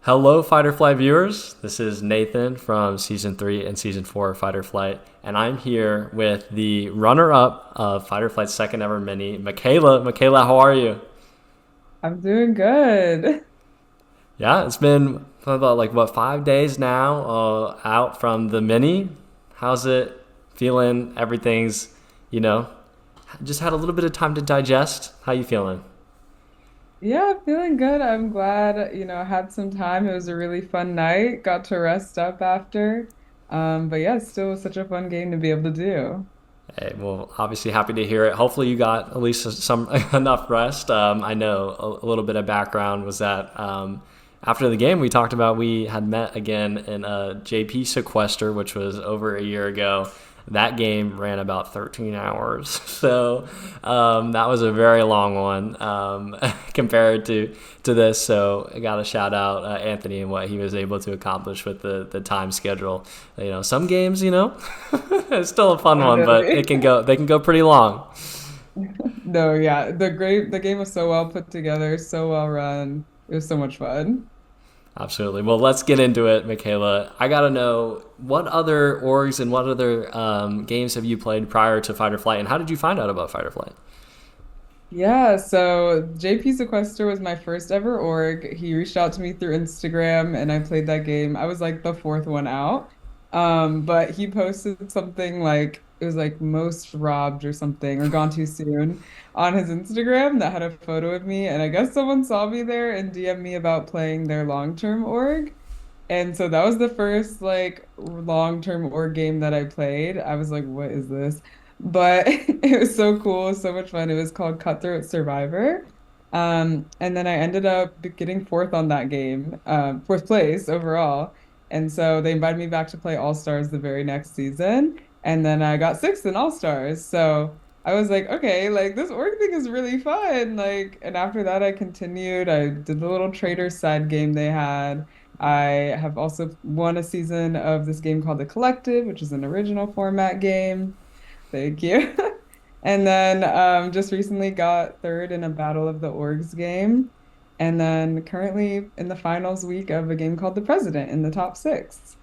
Hello, Fight or Flight viewers. This is Nathan from Season 3 and Season 4 of Fight or Flight, and I'm here with the runner-up of Fight or Flight's second ever mini, Mikaela. Mikaela, how are you? I'm doing good. Yeah, it's been about 5 days now out from the mini. How's it feeling? Everything's, you know, just had a little bit of time to digest. How you feeling? Yeah, feeling good. I'm glad, I had some time. It was a really fun night. Got to rest up after. But yeah, it's still such a fun game to be able to do. Hey, well, obviously happy to hear it. Hopefully you got at least some enough rest. I know a little bit of background was that after the game we talked about we had met again in a JP sequester, which was over a year ago. That game ran about 13 hours, so that was a very long one compared to this. So I got to shout out Anthony and what he was able to accomplish with the time schedule. Some games, it's still a fun one, but Totally. they can go pretty long. No, yeah, the game was so well put together, so well run. It was so much fun. Absolutely. Well, let's get into it, Mikaela. I gotta know what other orgs and what other games have you played prior to Fight or Flight, and how did you find out about Fight or Flight? Yeah, so JP Sequester was my first ever org. He reached out to me through Instagram and I played that game. I was like the fourth one out. But he posted something like it was like most robbed or something or gone too soon on his Instagram that had a photo of me. And I guess someone saw me there and DM'd me about playing their long-term org. And so that was the first like long-term org game that I played. I was like, what is this? But it was so cool, so much fun. It was called Cutthroat Survivor. And then I ended up getting fourth on that game, fourth place overall. And so they invited me back to play All Stars the very next season. And then I got sixth in All Stars. So I was like, okay, like this org thing is really fun. Like, and after that, I continued. I did the little trader side game they had. I have also won a season of this game called The Collective, which is an original format game. Thank you. And then just recently got third in a Battle of the Orgs game. And then currently in the finals week of a game called The President in the top six.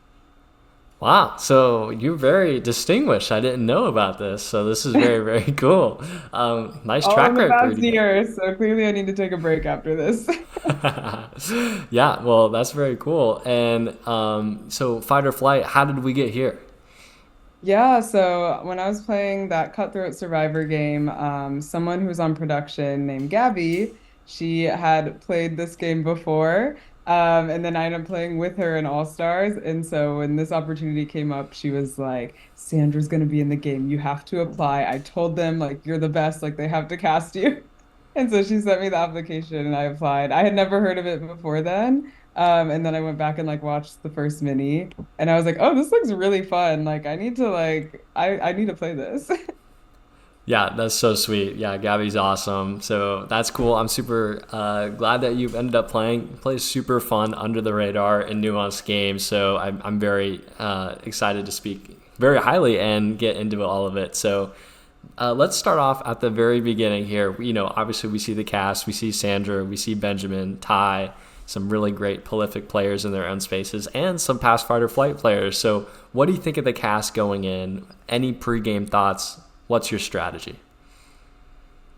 Wow, so you're very distinguished. I didn't know about this, so this is very, very cool. Nice All in track the record past you got. year. So clearly I need to take a break after this. Yeah, well, that's very cool. And so, Fight or Flight, how did we get here? Yeah, so when I was playing that Cutthroat Survivor game, someone who was on production named Gabby, she had played this game before. And then I ended up playing with her in All Stars. And so when this opportunity came up, she was like, Sandra's gonna be in the game. You have to apply. I told them, like, you're the best, like they have to cast you. And so she sent me the application and I applied. I had never heard of it before then. And then I went back and like watched the first mini and I was like, oh, this looks really fun. Like I need to I need to play this. Yeah, that's so sweet. Yeah, Gabby's awesome. So that's cool. I'm super glad that you've ended up playing. Plays super fun, under the radar, and nuanced games. So I'm very excited to speak very highly and get into all of it. So let's start off at the very beginning here. Obviously we see the cast, we see Sandra, we see Benjamin, Ty, some really great prolific players in their own spaces, and some past Fight or Flight players. So what do you think of the cast going in? Any pregame thoughts? What's your strategy?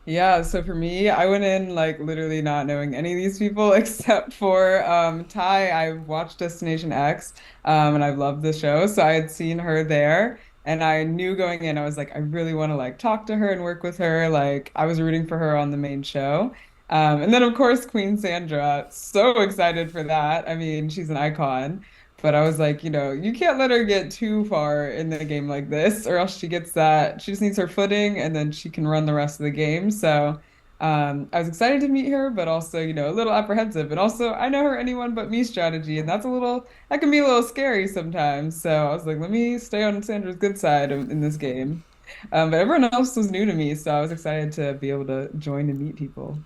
Yeah, so for me, I went in like literally not knowing any of these people except for Ty. I watched Destination X and I loved the show. So I had seen her there and I knew going in, I was like, I really want to like talk to her and work with her. Like I was rooting for her on the main show. And then of course Queen Sandra, so excited for that. I mean, she's an icon. But I was like, you can't let her get too far in the game like this, or else she just needs her footing and then she can run the rest of the game. So I was excited to meet her, but also, a little apprehensive. And also, I know her anyone but me strategy, and that can be a little scary sometimes. So I was like, let me stay on Sandra's good side in this game. But everyone else was new to me, so I was excited to be able to join and meet people.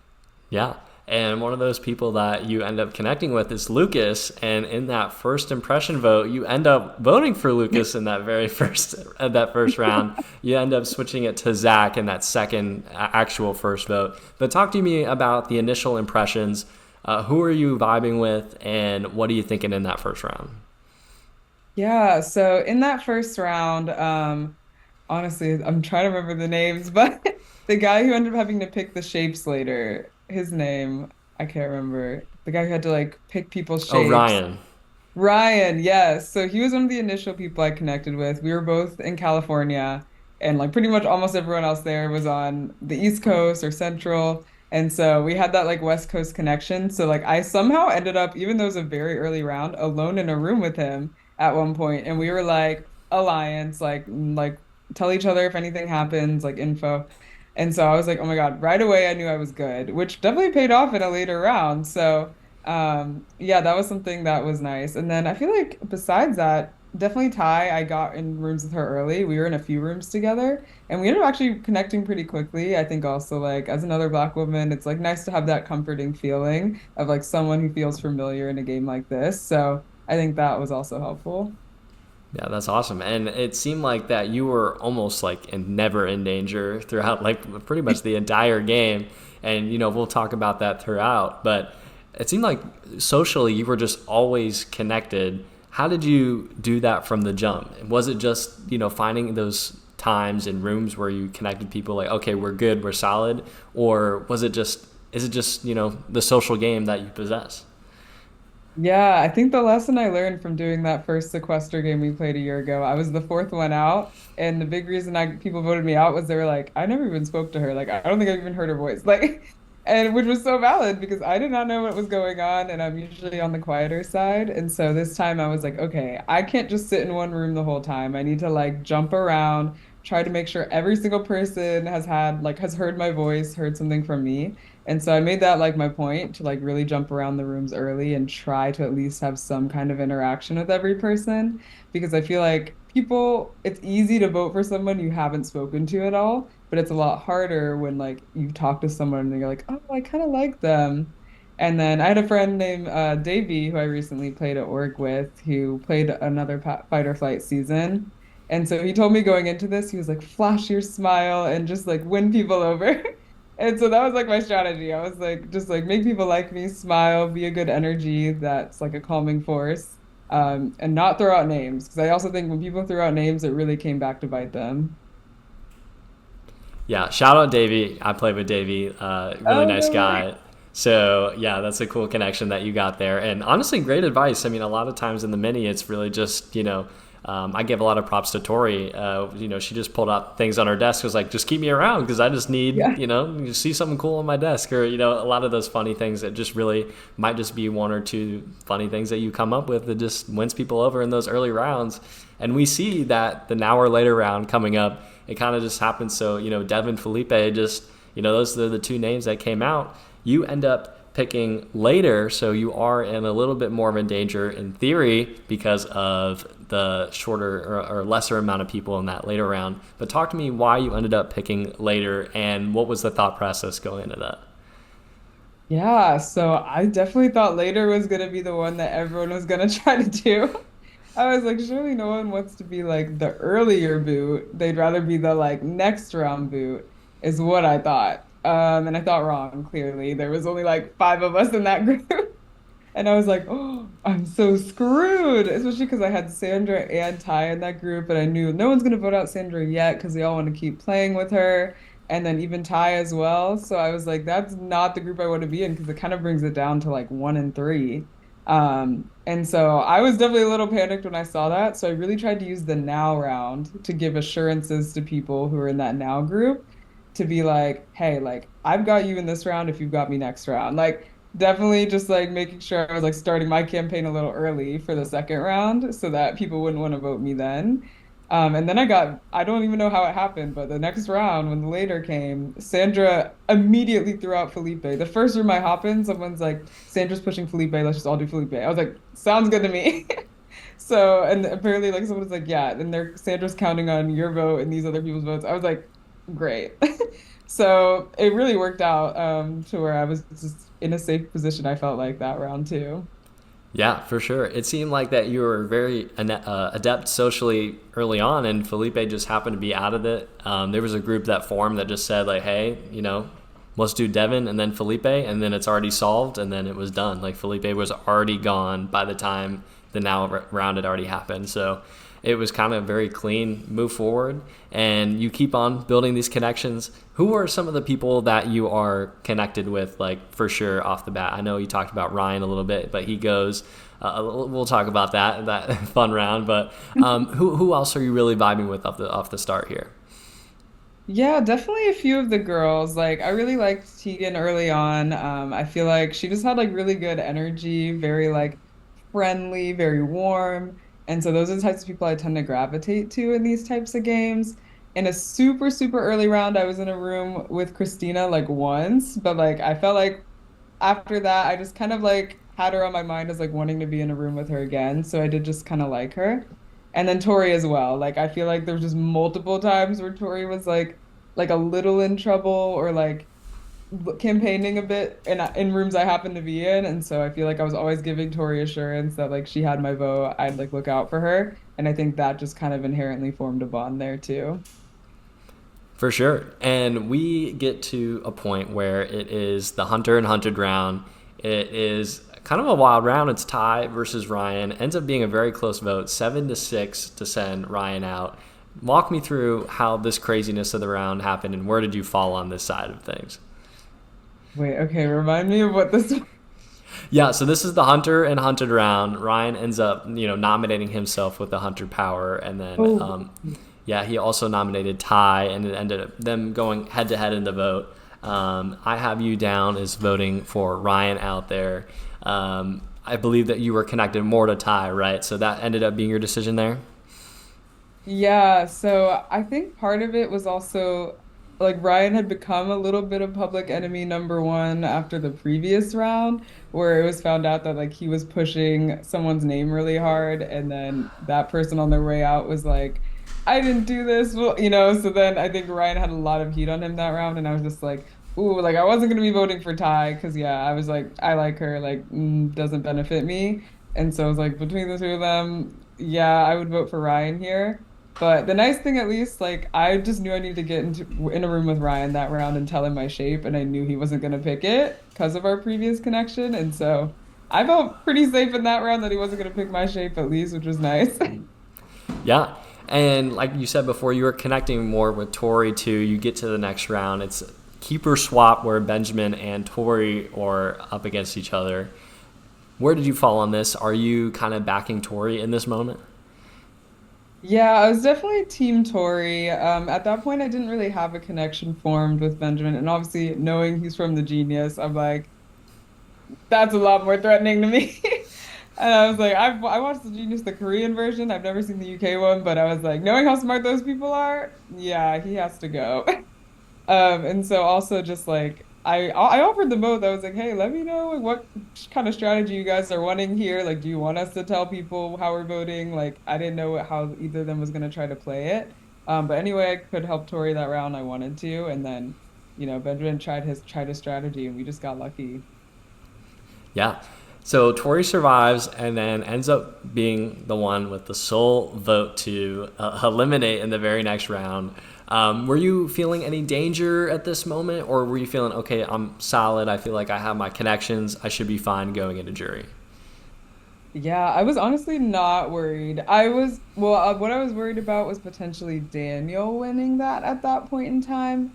Yeah. And one of those people that you end up connecting with is Lucas. And in that first impression vote, you end up voting for Lucas in that very first round. You end up switching it to Zach in that second actual first vote. But talk to me about the initial impressions Who are you vibing with, and what are you thinking in that first round? Yeah, so in that first round, honestly, I'm trying to remember the names, but the guy who ended up having to pick the shapes later, his name, I can't remember. The guy who had to like pick people's Oh, shapes. Ryan. Ryan, yes. So he was one of the initial people I connected with. We were both in California, and like pretty much almost everyone else there was on the East Coast or Central. And so we had that like West Coast connection. So like I somehow ended up, even though it was a very early round, alone in a room with him at one point, and we were like alliance, like tell each other if anything happens, like info. And so I was like, oh my God, right away I knew I was good, which definitely paid off in a later round. So yeah, that was something that was nice. And then I feel like besides that, definitely Ty, I got in rooms with her early. We were in a few rooms together and we ended up actually connecting pretty quickly. I think also like as another Black woman, it's like nice to have that comforting feeling of like someone who feels familiar in a game like this. So I think that was also helpful. Yeah, that's awesome. And it seemed like that you were almost like never in danger throughout like pretty much the entire game. And we'll talk about that throughout, but it seemed like socially you were just always connected. How did you do that from the jump? Was it just, finding those times in rooms where you connected people like, okay, we're good, we're solid, or is it just, the social game that you possess? Yeah, I think the lesson I learned from doing that first sequester game we played a year ago, I was the fourth one out, and the big reason I people voted me out was they were like, I never even spoke to her. Like, I don't think I've even heard her voice. Like, and which was so valid because I did not know what was going on, and I'm usually on the quieter side. And so this time I was like, okay, I can't just sit in one room the whole time. I need to like jump around, try to make sure every single person has heard my voice, heard something from me. And so I made that like my point to like really jump around the rooms early and try to at least have some kind of interaction with every person because I feel like it's easy to vote for someone you haven't spoken to at all, but it's a lot harder when like you talk to someone and you're like, oh, I kind of like them. And then I had a friend named Davey who I recently played at org with who played another fight or flight season. And so he told me going into this, he was like, flash your smile and just like win people over. And so that was like my strategy. I was like, just like make people like me, smile, be a good energy that's like a calming force, and not throw out names. Because I also think when people threw out names, it really came back to bite them. Yeah, shout out Davey. I played with Davey, really Oh, nice no way. guy. So yeah, that's a cool connection that you got there. And honestly, great advice. I mean, a lot of times in the mini, it's really just I give a lot of props to Tori. She just pulled out things on her desk. Was like, just keep me around because I just need Yeah. you see something cool on my desk, or a lot of those funny things that just really might just be one or two funny things that you come up with that just wins people over in those early rounds. And we see that the now or later round coming up, it kind of just happens. So, Devin Felipe just, those are the two names that came out. You end up picking later, so you are in a little bit more of a danger in theory because of the shorter or lesser amount of people in that later round. But talk to me why you ended up picking later and what was the thought process going into that? Yeah, so I definitely thought later was gonna be the one that everyone was gonna try to do. I was like, surely no one wants to be like the earlier boot. They'd rather be the like next round boot, is what I thought. And I thought wrong, clearly. There was only like five of us in that group. And I was like, oh, I'm so screwed, especially because I had Sandra and Ty in that group, and I knew no one's gonna vote out Sandra yet because they all want to keep playing with her, and then even Ty as well. So I was like, that's not the group I want to be in because it kind of brings it down to like one and three. And so I was definitely a little panicked when I saw that. So I really tried to use the now round to give assurances to people who are in that now group to be like, hey, like I've got you in this round if you've got me next round. Like definitely just like making sure I was like starting my campaign a little early for the second round so that people wouldn't want to vote me then. And then I don't even know how it happened, but the next round, when the later came, Sandra immediately threw out Felipe. The first room I hop in, someone's like, Sandra's pushing Felipe, let's just all do Felipe. I was like, sounds good to me. So, and apparently, like, someone was like, yeah, and Sandra's counting on your vote and these other people's votes. I was like, great. So it really worked out to where I was just in a safe position, I felt like that round too. Yeah, for sure. It seemed like that you were very adept socially early on, and Felipe just happened to be out of it. There was a group that formed that just said, like, hey, let's do Devin and then Felipe, and then it's already solved, and then it was done. Like Felipe was already gone by the time the now round had already happened. So it was kind of very clean move forward, and you keep on building these connections. Who are some of the people that you are connected with, like for sure off the bat? I know you talked about Ryan a little bit, but he goes. We'll talk about that fun round. But who else are you really vibing with off the start here? Yeah, definitely a few of the girls. Like I really liked Tegan early on. I feel like she just had like really good energy, very like friendly, very warm. And so those are the types of people I tend to gravitate to in these types of games. In a super, super early round, I was in a room with Christina like once, but like I felt like after that, I just kind of like had her on my mind as like wanting to be in a room with her again. So I did just kind of like her. And then Tori as well. Like I feel like there's just multiple times where Tori was like a little in trouble or like campaigning a bit in rooms I happened to be in. And so I feel like I was always giving Tori assurance that like she had my vote. I'd like look out for her. And I think that just kind of inherently formed a bond there too. For sure. And we get to a point where it is the hunter and hunted round. It is kind of a wild round. It's Ty versus Ryan. Ends up being a very close vote, 7-6 to send Ryan out. Walk me through how this craziness of the round happened and where did you fall on this side of things? Wait, okay, remind me of what this. Yeah, so this is the hunter and hunted round. Ryan ends up, nominating himself with the hunter power, and then, Oh, yeah, he also nominated Ty, and it ended up them going head to head in the vote. I have you down as voting for Ryan out there. I believe that you were connected more to Ty, right? So that ended up being your decision there. yeah, so I think part of it was also like Ryan had become a little bit of public enemy number one after the previous round, where it was found out that like he was pushing someone's name really hard, and then that person on their way out was like, I didn't do this, well, so then I think Ryan had a lot of heat on him that round, and I was just like, ooh, like I wasn't gonna be voting for Ty because yeah, I was like, I like her, like doesn't benefit me. And so I was like, between the two of them, yeah, I would vote for Ryan here. But the nice thing, at least, like I just knew I needed to get in a room with Ryan that round and tell him my shape, and I knew he wasn't going to pick it because of our previous connection, and so I felt pretty safe in that round that he wasn't going to pick my shape at least, which was nice. Yeah. And like you said before, you were connecting more with Tori too. You get to the next round. It's keeper swap where Benjamin and Tori are up against each other. Where did you fall on this? Are you kind of backing Tori in this moment? Yeah, I was definitely Team Tori. At that point, I didn't really have a connection formed with Benjamin, and obviously, knowing he's from the Genius, I'm like, that's a lot more threatening to me. And I was like, I watched the Genius, the Korean version. I've never seen the UK one, but I was like, knowing how smart those people are, yeah, he has to go. And so also just like I offered them both. I was like, hey, let me know like, what kind of strategy you guys are wanting here. Like, do you want us to tell people how we're voting? Like, I didn't know how either of them was gonna try to play it. But anyway, I could help Tori that round. I wanted to, and then Benjamin tried his strategy, and we just got lucky. Yeah. So Tori survives and then ends up being the one with the sole vote to eliminate in the very next round. Were you feeling any danger at this moment, or were you feeling, okay, I'm solid, I feel like I have my connections, I should be fine going into jury? Yeah, I was honestly not worried. Well, what I was worried about was potentially Daniel winning that at that point in time.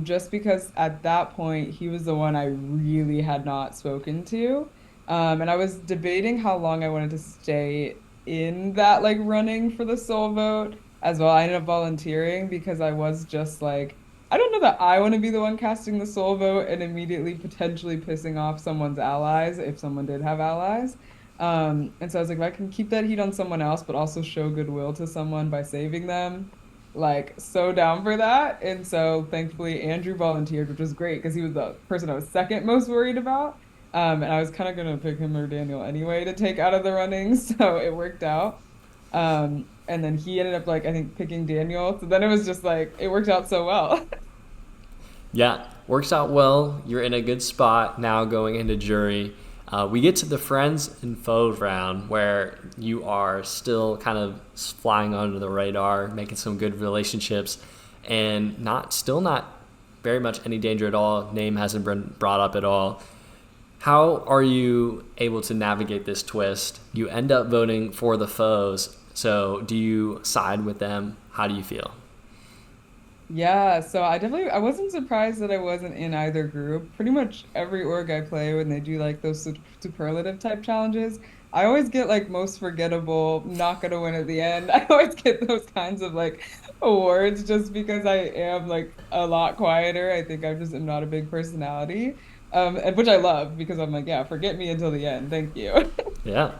Just because at that point he was the one I really had not spoken to. And I was debating how long I wanted to stay in that like running for the soul vote as well. I ended up volunteering because I was just like, I don't know that I want to be the one casting the soul vote and immediately potentially pissing off someone's allies if someone did have allies. And so I was like, if I can keep that heat on someone else, but also show goodwill to someone by saving them, like so down for that. And so thankfully Andrew volunteered, which was great because he was the person I was second most worried about. And I was kind of gonna pick him or Daniel anyway to take out of the running, so it worked out. And then he ended up like I think picking Daniel. So then it was just like it worked out so well. Yeah, works out well. You're in a good spot now going into jury. We get to the friends and foes round where you are still kind of flying under the radar, making some good relationships, and not very much any danger at all. Name hasn't been brought up at all. How are you able to navigate this twist? You end up voting for the foes. So do you side with them? How do you feel? Yeah, so I wasn't surprised that I wasn't in either group. Pretty much every org I play when they do like those superlative type challenges, I always get like most forgettable, not gonna win at the end. I always get those kinds of like awards just because I am like a lot quieter. I think I'm just am not a big personality. And which I love because I'm like, yeah, forget me until the end. Thank you. Yeah,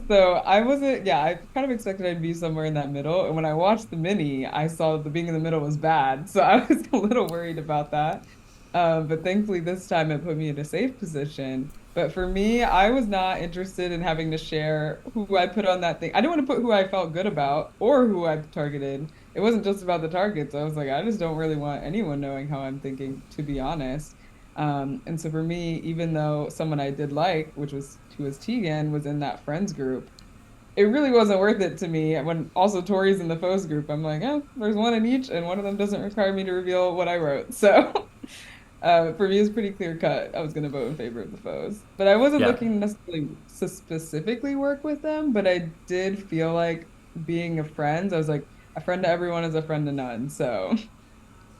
So I wasn't, yeah, I kind of expected I'd be somewhere in that middle. And when I watched the mini, I saw the being in the middle was bad. So I was a little worried about that. But thankfully, this time it put me in a safe position. But for me, I was not interested in having to share who I put on that thing. I didn't want to put who I felt good about or who I targeted. It wasn't just about the targets. I was like, I just don't really want anyone knowing how I'm thinking, to be honest. And so for me, even though someone I did like, which was who was Tegan, was in that friends group, it really wasn't worth it to me. When also Tori's in the foes group, I'm like, oh, there's one in each, and one of them doesn't require me to reveal what I wrote. So for me, it's pretty clear cut. I was going to vote in favor of the foes, but I wasn't yeah. looking necessarily to specifically work with them. But I did feel like being a friend. I was like, a friend to everyone is a friend to none. So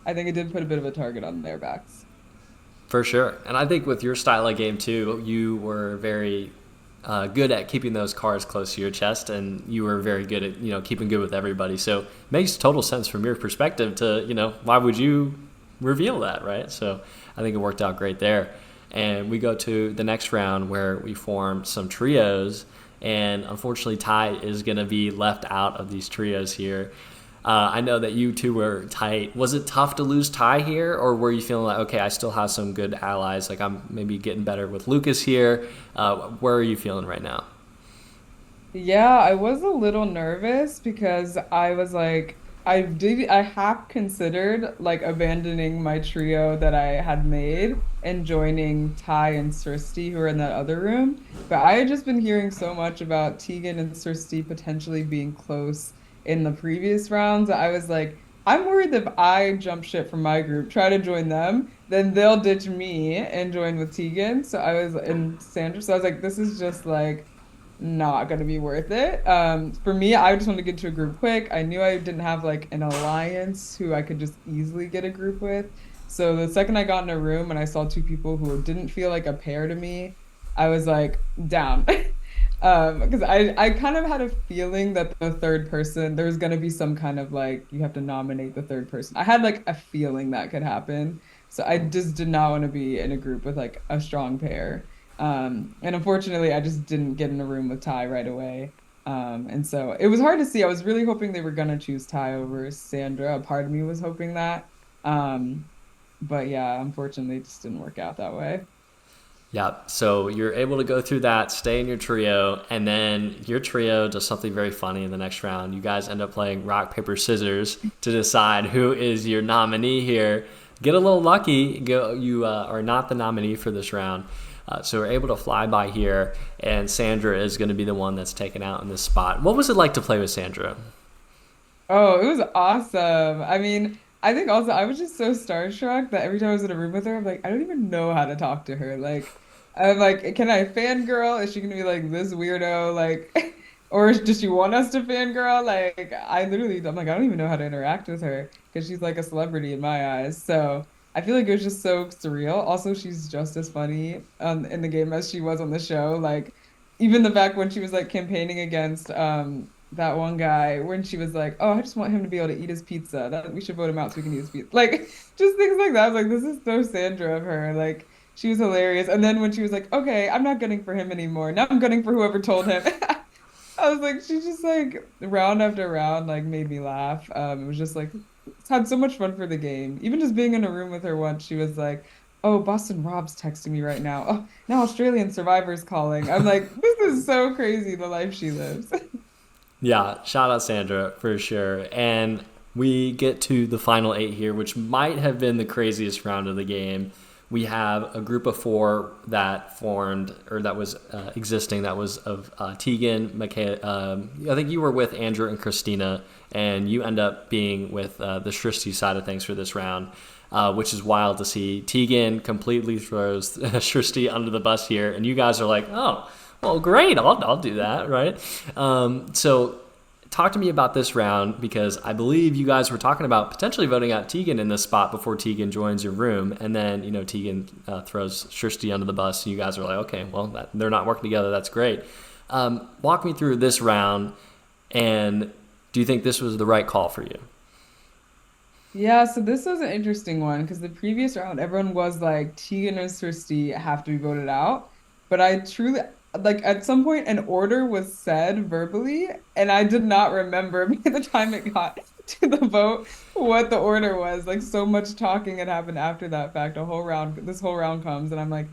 I think it did put a bit of a target on their backs. For sure. And I think with your style of game too, you were very good at keeping those cards close to your chest, and you were very good at keeping good with everybody. So it makes total sense from your perspective to why would you reveal that, right? So I think it worked out great there. And we go to the next round where we form some trios, and unfortunately Ty is going to be left out of these trios here. I know that you two were tight. Was it tough to lose Ty here, or were you feeling like, okay, I still have some good allies, like I'm maybe getting better with Lucas here? Where are you feeling right now? Yeah, I was a little nervous because I was like, I half considered like abandoning my trio that I had made and joining Ty and Kirsty who were in that other room. But I had just been hearing so much about Tegan and Kirsty potentially being close in the previous rounds. I was like, I'm worried that if I jump ship from my group, try to join them, then they'll ditch me and join with Tegan. So I was in Sandra. So I was like, this is just like not going to be worth it. For me, I just wanted to get to a group quick. I knew I didn't have like an alliance who I could just easily get a group with. So the second I got in a room and I saw two people who didn't feel like a pair to me, I was like down. Because I kind of had a feeling that the third person, there was going to be some kind of like, you have to nominate the third person. I had like a feeling that could happen. So I just did not want to be in a group with like a strong pair. And unfortunately, I just didn't get in a room with Ty right away. And so it was hard to see. I was really hoping they were gonna choose Ty over Sandra. A part of me was hoping that. But yeah, unfortunately, it just didn't work out that way. Yeah, so you're able to go through that, stay in your trio, and then your trio does something very funny in the next round. You guys end up playing rock, paper, scissors to decide who is your nominee here. Get a little lucky. You are not the nominee for this round. So we're able to fly by here, and Sandra is going to be the one that's taken out in this spot. What was it like to play with Sandra? Oh, it was awesome. I mean, I think also I was just so starstruck that every time I was in a room with her, I'm like, I don't even know how to talk to her. Like, I'm like, can I fangirl? Is she gonna be like this weirdo? Like, or does she want us to fangirl? Like, I'm like, I don't even know how to interact with her because she's like a celebrity in my eyes. So I feel like it was just so surreal. Also, she's just as funny in the game as she was on the show. Like, even the fact when she was like campaigning against that one guy when she was like, "Oh, I just want him to be able to eat his pizza. That we should vote him out so we can eat his pizza." Like just things like that. I was like, "This is so Sandra of her." Like she was hilarious. And then when she was like, "Okay, I'm not gunning for him anymore. Now I'm gunning for whoever told him." I was like, she just like round after round like made me laugh. It was just like had so much fun for the game. Even just being in a room with her once, she was like, "Oh, Boston Rob's texting me right now. Oh, now Australian Survivor's calling." I'm like, this is so crazy the life she lives. Yeah, shout out Sandra for sure. And we get to the final eight here, which might have been the craziest round of the game. we have a group of four that formed or that was existing that was of Tegan, Mikaela. I think you were with Andrew and Christina, and you end up being with the Shristi side of things for this round. Which is wild to see. Tegan completely throws Shristi under the bus here, and you guys are like, "Oh, well, great, I'll do that, right?" So talk to me about this round because I believe you guys were talking about potentially voting out Tegan in this spot before Tegan joins your room, and then Tegan throws Shristi under the bus. And you guys are like, okay, well they're not working together. That's great. Walk me through this round, and do you think this was the right call for you? Yeah, so this was an interesting one because the previous round, everyone was like, Tegan and Cersei have to be voted out. But I truly, like, at some point, an order was said verbally, and I did not remember by the time it got to the vote what the order was. Like, so much talking had happened after that fact. This whole round comes, and I'm like,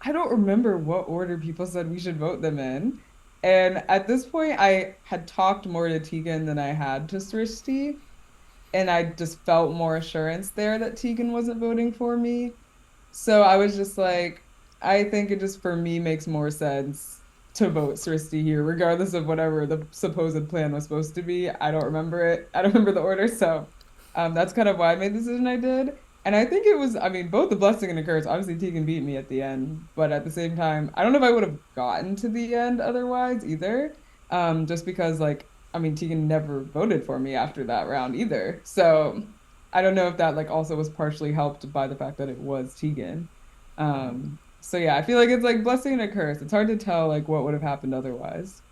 I don't remember what order people said we should vote them in. And at this point, I had talked more to Tegan than I had to Cersei. And I just felt more assurance there that Tegan wasn't voting for me. So I was just like, I think it just for me makes more sense to vote Cersei here, regardless of whatever the supposed plan was supposed to be. I don't remember it. I don't remember the order. So that's kind of why I made the decision I did. And I think it was, I mean, both the blessing and the curse. Obviously, Tegan beat me at the end, but at the same time, I don't know if I would have gotten to the end otherwise either. Just because, like, I mean, Tegan never voted for me after that round either. So I don't know if that like also was partially helped by the fact that it was Tegan. So yeah, I feel like it's like blessing and a curse. It's hard to tell like what would have happened otherwise.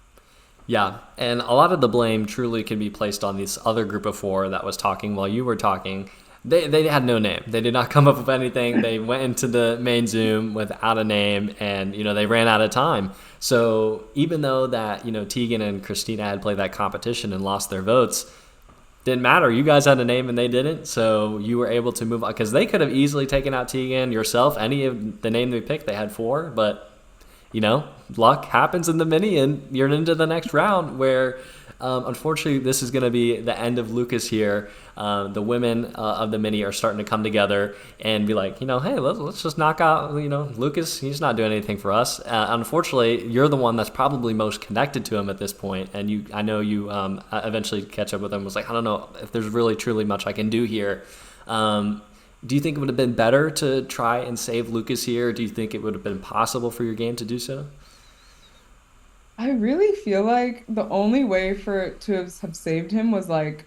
Yeah, and a lot of the blame truly can be placed on this other group of four that was talking while you were talking. They had no name. They did not come up with anything. They went into the main Zoom without a name, and they ran out of time. So even though that Tegan and Christina had played that competition and lost their votes, didn't matter. You guys had a name and they didn't, so you were able to move on because they could have easily taken out Tegan, yourself, any of the name they picked. They had four, but luck happens in the mini, and you're into the next round where, unfortunately, this is going to be the end of Lucas here. The women of the mini are starting to come together and be like, hey, let's just knock out, Lucas. He's not doing anything for us. Unfortunately, you're the one that's probably most connected to him at this point, and I know you eventually catch up with him. Was like, I don't know if there's really truly much I can do here. Do you think it would have been better to try and save Lucas here? Do you think it would have been possible for your game to do so? I really feel like the only way for it to have saved him was like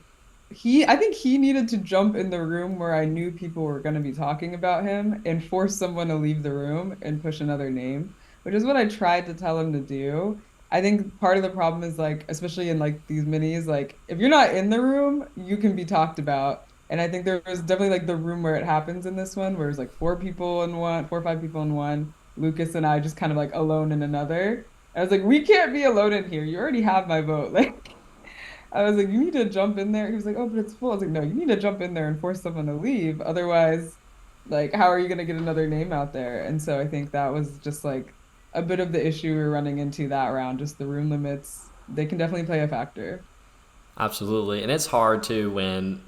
I think he needed to jump in the room where I knew people were going to be talking about him and force someone to leave the room and push another name, which is what I tried to tell him to do. I think part of the problem is like, especially in like these minis, like if you're not in the room, you can be talked about. And I think there was definitely like the room where it happens in this one, where it's like four or five people in one, Lucas and I just kind of like alone in another. I was like, we can't be alone in here. You already have my vote. Like, I was like, you need to jump in there. He was like, oh, but it's full. I was like, no, you need to jump in there and force someone to leave. Otherwise, like, how are you going to get another name out there? And so I think that was just like a bit of the issue we were running into that round. Just the room limits, they can definitely play a factor. Absolutely, and it's hard too when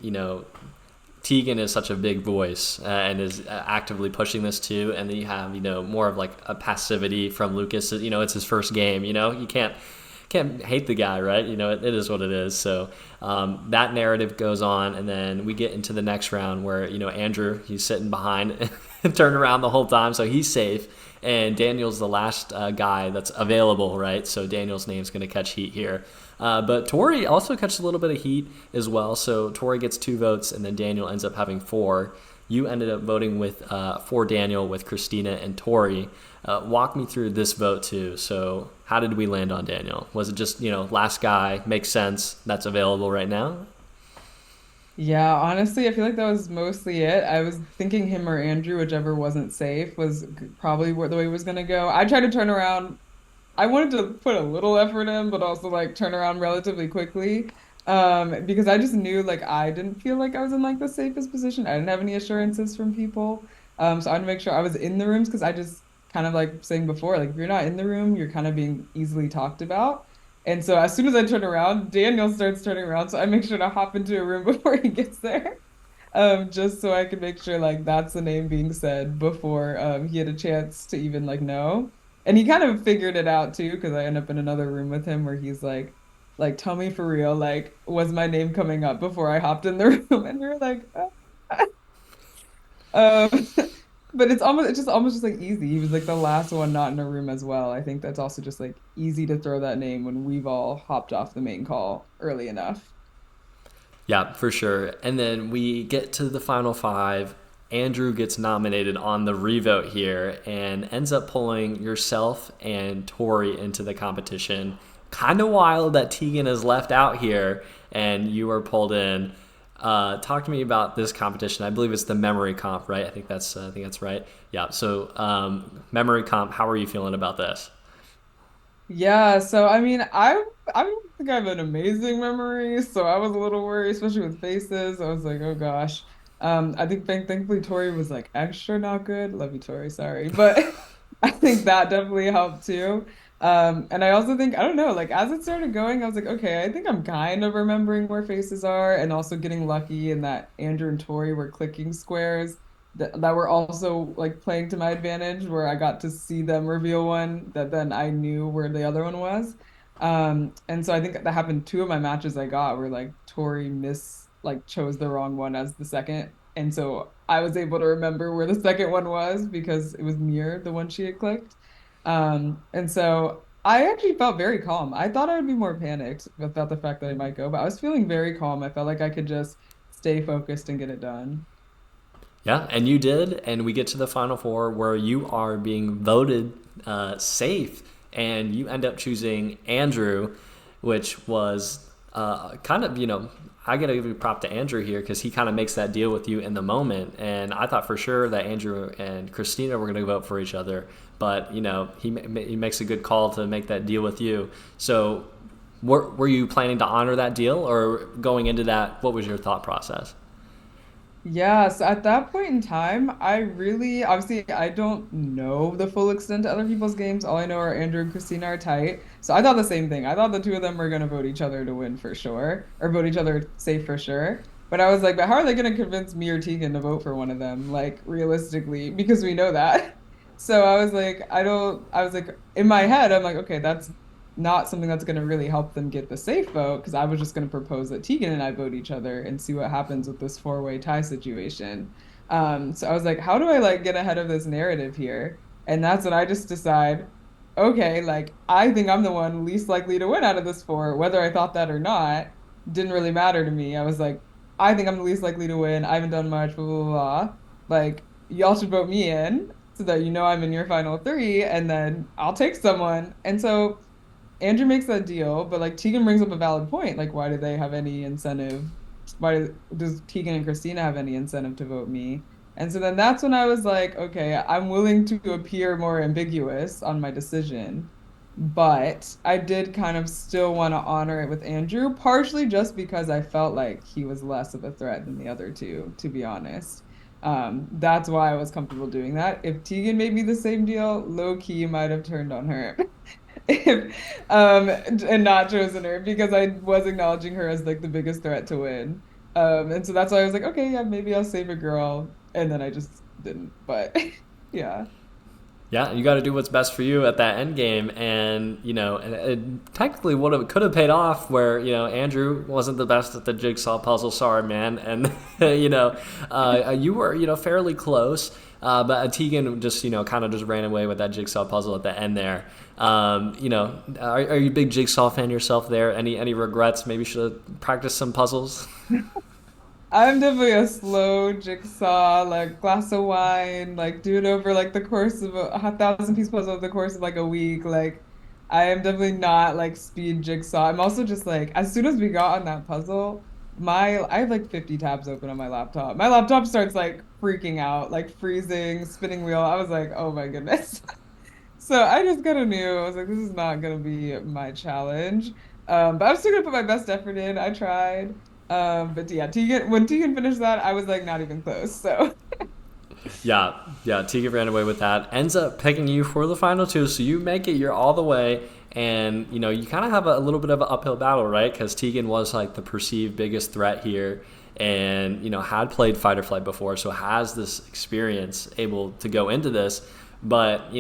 Tegan is such a big voice and is actively pushing this too, and then you have more of like a passivity from Lucas. It's his first game. You can't hate the guy, right? It is what it is. So that narrative goes on, and then we get into the next round where Andrew, he's sitting behind and turned around the whole time, so he's safe. And Daniel's the last guy that's available, right? So Daniel's name's going to catch heat here. But Tori also catches a little bit of heat as well. So Tori gets 2 votes, and then Daniel ends up having 4. You ended up voting with for Daniel with Christina and Tori. Walk me through this vote too. So how did we land on Daniel? Was it just last guy makes sense that's available right now? Yeah, honestly, I feel like that was mostly it. I was thinking him or Andrew, whichever wasn't safe, was probably where the way it was going to go. I tried to turn around. I wanted to put a little effort in, but also like turn around relatively quickly. Because I just knew like I didn't feel like I was in like the safest position. I didn't have any assurances from people. So I wanted to make sure I was in the rooms because I just kind of like saying before, like if you're not in the room, you're kind of being easily talked about. And so as soon as I turn around, Daniel starts turning around. So I make sure to hop into a room before he gets there. just so I could make sure like that's the name being said before he had a chance to even like know. And he kind of figured it out too, because I end up in another room with him where he's like, tell me for real, like, was my name coming up before I hopped in the room? And we were like, um, but it's just almost just like easy. He was like the last one not in a room as well. I think that's also just like easy to throw that name when we've all hopped off the main call early enough. Yeah, for sure. And then we get to the final five. Andrew gets nominated on the revote here and ends up pulling yourself and Tori into the competition. Kind of wild that Tegan is left out here and you are pulled in. Talk to me about this competition. I believe it's the memory comp, right? I think that's right. Yeah. So memory comp. How are you feeling about this? Yeah, so I mean, I don't think I have an amazing memory, so I was a little worried, especially with faces. I was like, oh gosh. I think thankfully Tori was like extra not good. Love you, Tori, sorry. But I think that definitely helped too. And I also think, I don't know, like as it started going, I was like, okay, I think I'm kind of remembering where faces are and also getting lucky in that Andrew and Tori were clicking squares that were also like playing to my advantage where I got to see them reveal one that then I knew where the other one was. And so I think that happened two of my matches I got where like Tori like chose the wrong one as the second. And so I was able to remember where the second one was because it was near the one she had clicked. And so I actually felt very calm. I thought I would be more panicked about the fact that I might go, but I was feeling very calm. I felt like I could just stay focused and get it done. Yeah, and you did, and we get to the final four where you are being voted safe, and you end up choosing Andrew, which was kind of I gotta give you prop to Andrew here because he kind of makes that deal with you in the moment, and I thought for sure that Andrew and Christina were gonna vote for each other, but he makes a good call to make that deal with you. So, were you planning to honor that deal, or going into that, what was your thought process? Yeah, so at that point in time, I really obviously I don't know the full extent to other people's games. All I know are Andrew and Christina are tight. So I thought the same thing. I thought the two of them were gonna vote each other to win for sure, or vote each other safe for sure. But I was like, but how are they gonna convince me or Tegan to vote for one of them, like realistically, because we know that. So I was like, I was like, in my head, I'm like, okay, that's not something that's going to really help them get the safe vote because I was just going to propose that Tegan and I vote each other and see what happens with this four-way tie situation. So I was like, how do I like get ahead of this narrative here? And that's when I just decide, okay, like I think I'm the one least likely to win out of this four, whether I thought that or not, didn't really matter to me. I was like, I think I'm the least likely to win. I haven't done much, blah, blah, blah. Like, y'all should vote me in so that you know I'm in your final three, and then I'll take someone. And so Andrew makes that deal, but like Tegan brings up a valid point. Like, why do they have any incentive? Does Tegan and Christina have any incentive to vote me? And so then that's when I was like, okay, I'm willing to appear more ambiguous on my decision, but I did kind of still want to honor it with Andrew, partially just because I felt like he was less of a threat than the other two, to be honest. That's why I was comfortable doing that. If Tegan made me the same deal, low key might have turned on her. if and not chosen her because I was acknowledging her as like the biggest threat to win. And so that's why I was like, okay, yeah, maybe I'll save a girl. And then I just didn't. But yeah. Yeah, you got to do what's best for you at that end game, and it technically would have could have paid off. Where Andrew wasn't the best at the jigsaw puzzle. Sorry, man, and you were fairly close, but Tegan just kind of just ran away with that jigsaw puzzle at the end there. Are you a big jigsaw fan yourself? There, any regrets? Maybe you should have practiced some puzzles. I'm definitely a slow jigsaw, like glass of wine, like do it over like the course of a thousand piece puzzle over the course of like a week. Like I am definitely not like speed jigsaw. I'm also just like as soon as we got on that puzzle, my I have like 50 tabs open on my laptop. My laptop starts like freaking out, like freezing, spinning wheel. I was like, oh my goodness. So I just kind of knew I was like, this is not gonna be my challenge. But I'm still gonna put my best effort in. I tried. But yeah, when Tegan finished that, I was like not even close. So Yeah, Tegan ran away with that. Ends up picking you for the final two, so you make it. You're all the way, and you kind of have a little bit of an uphill battle, right? Because Tegan was like the perceived biggest threat here, and had played fight or flight before, so has this experience able to go into this. But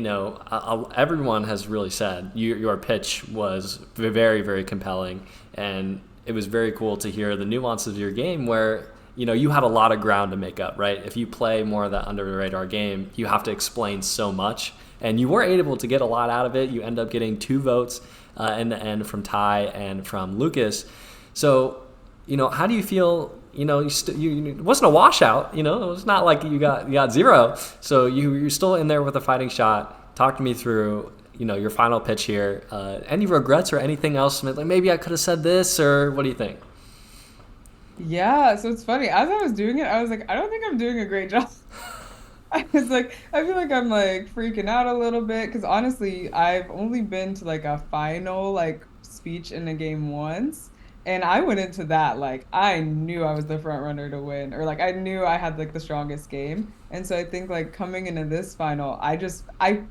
everyone has really said your pitch was very, very compelling, and it was very cool to hear the nuances of your game where you had a lot of ground to make up, right? If you play more of that under the radar game, you have to explain so much, and you were able to get a lot out of it. You end up getting 2 votes in the end from Ty and from Lucas. So, how do you feel? It wasn't a washout. It was not like you got 0. So you're still in there with a fighting shot. Talk to me through your final pitch here. Any regrets or anything else? Like maybe I could have said this, or what do you think? Yeah, so it's funny. As I was doing it, I was like, I don't think I'm doing a great job. I was like, I feel like I'm like freaking out a little bit because honestly, I've only been to like a final like speech in a game once. And I went into that like I knew I was the front runner to win, or like I knew I had like the strongest game. And so I think like coming into this final, I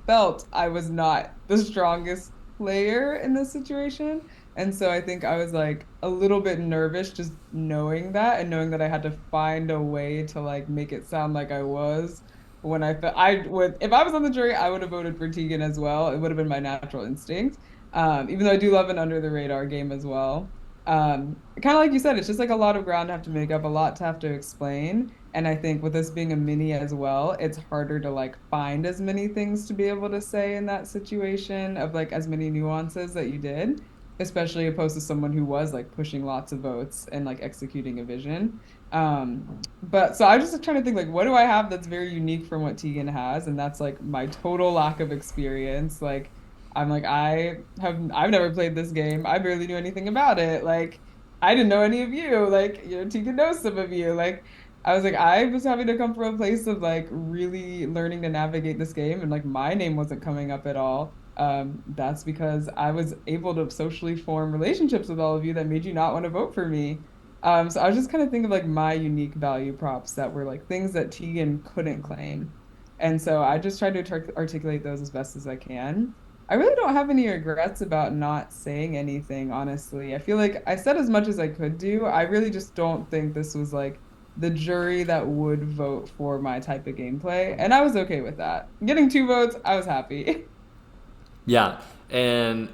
felt I was not the strongest player in this situation. And so I think I was like a little bit nervous just knowing that and knowing that I had to find a way to like make it sound like I was when I felt I would if I was on the jury, I would have voted for Tegan as well. It would have been my natural instinct. Even though I do love an under the radar game as well. Kind of like you said, it's just like a lot of ground to have to make up, a lot to have to explain. And I think with this being a mini as well, it's harder to like find as many things to be able to say in that situation of like as many nuances that you did, especially opposed to someone who was like pushing lots of votes and like executing a vision. But so I was just trying to think like, what do I have that's very unique from what Tegan has? And that's like my total lack of experience. Like, I'm like, I've never played this game. I barely knew anything about it. Like, I didn't know any of you. Like, Tegan knows some of you. Like, I was like, I was having to come from a place of like really learning to navigate this game, and like my name wasn't coming up at all. That's because I was able to socially form relationships with all of you that made you not want to vote for me. So I was just kind of thinking of like my unique value props that were like things that Tegan couldn't claim. And so I just tried to articulate those as best as I can. I really don't have any regrets about not saying anything, honestly. I feel like I said as much as I could do. I really just don't think this was like the jury that would vote for my type of gameplay. And I was okay with that. Getting 2 votes, I was happy. Yeah, and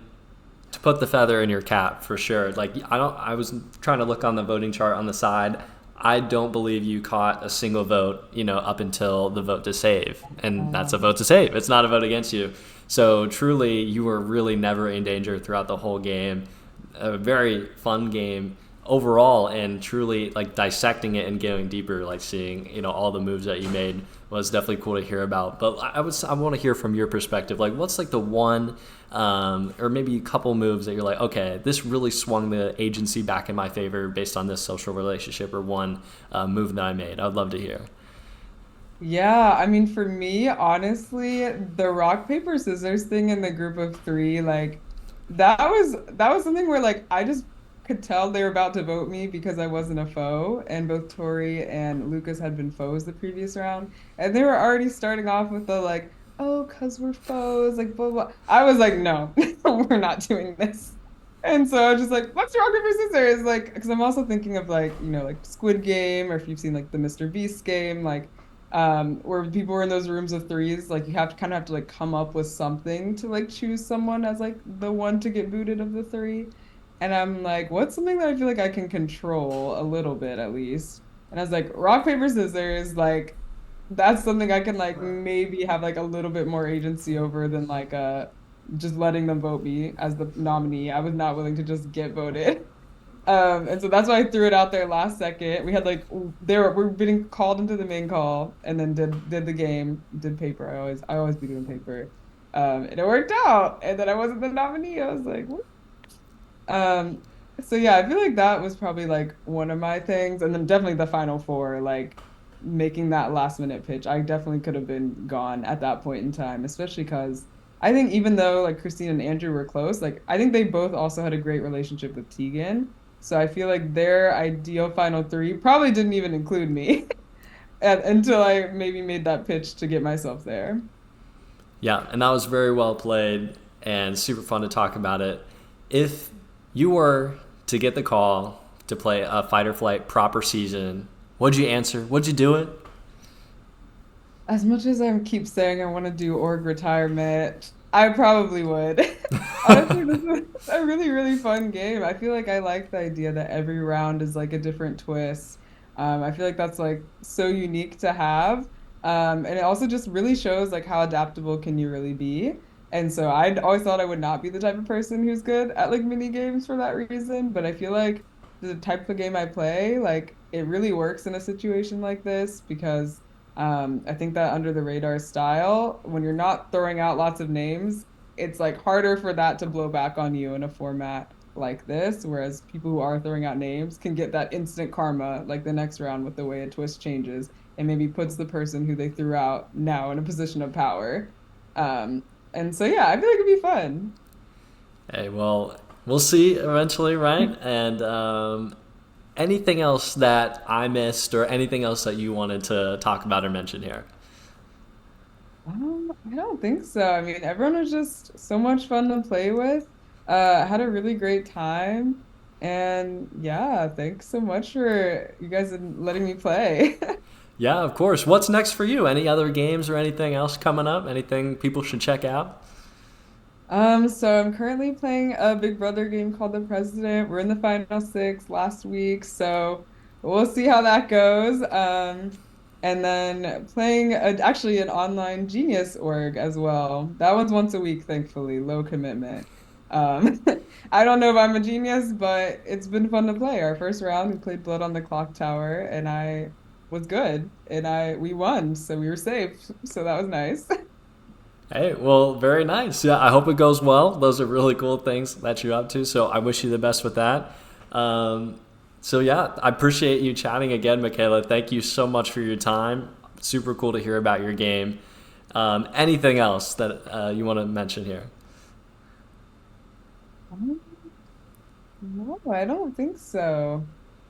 to put the feather in your cap for sure. Like I was trying to look on the voting chart on the side. I don't believe you caught a single vote, up until the vote to save. And that's a vote to save. It's not a vote against you. So truly, you were really never in danger throughout the whole game. A very fun game overall, and truly like dissecting it and going deeper, like seeing, all the moves that you made was definitely cool to hear about. But I want to hear from your perspective, like what's like the one or maybe a couple moves that you're like, okay, this really swung the agency back in my favor based on this social relationship, or one move that I made. I'd love to hear. Yeah, I mean, for me, honestly, the rock, paper, scissors thing in the group of 3, like that was something where like I just could tell they were about to vote me because I wasn't a foe, and both Tori and Lucas had been foes the previous round, and they were already starting off with the like, oh, cause we're foes, like blah blah. I was like, no, we're not doing this. And so I was just like, let's rock paper scissors, like, because I'm also thinking of like, like Squid Game, or if you've seen like the Mr. Beast game, like where people were in those rooms of threes, like you have to kind of have to like come up with something to like choose someone as like the one to get booted of the 3. And I'm like, what's something that I feel like I can control a little bit at least? And I was like, rock, paper, scissors, like that's something I can like maybe have like a little bit more agency over than like just letting them vote me as the nominee. I was not willing to just get voted. And so that's why I threw it out there last second. We had like we're getting called into the main call, and then did the game, did paper. I always be doing paper. And it worked out. And then I wasn't the nominee. I was like, what? Um, so yeah, I feel like that was probably like one of my things. And then definitely the final 4, like making that last minute pitch. I definitely could have been gone at that point in time, especially because I think even though like Christina and Andrew were close, like I think they both also had a great relationship with Tegan. So I feel like their ideal final 3 probably didn't even include me until I maybe made that pitch to get myself there. Yeah, and that was very well played and super fun to talk about it. If you were to get the call to play a Fight or Flight proper season, what'd you answer? Would you do it? As much as I keep saying I want to do org retirement, I probably would. Honestly, this is a really, really fun game. I feel like I like the idea that every round is like a different twist. I feel like that's like so unique to have. And it also just really shows like how adaptable can you really be. And so I always thought I would not be the type of person who's good at like mini games for that reason. But I feel like the type of game I play, like it really works in a situation like this because I think that under the radar style, when you're not throwing out lots of names, it's like harder for that to blow back on you in a format like this. Whereas people who are throwing out names can get that instant karma, like the next round with the way a twist changes and maybe puts the person who they threw out now in a position of power. And so, yeah, I feel like it'd be fun. Hey, well, we'll see eventually, right? And anything else that I missed or anything else that you wanted to talk about or mention here? I don't think so. I mean, everyone was just so much fun to play with. I had a really great time. And yeah, thanks so much for you guys letting me play. Yeah, of course. What's next for you? Any other games or anything else coming up? Anything people should check out? So I'm currently playing a Big Brother game called The President. We're in the final six last week, so we'll see how that goes. And then playing actually an online Genius org as well. That one's once a week, thankfully, low commitment. I don't know if I'm a genius, but it's been fun to play. Our first round, we played Blood on the Clock Tower, and I was good, and I we won, so we were safe. So that was nice. Hey, well, very nice. Yeah, I hope it goes well. Those are really cool things that you're up to. So I wish you the best with that. So yeah, I appreciate you chatting again, Mikaela. Thank you so much for your time. Super cool to hear about your game. Anything else that you want to mention here? No, I don't think so.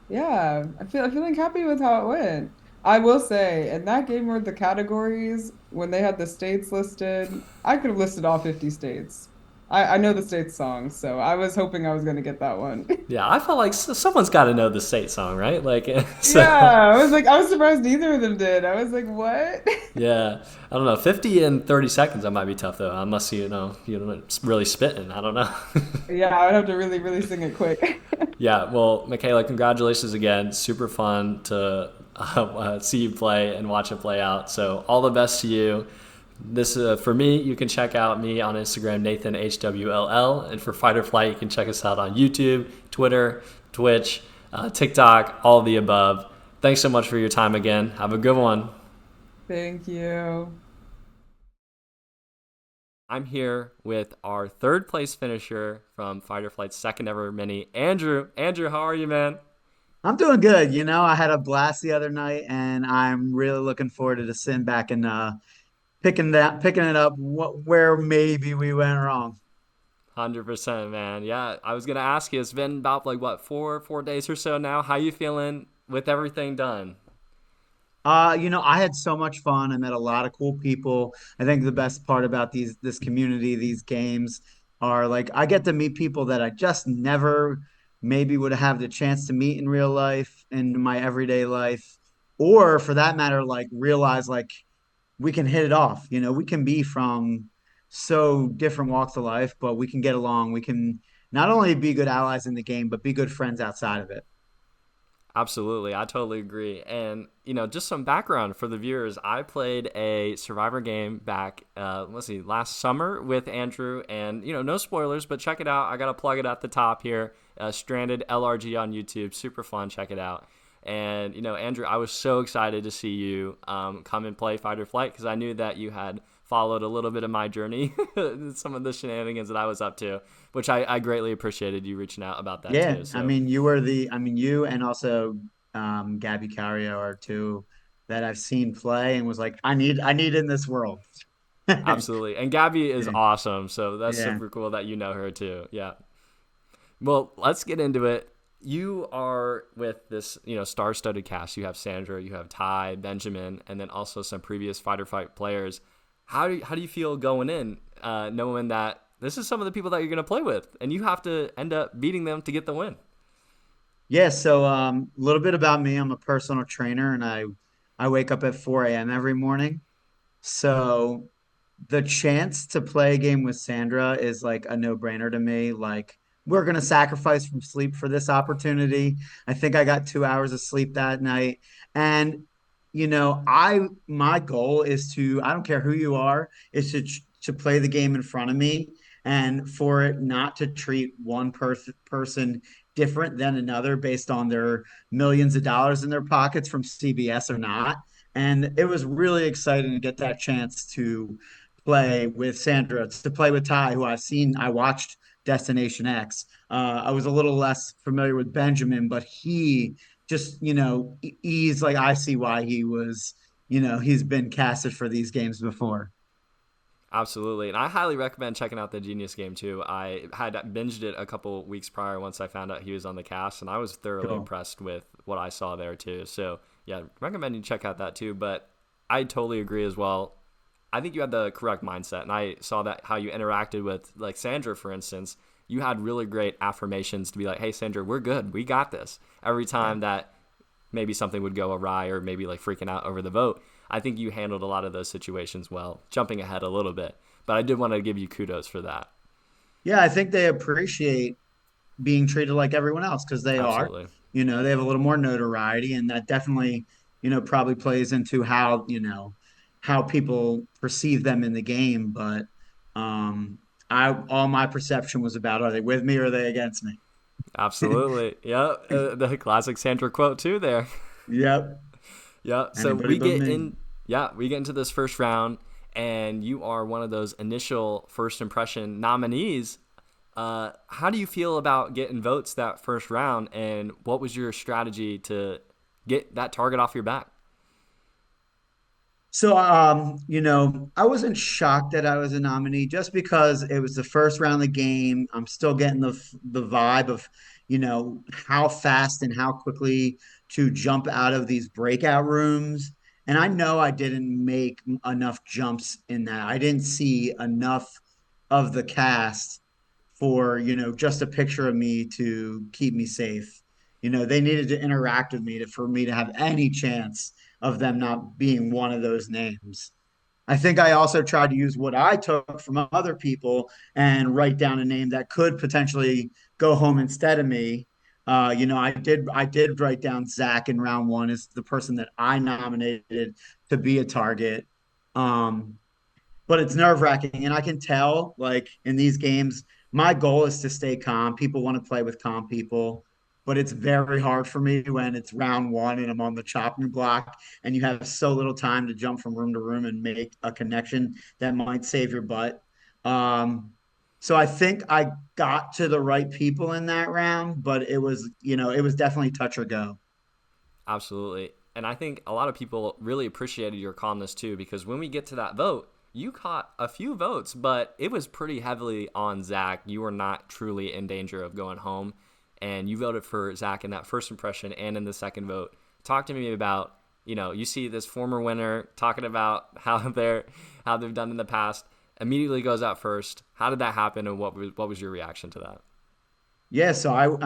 Yeah, I'm feeling happy with how it went. I will say, in that game where the categories, when they had the states listed, I could have listed all 50 states. I know the states songs, so I was hoping I was going to get that one. Yeah, I felt like someone's got to know the state song, right? Like, Yeah, so I was surprised neither of them did. I was like, what? yeah, I don't know. 50 and 30 seconds, that might be tough though. Unless you know, it's really spitting. I don't know. Yeah, I would have to really, really sing it quick. Yeah, well, Mikaela, congratulations again. Super fun to see you play and watch it play out. So all the best to you. This for me, you can check out me on Instagram, Nathan HWLL, and for Fight or Flight, you can check us out on YouTube, Twitter, Twitch, TikTok, all of the above. Thanks so much for your time again. Have a good one. Thank you. I'm here with our third place finisher from Fight or Flight's second ever mini, Andrew. Andrew, how are you, man? I'm doing good. I had a blast the other night, and I'm really looking forward to sitting back and picking it up where maybe we went wrong. 100%, man. Yeah, I was gonna ask you. It's been about like what 4 days or so now. How you feeling with everything done? I had so much fun. I met a lot of cool people. I think the best part about this community, these games, are like I get to meet people that I just never maybe would have the chance to meet in real life in my everyday life, or for that matter, like realize like we can hit it off. We can be from so different walks of life, but we can get along. We can not only be good allies in the game, but be good friends outside of it. Absolutely, I totally agree. And just some background for the viewers. I played a Survivor game back, let's see, last summer with Andrew, and no spoilers, but check it out. I gotta plug it at the top here. Stranded LRG on YouTube, super fun. Check it out. And Andrew, I was so excited to see you come and play Fight or Flight because I knew that you had followed a little bit of my journey, some of the shenanigans that I was up to, which I greatly appreciated you reaching out about that Yeah, too. I So mean, you and also Gabby Cario are two that I've seen play and was like, I need in this world. absolutely. And Gabby is Yeah, awesome. So that's yeah, super cool that you know her too. Yeah. Well, let's get into it. You are with this, star-studded cast. You have Sandra, you have Ty, Benjamin, and then also some previous Fight or Fight players. How do you feel going in, knowing that this is some of the people that you're going to play with, and you have to end up beating them to get the win? Yeah, so a little bit about me. I'm a personal trainer and I wake up at 4 a.m. every morning. So the chance to play a game with Sandra is like a no-brainer to me. Like we're gonna sacrifice from sleep for this opportunity. I think I got 2 hours of sleep that night. And I my goal is to, I don't care who you are, is to play the game in front of me and for it not to treat one person different than another based on their millions of dollars in their pockets from CBS or not. And it was really exciting to get that chance to play with Sandra, to play with Ty, who I watched Destination X. I was a little less familiar with Benjamin, but he just, he's like, I see why he's been casted for these games before. Absolutely. And I highly recommend checking out the Genius game too. I had binged it a couple weeks prior once I found out he was on the cast, and I was thoroughly Cool. impressed with what I saw there too. So, yeah, recommend you check out that too. But I totally agree as well. I think you had the correct mindset, and I saw that how you interacted with, like, Sandra, for instance. You had really great affirmations to be like, hey, Sandra, we're good. We got this. Every Yeah. time that maybe something would go awry or maybe like freaking out over the vote. I think you handled a lot of those situations well, jumping ahead a little bit. But I did want to give you kudos for that. Yeah, I think they appreciate being treated like everyone else because they are. Absolutely. They have a little more notoriety, and that definitely, probably plays into how people perceive them in the game. But I all my perception was about, are they with me or are they against me? Absolutely. Yep. The classic Sandra quote too there. Yep. Yeah. So Anybody we but get me. in. Yeah, we get into this first round, and you are one of those initial first impression nominees. How do you feel about getting votes that first round, and what was your strategy to get that target off your back? So, I wasn't shocked that I was a nominee just because it was the first round of the game. I'm still getting the vibe of, how fast and how quickly to jump out of these breakout rooms. And I know I didn't make enough jumps in that. I didn't see enough of the cast for, just a picture of me to keep me safe. They needed to interact with me for me to have any chance of them not being one of those names. I think I also tried to use what I took from other people and write down a name that could potentially go home instead of me. I did write down Zach in round one as the person that I nominated to be a target. Um, but it's nerve wracking. And I can tell, like in these games, my goal is to stay calm. People want to play with calm people, but it's very hard for me when it's round one and I'm on the chopping block and you have so little time to jump from room to room and make a connection that might save your butt. Um, so I think I got to the right people in that round, but it was definitely touch or go. Absolutely. And I think a lot of people really appreciated your calmness too, because when we get to that vote, you caught a few votes, but it was pretty heavily on Zach. You were not truly in danger of going home, and you voted for Zach in that first impression and in the second vote. Talk to me about, you see this former winner talking about how they've done in the past. Immediately goes out first. How did that happen, and what was your reaction to that? Yeah, so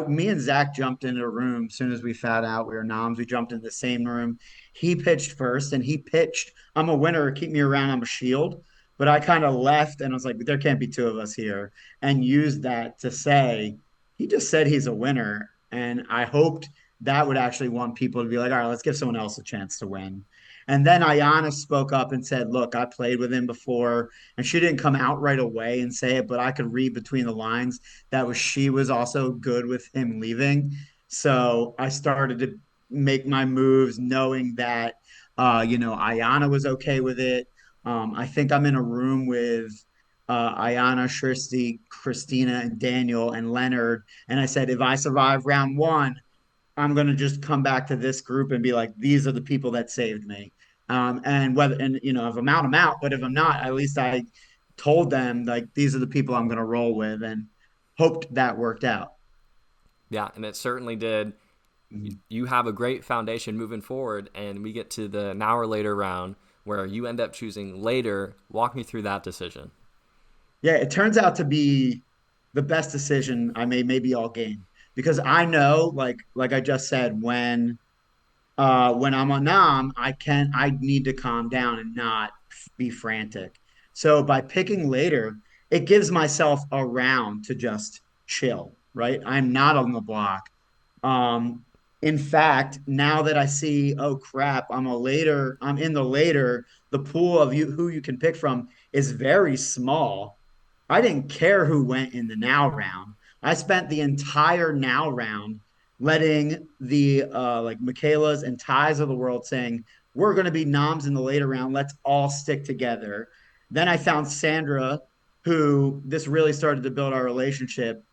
me and Zach jumped into a room as soon as we found out we were noms. We jumped in the same room. He pitched first, and he pitched, "I'm a winner. Keep me around. I'm a shield." But I kind of left, and I was like, "There can't be two of us here," and used that to say he just said he's a winner, and I hoped that would actually want people to be like, "All right, let's give someone else a chance to win." And then Ayana spoke up and said, "Look, I played with him before," and she didn't come out right away and say it, but I could read between the lines that was she was also good with him leaving. So I started to make my moves knowing that Ayana was okay with it. I think I'm in a room with Ayana, Shristi, Christina, and Daniel and Leonard. And I said, if I survive round one, I'm gonna just come back to this group and be like, these are the people that saved me. And whether and if I'm out. But if I'm not, at least I told them like these are the people I'm gonna roll with, and hoped that worked out. Yeah, and it certainly did. You have a great foundation moving forward, and we get to the now or later round where you end up choosing later. Walk me through that decision. Yeah, it turns out to be the best decision I made maybe all game. because I know, like I just said, when I'm on Nam, I need to calm down and not be frantic. So by picking later, it gives myself a round to just chill, right? I'm not on the block. Um, in fact, now that I see, oh crap, I'm in the later, the pool of you who you can pick from is very small. I didn't care who went in the now round. I spent the entire now round letting the like Mikaela's and Ties of the world saying, we're going to be noms in the later round. Let's all stick together. Then I found Sandra, who this really started to build our relationship.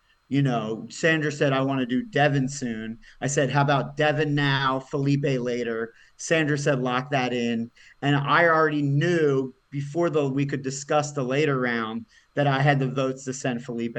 Sandra said, I want to do Devin soon. I said, how about Devin now, Felipe later? Sandra said, lock that in. And I already knew before we could discuss the later round that I had the votes to send Felipe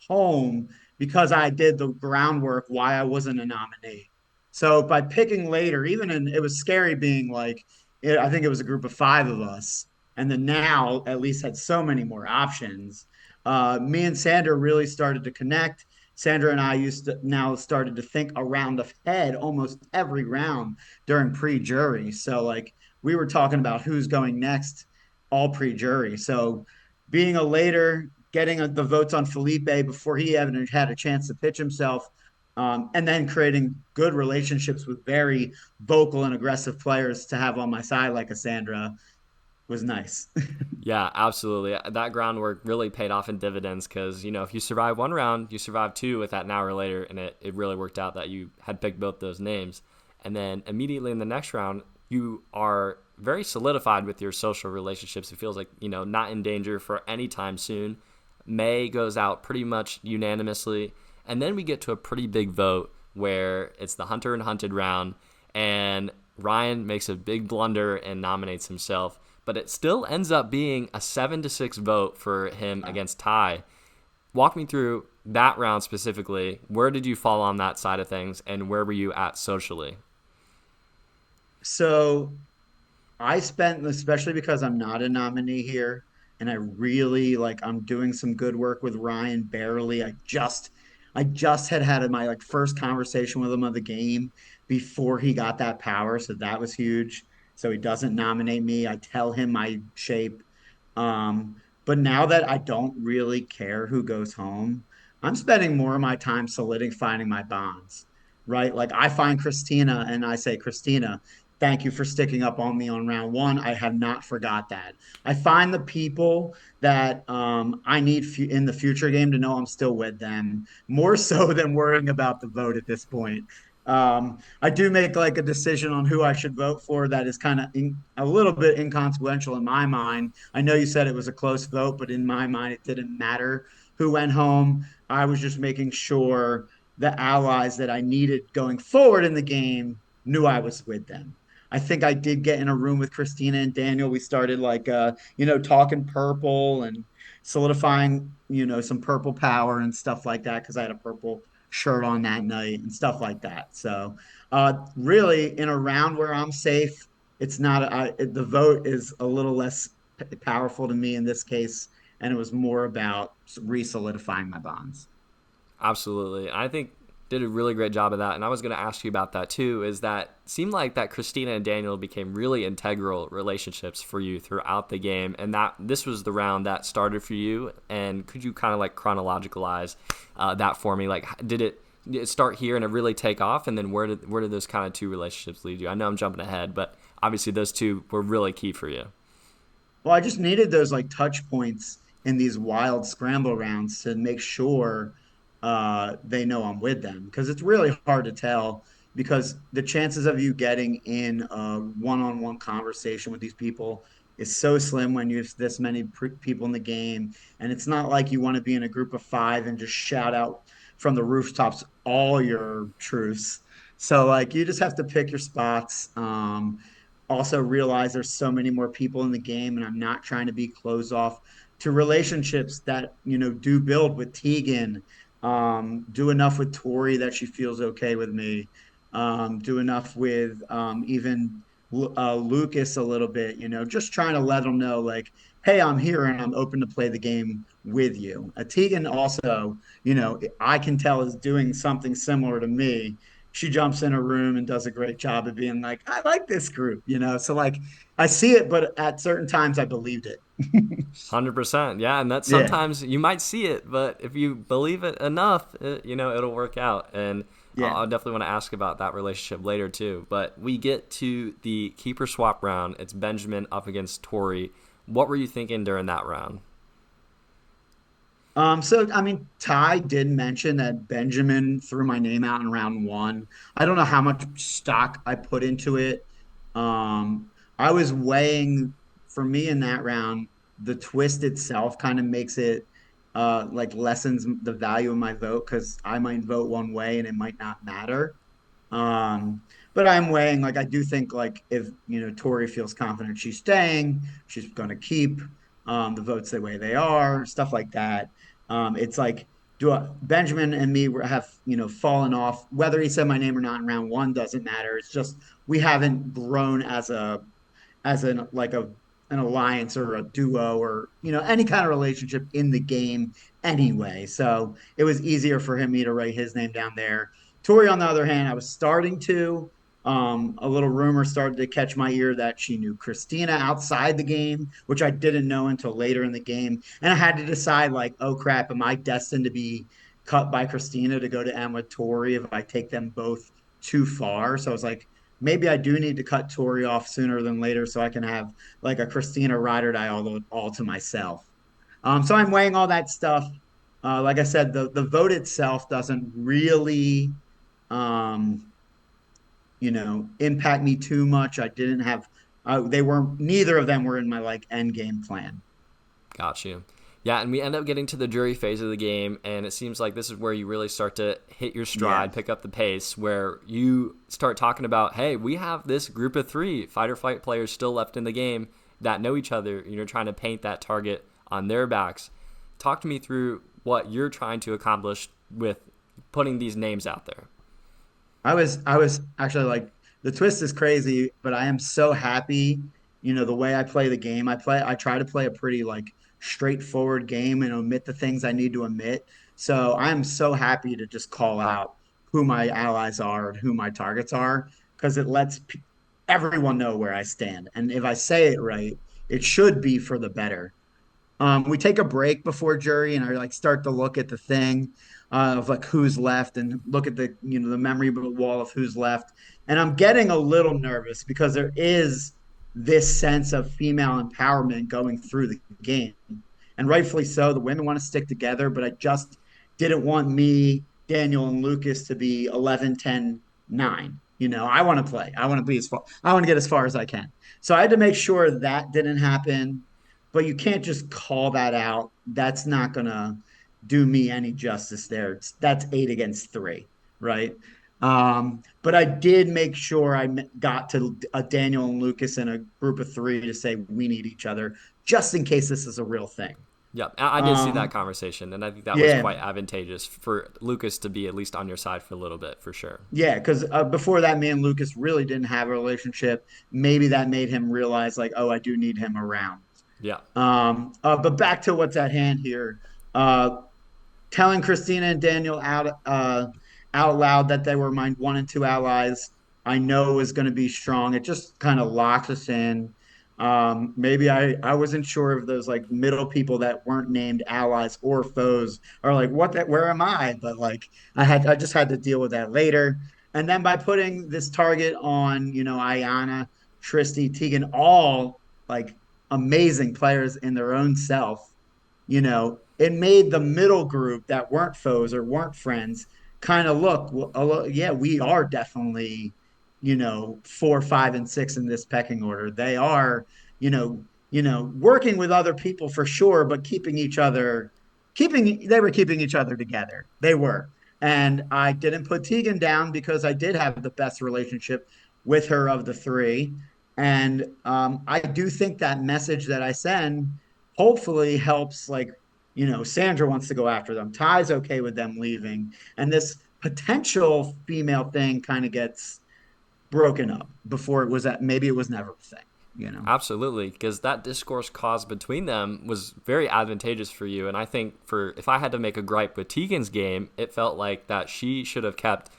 home because I did the groundwork why I wasn't a nominee. So by picking later, it was scary being like, I think it was a group of five of us, and then now at least had so many more options. Me and Sandra really started to connect. Sandra and I used to now started to think a round ahead almost every round during pre-jury. So like we were talking about who's going next all pre-jury. So being a later, getting the votes on Felipe before he even had a chance to pitch himself, and then creating good relationships with very vocal and aggressive players to have on my side like Cassandra was nice. Yeah, absolutely. That groundwork really paid off in dividends because, if you survive one round, you survive two with that an hour later. And it really worked out that you had picked both those names. And then immediately in the next round, you are very solidified with your social relationships. It feels like, not in danger for any time soon. May goes out pretty much unanimously. And then we get to a pretty big vote where it's the Hunter and Hunted round. And Ryan makes a big blunder and nominates himself, but it still ends up being a 7-6 vote for him against Ty. Walk me through that round specifically. Where did you fall on that side of things, and where were you at socially? So I spent, especially because I'm not a nominee here, and I really I'm doing some good work with Ryan barely. I just had my like first conversation with him of the game before he got that power, so that was huge. So he doesn't nominate me. I tell him my shape. Um, but now that I don't really care who goes home, I'm spending more of my time solidifying my bonds, right? Like I find Christina and I say, Christina, thank you for sticking up on me on round one. I have not forgot that. I find the people that I need in the future game to know I'm still with them more so than worrying about the vote at this point. I do make like a decision on who I should vote for that is kind of a little bit inconsequential in my mind. I know you said it was a close vote, but in my mind, it didn't matter who went home. I was just making sure the allies that I needed going forward in the game knew I was with them. I think I did get in a room with Christina and Daniel. We started talking purple and solidifying, some purple power and stuff like that because I had a purple shirt on that night and stuff like that. So, really, in a round where I'm safe, it's not the vote is a little less powerful to me in this case, and it was more about re-solidifying my bonds. Absolutely. I think did a really great job of that. And I was going to ask you about that too. Is that seemed like that Christina and Daniel became really integral relationships for you throughout the game, and that this was the round that started for you. And could you kind of like chronologicalize that for me? Like, did it start here and it really take off, and then where did those kind of two relationships lead you? I know I'm jumping ahead, but obviously those two were really key for you. Well, I just needed those like touch points in these wild scramble rounds to make sure they know I'm with them because it's really hard to tell because the chances of you getting in a one-on-one conversation with these people is so slim when you have this many people in the game, and it's not like you want to be in a group of five and just shout out from the rooftops all your truths. So like you just have to pick your spots. Also realize there's so many more people in the game, and I'm not trying to be closed off to relationships that do build with Tegan, do enough with Tori that she feels okay with me, do enough with even Lucas a little bit, just trying to let him know, like, hey, I'm here and I'm open to play the game with you. Tegan also, I can tell is doing something similar to me. She jumps in a room and does a great job of being like, I like this group. So like I see it, but at certain times I believed it. 100%. Yeah, and that Yeah, sometimes you might see it, but if you believe it enough, it'll work out. And yeah. I'll definitely want to ask about that relationship later too. But we get to the keeper swap round. It's Benjamin up against Tori. What were you thinking during that round? So I mean, Ty did mention that Benjamin threw my name out in round one. I don't know how much stock I put into it. I was weighing for me in that round, the twist itself kind of makes it like lessens the value of my vote because I might vote one way and it might not matter. Um, but I'm weighing like I do think like if Tori feels confident she's staying, she's going to keep the votes the way they are, stuff like that. It's like Benjamin and me have fallen off. Whether he said my name or not in round one doesn't matter. It's just we haven't grown as an like an alliance or a duo or any kind of relationship in the game anyway. So it was easier for him me to write his name down there. Tori, on the other hand, I was starting to. A little rumor started to catch my ear that she knew Christina outside the game, which I didn't know until later in the game. And I had to decide, like, oh crap, am I destined to be cut by Christina to go to M with Tori if I take them both too far? So I was like, maybe I do need to cut Tori off sooner than later so I can have like a Christina ride or die all to myself. So I'm weighing all that stuff. Like I said, the vote itself doesn't really, um, impact me too much. I didn't have, they were neither of them were in my like end game plan. Got you. Yeah, and we end up getting to the jury phase of the game, and it seems like this is where you really start to hit your Yeah. stride, pick up the pace, where you start talking about, hey, we have this group of three fight or flight players still left in the game that know each other. You're trying to paint that target on their backs. Talk to me through what you're trying to accomplish with putting these names out there. I was actually like the twist is crazy, but I am so happy, the way I play the game. I try to play a pretty like straightforward game and omit the things I need to omit. So I'm so happy to just call out who my allies are and who my targets are because it lets everyone know where I stand. And if I say it right, it should be for the better. We take a break before jury and I like start to look at the thing of like who's left and look at the memory wall of who's left. And I'm getting a little nervous because there is this sense of female empowerment going through the game. And rightfully so, the women want to stick together, but I just didn't want me, Daniel, and Lucas to be 11, 10, 9. I want to play. I want to be as far, I want to get as far as I can. So I had to make sure that didn't happen, but you can't just call that out. That's not going to do me any justice there. That's 8 against 3, right? But I did make sure I got to a Daniel and Lucas in a group of three to say we need each other just in case this is a real thing. Yep, I did see that Um, conversation, and I think that was yeah, quite advantageous for Lucas to be at least on your side for a little bit, for sure. yeah, because before that, me and Lucas really didn't have a relationship. Maybe that made him realize, like, oh, I do need him around. Yeah. But back to what's at hand here. Uh, Telling Christina and Daniel out loud that they were my one and two allies, I know is going to be strong. It just kind of locks us in. Maybe I wasn't sure if those like middle people that weren't named allies or foes are like what that where am I? But like I just had to deal with that later. And then by putting this target on Ayana, Tristy, Tegan, all like amazing players in their own self, it made the middle group that weren't foes or weren't friends kind of look, well, yeah, we are definitely, 4, 5, and 6 in this pecking order. They are, working with other people for sure, but they were keeping each other together. They were. And I didn't put Tegan down because I did have the best relationship with her of the three. And I do think that message that I send hopefully helps like Sandra wants to go after them. Ty's okay with them leaving, and this potential female thing kind of broken up before it was at maybe it was never a thing, you know. Absolutely, because that discourse caused between them was very advantageous for you. And I think for if I had to make a gripe with Tegan's game, it felt like that she should have kept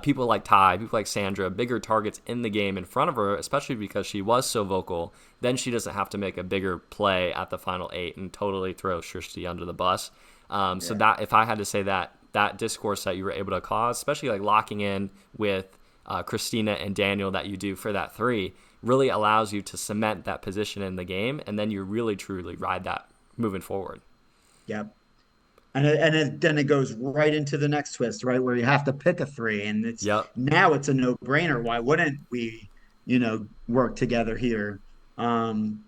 people like Ty, people like Sandra, bigger targets in the game in front of her, especially because she was so vocal. Then she doesn't have to make a bigger play at the final eight and totally throw Shrishti under the bus. So Yeah. that if I had to say that discourse that you were able to cause, especially like locking in with Christina and Daniel that you do for that three, really allows you to cement that position in the game, and then you really truly ride that moving forward. Yep. Then it goes right into the next twist, right, where you have to pick a three, and it's Yep. now it's a no-brainer. Why wouldn't we, work together here? Tegan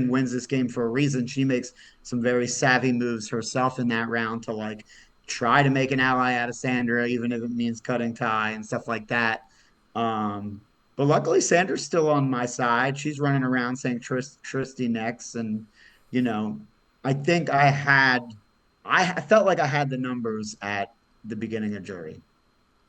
wins this game for a reason. She makes some very savvy moves herself in that round to like try to make an ally out of Sandra, even if it means cutting Ty and stuff like that. Um, but luckily, Sandra's still on my side. She's running around saying Tristy next, and you know I think I felt like I had the numbers at the beginning of jury.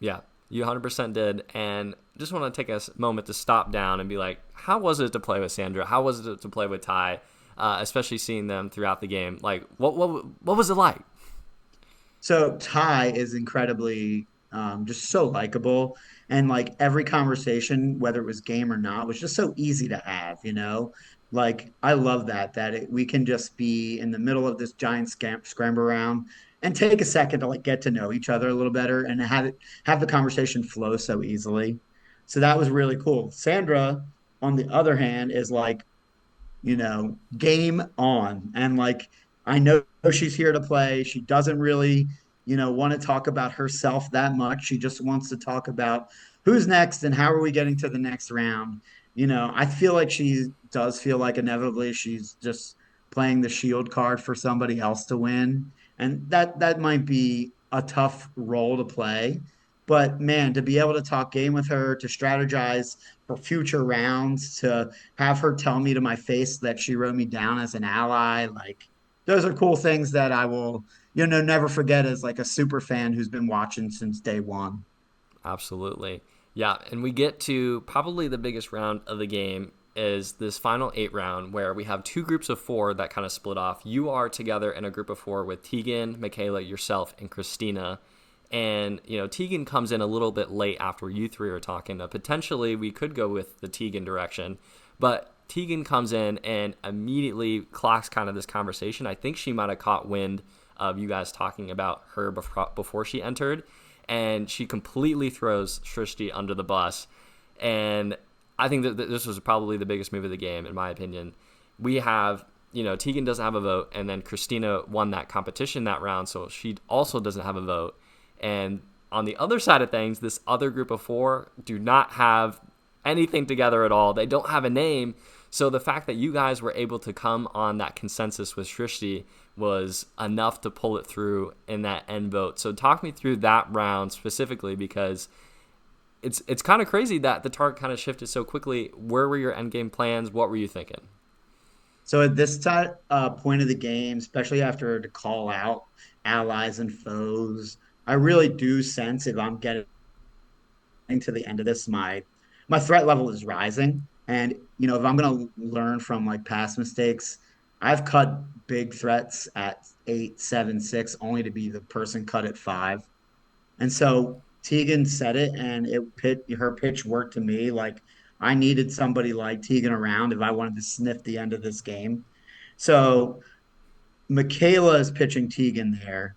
Yeah, you 100% did. And just want to take a moment to stop down and be like, how was it to play with Sandra? How was it to play with Ty? Especially seeing them throughout the game. Like, what was it like? So Ty is incredibly just so likable, and like every conversation, whether it was game or not, was just so easy to have. Like I love we can just be in the middle of this giant scramble around and take a second to like get to know each other a little better and have the conversation flow so easily. So that was really cool. Sandra, on the other hand, is like game on. And like, I know she's here to play. She doesn't really, want to talk about herself that much. She just wants to talk about who's next and how are we getting to the next round. I feel like she does feel like inevitably she's just playing the shield card for somebody else to win. And that might be a tough role to play. But man, to be able to talk game with her, to strategize for future rounds, to have her tell me to my face that she wrote me down as an ally. Like those are cool things that I will, never forget as like a super fan who's been watching since day one. Absolutely. Yeah, and we get to probably the biggest round of the game is this final eight round where we have two groups of four that kind of split off. You are together in a group of four with Tegan, Mikaela, yourself, and Christina. And, Tegan comes in a little bit late after you three are talking. Potentially, we could go with the Tegan direction. But Tegan comes in and immediately clocks kind of this conversation. I think she might have caught wind of you guys talking about her before she entered. And she completely throws Shrishti under the bus. And I think that this was probably the biggest move of the game, in my opinion. We have, Tegan doesn't have a vote, and then Christina won that competition that round, so she also doesn't have a vote. And on the other side of things, this other group of four do not have anything together at all. They don't have a name. So the fact that you guys were able to come on that consensus with Shrishti was enough to pull it through in that end vote. So talk me through that round specifically, because it's kind of crazy that the target kind of shifted so quickly. Where were your end game plans? What were you thinking? So at this point of the game, especially after to call out allies and foes, I really do sense if I'm getting to the end of this, my threat level is rising. And if I'm gonna learn from like past mistakes, I've cut big threats at 8, 7, 6, only to be the person cut at 5. And so Tegan said it, and her pitch worked to me. Like I needed somebody like Tegan around if I wanted to sniff the end of this game. So Mikaela is pitching Tegan there.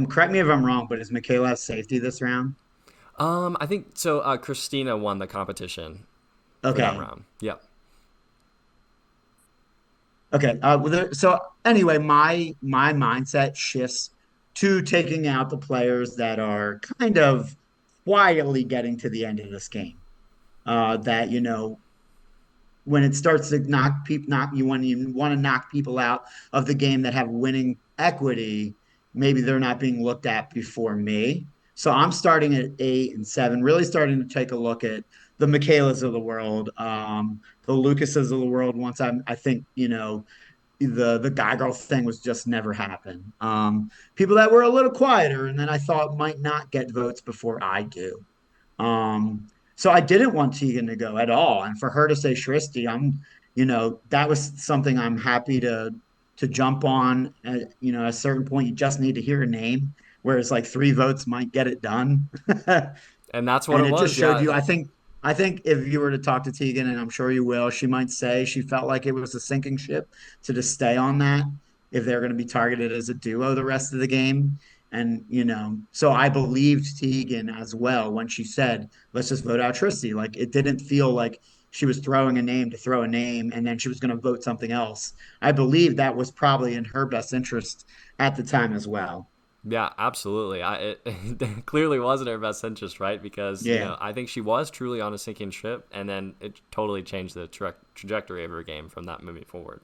Correct me if I'm wrong, but is Mikaela safety this round? I think so. Christina won the competition for that Okay. round. Yep. Okay. So anyway, my mindset shifts to taking out the players that are kind of quietly getting to the end of this game. That when it starts to knock you when you want to knock people out of the game that have winning equity, maybe they're not being looked at before me. So I'm starting at 8 and 7, really starting to take a look at the Michaelas of the world, the Lucases of the world. I think the guy girl thing was just never happen. People that were a little quieter and then I thought might not get votes before I do. So I didn't want Tegan to go at all. And for her to say Shristi, that was something I'm happy to jump on. At a certain point, you just need to hear a name, whereas like 3 votes might get it done. And that's what And it it just was. showed you, Yeah. I think if you were to talk to Tegan, and I'm sure you will, she might say she felt like it was a sinking ship to just stay on that if they're going to be targeted as a duo the rest of the game. And, so I believed Tegan as well when she said, let's just vote out Tristy. Like it didn't feel like she was throwing a name to throw a name and then she was going to vote something else. I believe that was probably in her best interest at the time as well. Yeah, absolutely. It clearly wasn't her best interest, right? Because Yeah. I think she was truly on a sinking ship, and then it totally changed the trajectory of her game from that moving forward.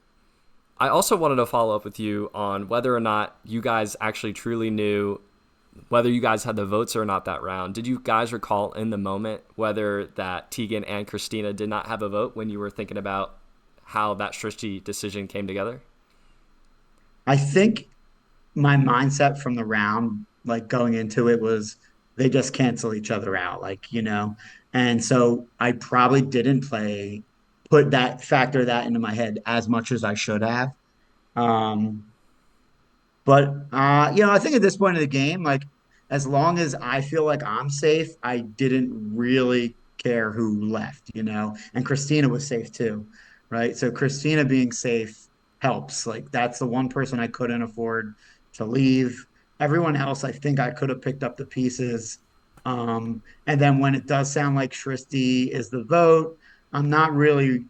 I also wanted to follow up with you on whether or not you guys actually truly knew whether you guys had the votes or not that round. Did you guys recall in the moment whether that Tegan and Christina did not have a vote when you were thinking about how that Shrishti decision came together? I think my mindset from the round, like going into it, was they just cancel each other out, and so I probably didn't factor that into my head as much as I should have. Um, but I think at this point of the game, like as long as I feel like I'm safe, I didn't really care who left. And Christina was safe too, right? So Christina being safe helps. Like that's the one person I couldn't afford to leave. Everyone else, I think I could have picked up the pieces. And then when it does sound like Shristi is the vote, I'm not really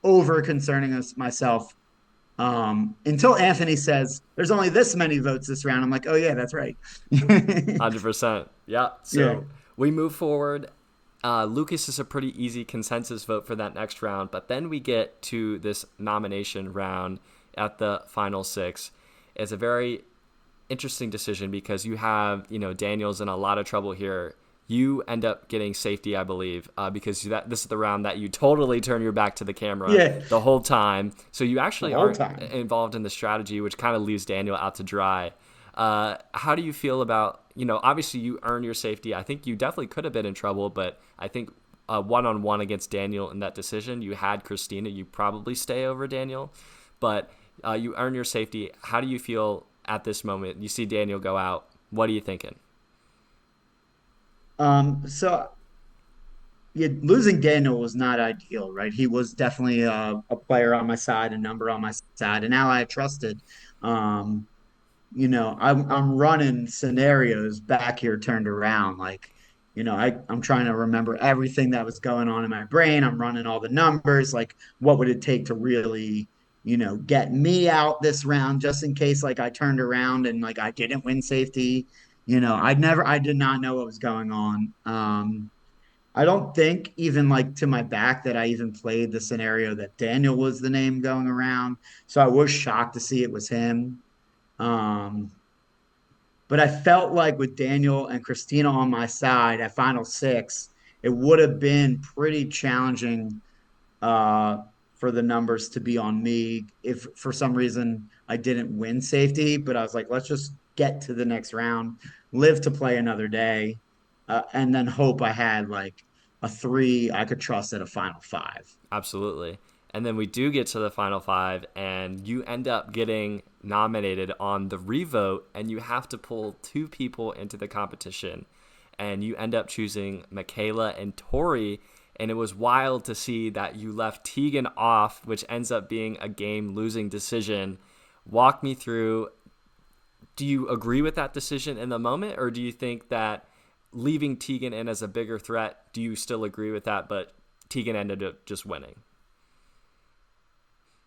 over concerning myself until Anthony says there's only this many votes this round. I'm like, oh yeah, that's right. 100%. Yeah. Yeah. So we move forward. Lucas is a pretty easy consensus vote for that next round, but then we get to this nomination round at the final six. It's a very interesting decision because you have, Daniel's in a lot of trouble here. You end up getting safety, I believe, because this is the round that you totally turn your back to the camera Yeah. the whole time. So you The actually whole aren't time. involved in the strategy, which kind of leaves Daniel out to dry. How do you feel about, obviously you earn your safety. I think you definitely could have been in trouble, but I think one-on-one against Daniel in that decision, you had Christina. You probably stay over Daniel, but you earn your safety. How do you feel at this moment? You see Daniel go out. What are you thinking? So yeah, losing Daniel was not ideal, right? He was definitely a player on my side, a number on my side, an ally I trusted. Um, I'm running scenarios back here turned around. Like, I'm trying to remember everything that was going on in my brain. I'm running all the numbers. Like, what would it take to really, get me out this round just in case like I turned around and like I didn't win safety. I did not know what was going on. I don't think even like to my back that I even played the scenario that Daniel was the name going around. So I was shocked to see it was him. Um, but I felt like with Daniel and Christina on my side at final six, it would have been pretty challenging uh, for the numbers to be on me if for some reason I didn't win safety. But I was like, let's just get to the next round, live to play another day, and then hope I had like a three I could trust at a final five. Absolutely. And then we do get to the final five, and you end up getting nominated on the revote, and you have to pull two people into the competition. And you end up choosing Mikaela and Tori. And it was wild to see that you left Tegan off, which ends up being a game losing decision. Walk me through, do you agree with that decision in the moment, or do you think that leaving Tegan in as a bigger threat, do you still agree with that, but Tegan ended up just winning?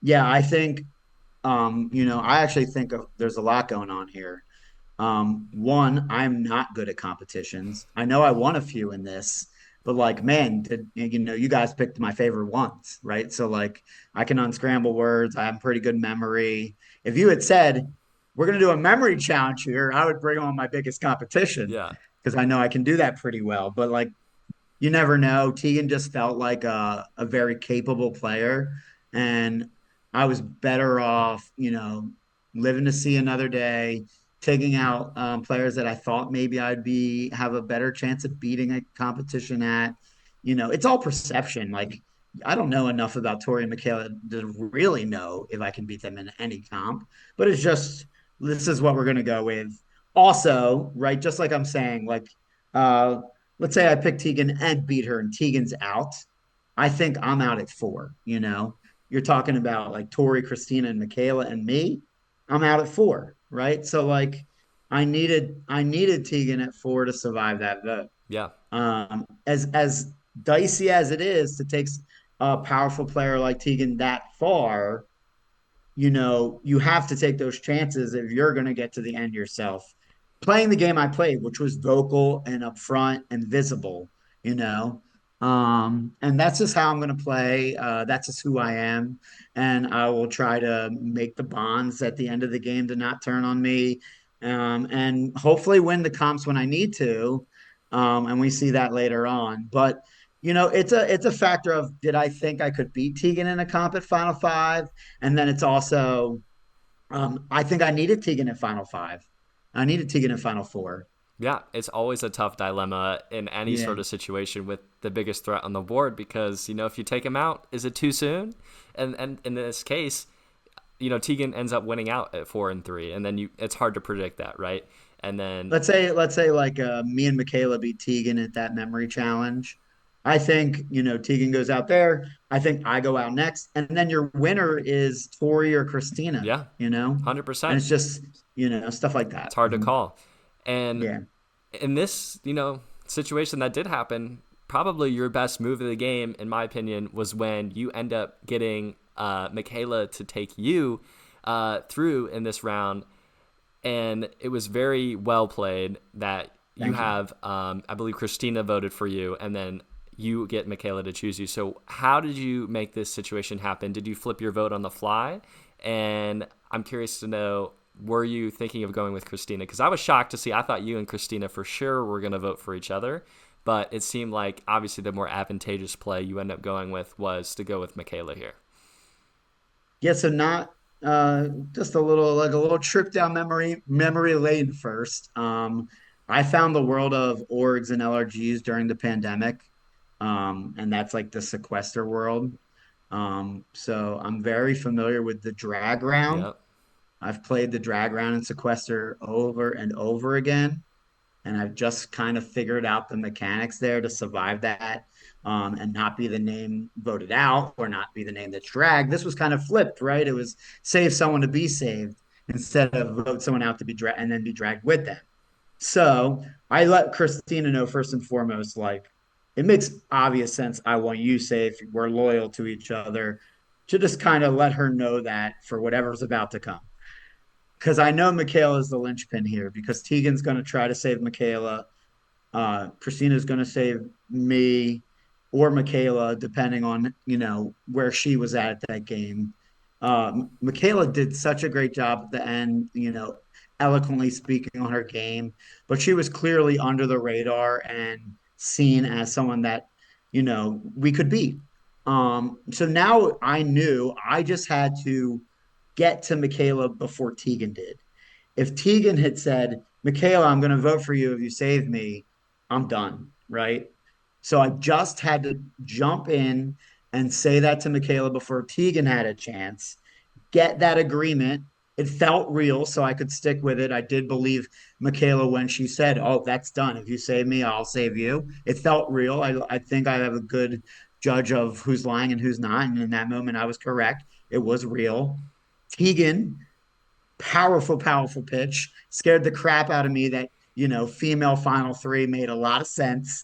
Yeah, I think I actually think there's a lot going on here. One, I'm not good at competitions. I know I won a few in this, but like, man, you guys picked my favorite ones, right? So like, I can unscramble words. I have pretty good memory. If you had said we're gonna do a memory challenge here, I would bring on my biggest competition Yeah, because I know I can do that pretty well. But like, you never know. Tegan just felt like a very capable player, and I was better off, living to see another day, taking out players that I thought maybe I'd be have a better chance of beating a competition at. it's all perception. Like, I don't know enough about Tori and Mikaela to really know if I can beat them in any comp, but it's just this is what we're gonna go with. Also, right, just like I'm saying, like uh let's say I pick Tegan and beat her and Tegan's out. I think I'm out at four. You're talking about like Tori, Christina, and Mikaela and me. I'm out at four, right? So like I needed Tegan at four to survive that vote. Yeah. As dicey as it is to take a powerful player like Tegan that far, you have to take those chances if you're going to get to the end yourself. Playing the game I played, which was vocal and upfront and visible, you know. And that's just how I'm going to play. That's just who I am. And I will try to make the bonds at the end of the game to not turn on me. And hopefully win the comps when I need to. And we see that later on. But it's a factor of did I think I could beat Tegan in a comp at Final Five? And then it's also, I think I needed Tegan in Final Five. I needed Tegan in Final Four. Yeah, it's always a tough dilemma in any Yeah. sort of situation with the biggest threat on the board because, if you take him out, is it too soon? And in this case, Tegan ends up winning out at 4-3, and then it's hard to predict that, right? And then Let's say like me and Mikaela beat Tegan at that memory challenge. I think, Tegan goes out there. I think I go out next. And then your winner is Tori or Christina, yeah, you know? And 100%. it's just, stuff like that. It's hard to Mhm. call. And Yeah. in this, situation that did happen, probably your best move of the game, in my opinion, was when you end up getting Mikaela to take you through in this round. And it was very well played that you Thank you. have, I believe Christina voted for you, and then you get Mikaela to choose you. So how did you make this situation happen? Did you flip your vote on the fly? And I'm curious to know, were you thinking of going with Christina? Because I was shocked to see, I thought you and Christina for sure were going to vote for each other. But it seemed like obviously the more advantageous play you end up going with was to go with Mikaela here. Yeah, so not just a little trip down memory lane first. I found the world of orgs and LRGs during the pandemic. And that's like the sequester world. So I'm very familiar with the drag round. Yep. I've played the drag round and sequester over and over again, and I've just kind of figured out the mechanics there to survive that, and not be the name voted out or not be the name that's dragged. This was kind of flipped, right? It was save someone to be saved instead of vote someone out to be dragged and then be dragged with them. So I let Christina know first and foremost, like it makes obvious sense. I want you safe. We're loyal to each other. To just kind of let her know that for whatever's about to come, because I know Mikaela is the linchpin here because Tegan's going to try to save Mikaela. Christina's going to save me or Mikaela, depending on where she was at that game. Mikaela did such a great job at the end, eloquently speaking on her game, but she was clearly under the radar and seen as someone that we could beat. So now I knew I just had to get to Mikaela before Tegan did. If Tegan had said, Mikaela, I'm going to vote for you if you save me, I'm done, right? So I just had to jump in and say that to Mikaela before Tegan had a chance, get that agreement. It felt real, so I could stick with it. I did believe Mikaela when she said, "Oh, that's done. If you save me, I'll save you." It felt real. I think I have a good judge of who's lying and who's not. And in that moment, I was correct. It was real. Tegan, powerful, powerful pitch, scared the crap out of me. That female final three made a lot of sense.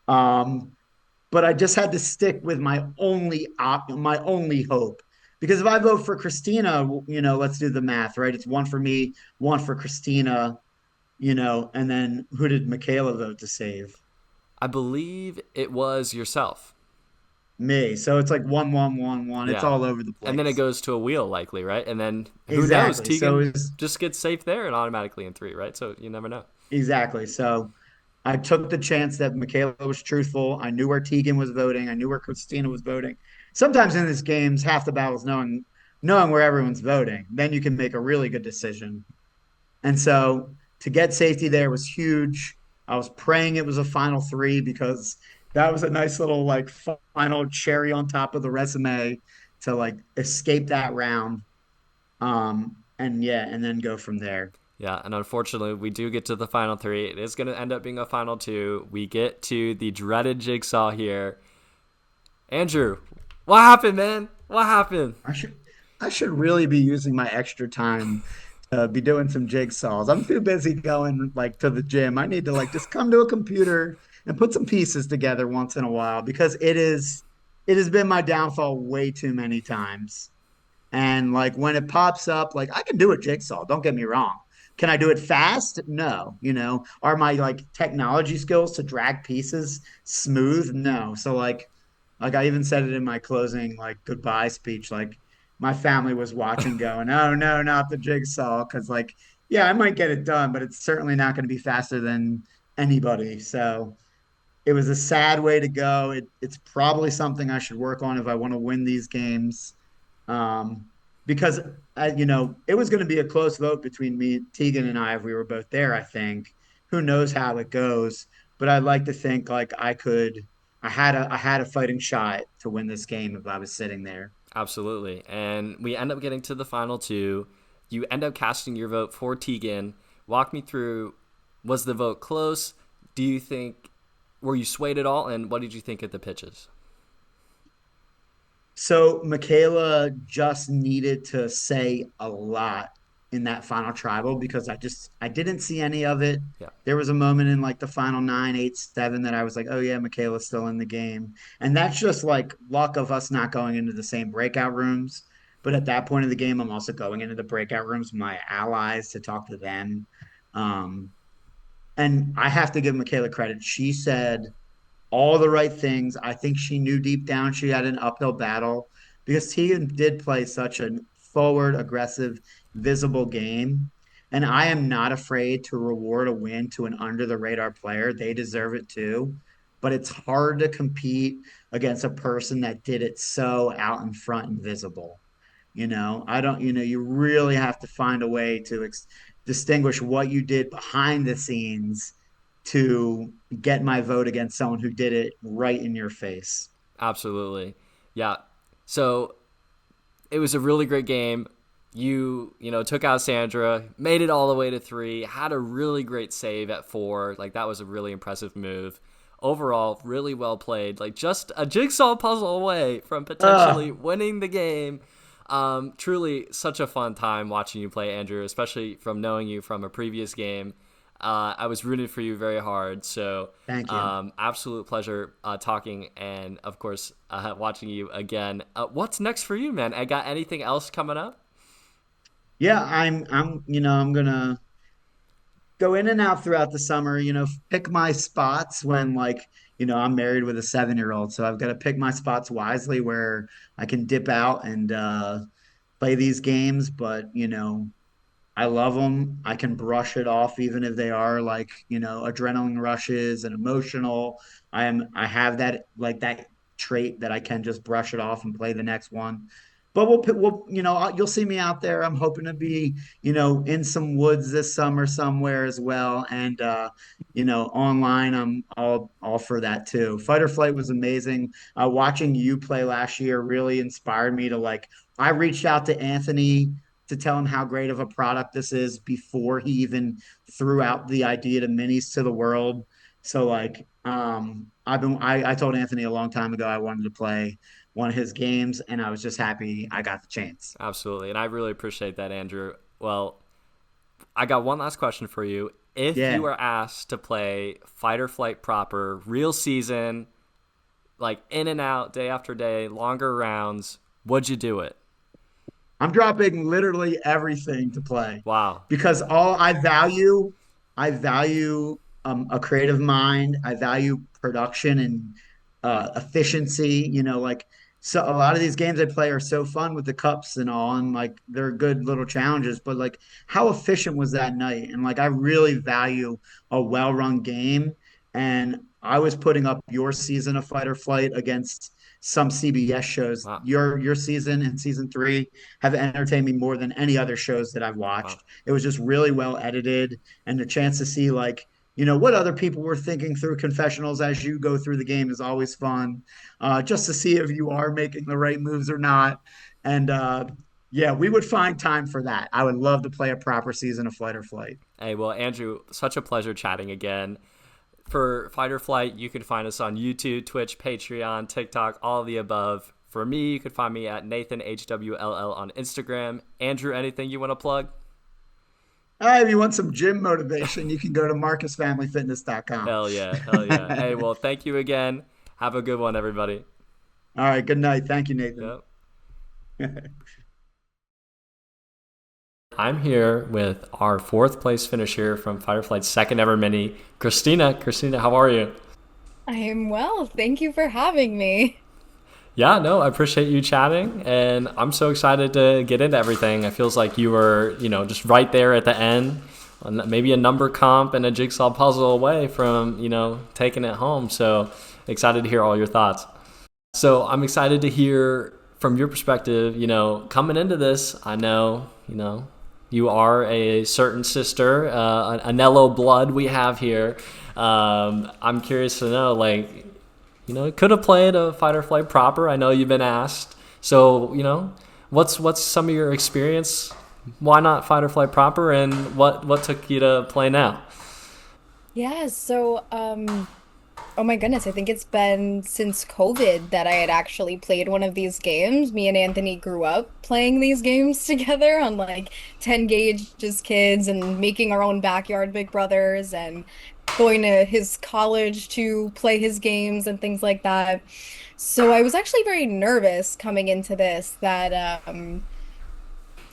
Um, but I just had to stick with my only hope. Because if I vote for Christina, let's do the math, right? It's one for me, one for Christina, and then who did Mikaela vote to save? I believe it was yourself. Me. So it's like one, one, one, one. It's Yeah. all over the And then it place. goes to a wheel, likely, right? And then who knows? Exactly. So Tegan it's just gets safe there and automatically in three, right? So you never know. exactly. So I took the chance that Mikaela was truthful. I knew where Tegan was voting. I knew where Christina was voting. Sometimes in these games, half the battle is knowing where everyone's voting. Then you can make a really good decision. And so to get safety there was huge. I was praying it was a final three because that was a nice little like final cherry on top of the resume to like escape that round. And yeah, and then go from there. Yeah, and unfortunately, we do get to the final three. It is going to end up being a final two. We get to the dreaded jigsaw here. Andrew, what happened, man? What happened? I should I should really be using my extra time to be doing some jigsaws. I'm too busy going like to the gym. I need to like just come to a computer and put some pieces together once in a while because it has been my downfall way too many times. And like when it pops up, like I can do a jigsaw, don't get me wrong. Can I do it fast? No. Are my like technology skills to drag pieces smooth? No. So like I even said it in my closing like goodbye speech. Like my family was watching, going, "Oh no, not the jigsaw," because like yeah, I might get it done, but it's certainly not going to be faster than anybody. So it was a sad way to go. It's probably something I should work on if I want to win these games. Um, because it was going to be a close vote between me, Tegan, and I if we were both there. I think. Who knows how it goes? But I'd like to think like I could. I had a fighting shot to win this game if I was sitting there. Absolutely. And we end up getting to the final two. You end up casting your vote for Tegan. Walk me through, was the vote close? Do you think, were you swayed at all? And what did you think of the pitches? So Mikaela just needed to say a lot in that final tribal because I didn't see any of it. Yeah, There was a moment in like the final 9, 8, 7 that I was like, oh yeah, Mikaela's still in the game. And that's just like luck of us not going into the same breakout rooms. But at that point of the game, I'm also going into the breakout rooms with my allies to talk to them. Um, and I have to give Mikaela credit. She said all the right things. I think she knew deep down she had an uphill battle because Tegan did play such a forward, aggressive, visible game. And I am not afraid to reward a win to an under the radar player. They deserve it too. But it's hard to compete against a person that did it so out in front and visible. I don't, you really have to find a way to distinguish what you did behind the scenes to get my vote against someone who did it right in your face. absolutely. Yeah. So it was a really great game. You took out Sandra, made it all the way to three, had a really great save at four. Like that was a really impressive move. Overall, really well played. Like just a jigsaw puzzle away from potentially Uh, winning the game. Truly such a fun time watching you play, Andrew, especially from knowing you from a previous game. I was rooting for you very hard. So, Thank you. absolute pleasure talking and, of course, watching you again. What's next for you, man? I got anything else coming up? Yeah, I'm gonna go in and out throughout the summer, pick my spots when like, I'm married with a 7-year-old. So I've got to pick my spots wisely where I can dip out and play these games. But, I love them. I can brush it off even if they are like, adrenaline rushes and emotional. I have that like that trait that I can just brush it off and play the next one. But you'll see me out there. I'm hoping to be, in some woods this summer somewhere as well. And online, I'm all for that too. Fight or Flight was amazing. Watching you play last year really inspired me to like. I reached out to Anthony to tell him how great of a product this is before he even threw out the idea to minis to the world. So like I told Anthony a long time ago I wanted to play one of his games and I was just happy I got the chance. Absolutely. And I really appreciate that, Andrew. Well, I got one last question for you. If you Yeah. were asked to play Fight or Flight proper, real season, like in and out, day after day, longer rounds, would you do it? I'm dropping literally everything to play Wow. because I value a creative mind. I value production and efficiency. Like so a lot of these games I play are so fun with the cups and all, and like they're good little challenges. But like, how efficient was that night? And like, I really value a well-run game. And I was putting up your season of Fight or Flight against some CBS shows. Wow. Your season and season three have entertained me more than any other shows that I've Wow. watched. It was just really well edited, and the chance to see like what other people were thinking through confessionals as you go through the game is always fun, just to see if you are making the right moves or not. And yeah, we would find time for that. I would love to play a proper season of Flight or Flight. Hey, well, Andrew, such a pleasure chatting again. For Fight or Flight, you can find us on YouTube, Twitch, Patreon, TikTok, all of the above. For me, you can find me at NathanHWLL on Instagram. Andrew, anything you want to plug? If you want some gym motivation, you can go to marcusfamilyfitness.com. Hell yeah, hell yeah. Hey, well, thank you again. Have a good one, everybody. All right, good night. Thank you, Nathan. Yep. I'm here with our fourth place finisher from Fight or Flight's second ever mini, Christina. Christina, how are you? I am well. Thank you for having me. Yeah, no, I appreciate you chatting, and I'm so excited to get into everything. It feels like you were, just right there at the end, maybe a number comp and a jigsaw puzzle away from, taking it home. So excited to hear all your thoughts. So I'm excited to hear from your perspective, coming into this, I know, you are a certain sister, an Nello blood we have here. I'm curious to know, could have played a Fight or Flight proper. I know you've been asked. So, what's some of your experience? Why not Fight or Flight proper? And what took you to play now? Yeah, so oh my goodness, I think it's been since COVID that I had actually played one of these games. Me and Anthony grew up playing these games together on like 10 gauge just kids and making our own backyard Big Brothers and going to his college to play his games and things like that. So I was actually very nervous coming into this that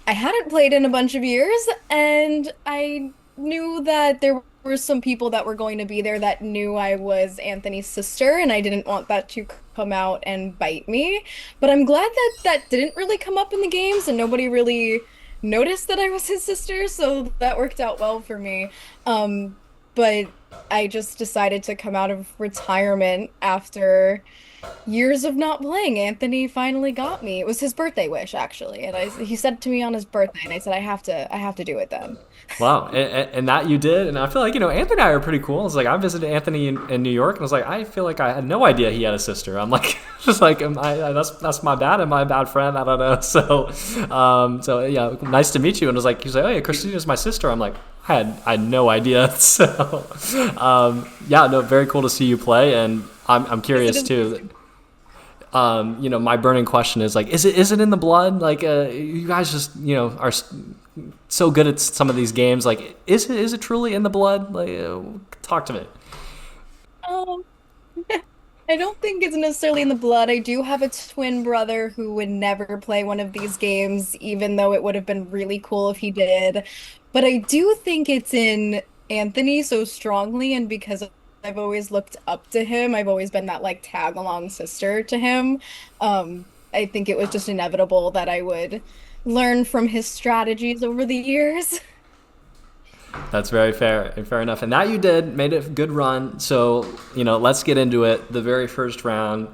I hadn't played in a bunch of years, and I knew that there were some people that were going to be there that knew I was Anthony's sister, and I didn't want that to come out and bite me. But I'm glad that that didn't really come up in the games, and nobody really noticed that I was his sister, so that worked out well for me. But I just decided to come out of retirement after years of not playing. Anthony finally got me. It was his birthday wish, actually, and he said to me on his birthday, and I said I have to do it then. Wow, and that you did, and I feel like Anthony and I are pretty cool. It's like I visited Anthony in New York, and I was like, I feel like I had no idea he had a sister. I'm like, just like, that's my bad, and my bad friend. I don't know. So yeah, nice to meet you. And it was like, he's like, oh yeah, Christina's my sister. I'm like, I had no idea. So yeah, no, very cool to see you play, and I'm curious too. My burning question is like, is it in the blood? Like, you guys just, are so good at some of these games. Like, is it truly in the blood? Like, talk to me. Um, I don't think it's necessarily in the blood. I do have a twin brother who would never play one of these games, even though it would have been really cool if he did. But I do think it's in Anthony so strongly, and because I've always looked up to him, I've always been that like tag along sister to him. I think it was just inevitable that I would learn from his strategies over the years. That's very fair and fair enough. And that you did, made it a good run. So, let's get into it. The very first round,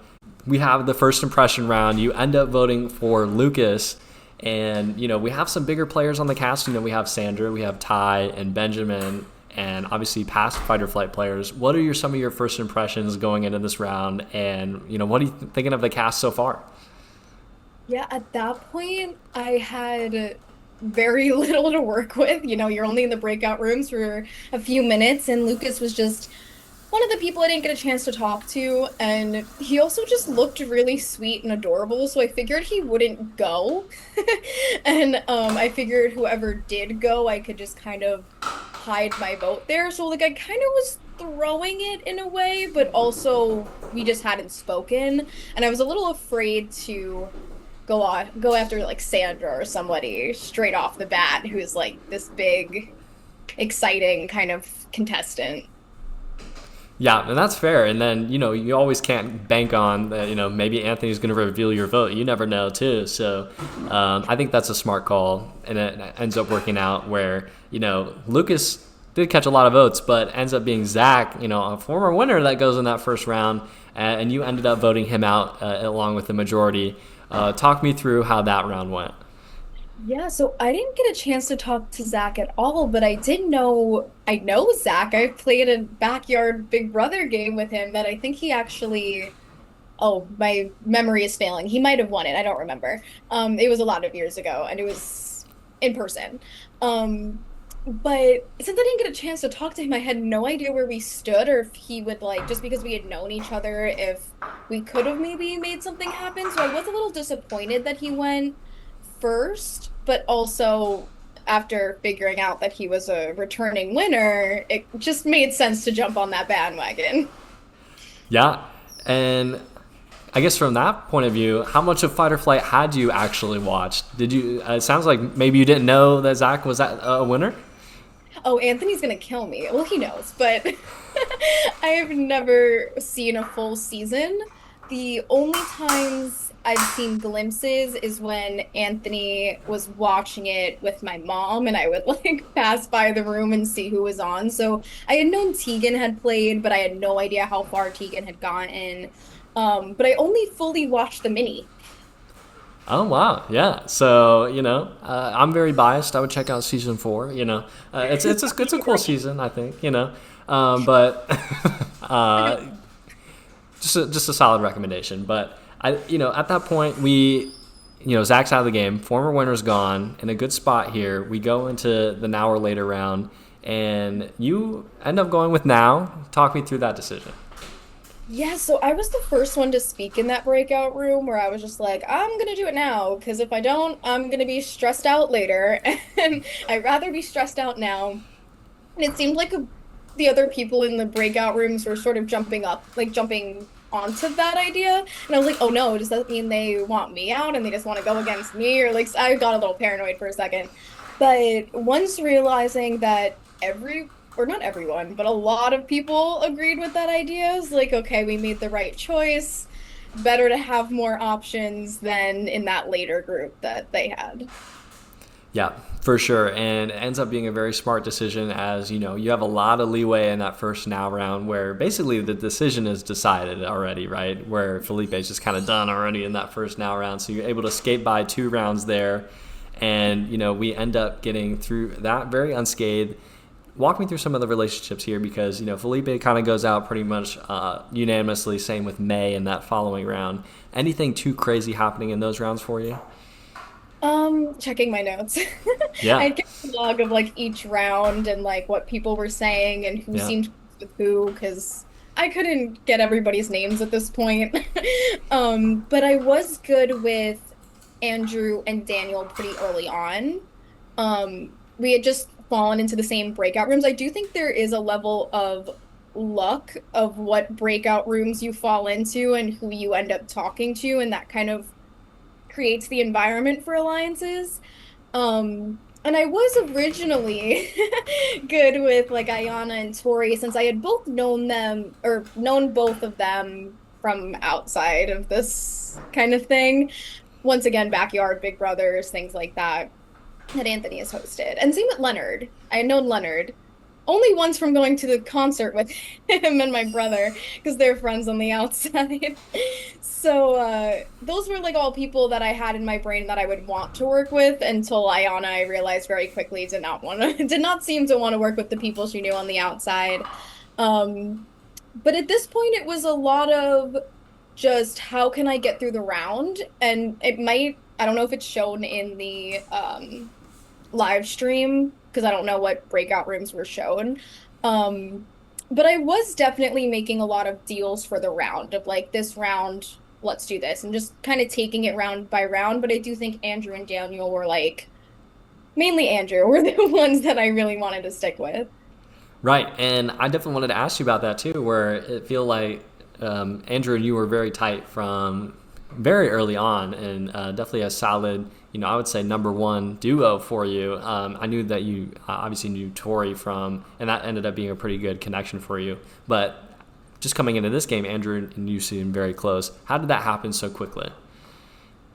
we have the first impression round. You end up voting for Lucas. And, we have some bigger players on the cast. We have Sandra, we have Ty and Benjamin, and obviously past Fight or Flight players. What are some of your first impressions going into this round? And, what are you thinking of the cast so far? Yeah, at that point, I had very little to work with. You're only in the breakout rooms for a few minutes, and Lucas was just one of the people I didn't get a chance to talk to, and he also just looked really sweet and adorable, so I figured he wouldn't go. And I figured whoever did go, I could just kind of hide my vote there. So like I kind of was throwing it in a way, but also we just hadn't spoken, and I was a little afraid to go after like Sandra or somebody straight off the bat who's like this big, exciting kind of contestant. Yeah, and that's fair. And then, you always can't bank on that, maybe Anthony's going to reveal your vote. You never know, too. So I think that's a smart call. And it ends up working out where, Lucas did catch a lot of votes, but ends up being Zach, a former winner that goes in that first round. And you ended up voting him out along with the majority. Talk me through how that round went. Yeah, so I didn't get a chance to talk to Zach at all, but I know Zach. I played a backyard Big Brother game with him that I think he actually, oh, my memory is failing. He might have won it. I don't remember. It was a lot of years ago and it was in person. Um, but since I didn't get a chance to talk to him, I had no idea where we stood or if he would like, just because we had known each other, if we could have maybe made something happen. So I was a little disappointed that he went first, but also after figuring out that he was a returning winner, it just made sense to jump on that bandwagon. Yeah, and I guess from that point of view, how much of Fight or Flight had you actually watched? Did you? It sounds like maybe you didn't know that Zach was a winner. Oh, Anthony's gonna kill me. Well, he knows, but I have never seen a full season. The only times I've seen glimpses is when Anthony was watching it with my mom, and I would like pass by the room and see who was on. So I had known Tegan had played, but I had no idea how far Tegan had gotten. But I only fully watched the mini. Oh wow, yeah. So I'm very biased. I would check out season 4. It's a cool season. I think but uh, just a solid recommendation. But at that point Zach's out of the game. Former winner's gone. In a good spot here. We go into the now or later round, and you end up going with now. Talk me through that decision. Yeah, so I was the first one to speak in that breakout room where I was just like, I'm gonna do it now, because if I don't, I'm gonna be stressed out later. And I'd rather be stressed out now. And it seemed like the other people in the breakout rooms were sort of jumping up, like jumping onto that idea. And I was like, oh no, does that mean they want me out and they just want to go against me? Or like, I got a little paranoid for a second. But once realizing that or not everyone, but a lot of people agreed with that idea, it's like, okay, we made the right choice. Better to have more options than in that later group that they had. Yeah, for sure. And it ends up being a very smart decision, as you have a lot of leeway in that first now round where basically the decision is decided already, right? Where Felipe's just kind of done already in that first now round. So you're able to skate by 2 rounds there. And, we end up getting through that very unscathed. Walk me through some of the relationships here, because, Felipe kind of goes out pretty much unanimously. Same with May in that following round. Anything too crazy happening in those rounds for you? Checking my notes. Yeah. I'd get a log of like each round and like what people were saying and who Yeah. seemed close with who, because I couldn't get everybody's names at this point. But I was good with Andrew and Daniel pretty early on. We had just fallen into the same breakout rooms. I do think there is a level of luck of what breakout rooms you fall into and who you end up talking to, and that kind of creates the environment for alliances. And I was originally good with like Ayana and Tori since I had both known them or known both of them from outside of this kind of thing. Once again, backyard, Big Brothers, things like that Anthony has hosted. And same with Leonard. I had known Leonard only once from going to the concert with him and my brother because they're friends on the outside. So those were like all people that I had in my brain that I would want to work with until Ayana, I realized very quickly, did not seem to want to work with the people she knew on the outside. Um, but at this point, it was a lot of just how can I get through the round? And I don't know if it's shown in the live stream because I don't know what breakout rooms were shown. Um, but I was definitely making a lot of deals for the round of like this round, let's do this, and just kind of taking it round by round. But I do think Andrew and Daniel were like, mainly Andrew, were the ones that I really wanted to stick with. Right, and I definitely wanted to ask you about that too, where it feel like Andrew and you were very tight from very early on, and definitely a solid, I would say number one duo for you. I knew that you obviously knew Tori from, and that ended up being a pretty good connection for you. But just coming into this game, Andrew and you seemed very close. How did that happen so quickly?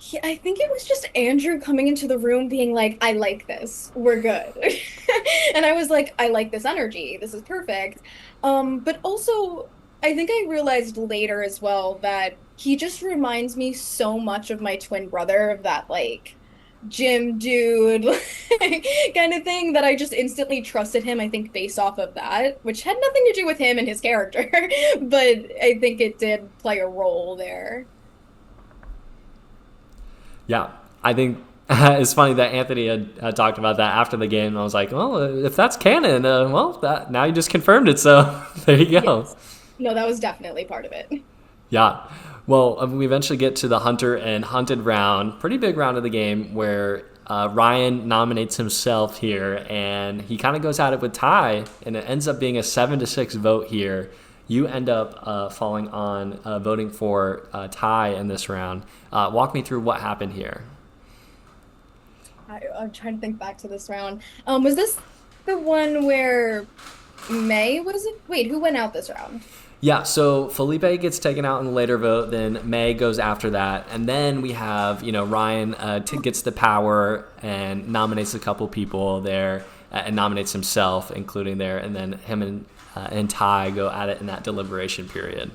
Yeah, I think it was just Andrew coming into the room being like, I like this. We're good. And I was like, I like this energy. This is perfect. But also, I think I realized later as well that he just reminds me so much of my twin brother of that, like, gym dude kind of thing that I just instantly trusted him, I think, based off of that, which had nothing to do with him and his character, but I think it did play a role there. Yeah, I think it's funny that Anthony had talked about that after the game, and I was like, well, if that's canon, well, that now you just confirmed it, so there you go. Yes. No, that was definitely part of it. Yeah. Well, we eventually get to the Hunter and Hunted round, pretty big round of the game, where Ryan nominates himself here, and he kind of goes at it with Ty, and it ends up being a 7-6 vote here. You end up falling on voting for Ty in this round. Walk me through what happened here. I'm trying to think back to this round. Was this the one where May was it? Wait, who went out this round? Yeah, so Felipe gets taken out in the later vote, then May goes after that, and then we have, Ryan gets the power and nominates a couple people there, and nominates himself, including there, and then him and Ty go at it in that deliberation period.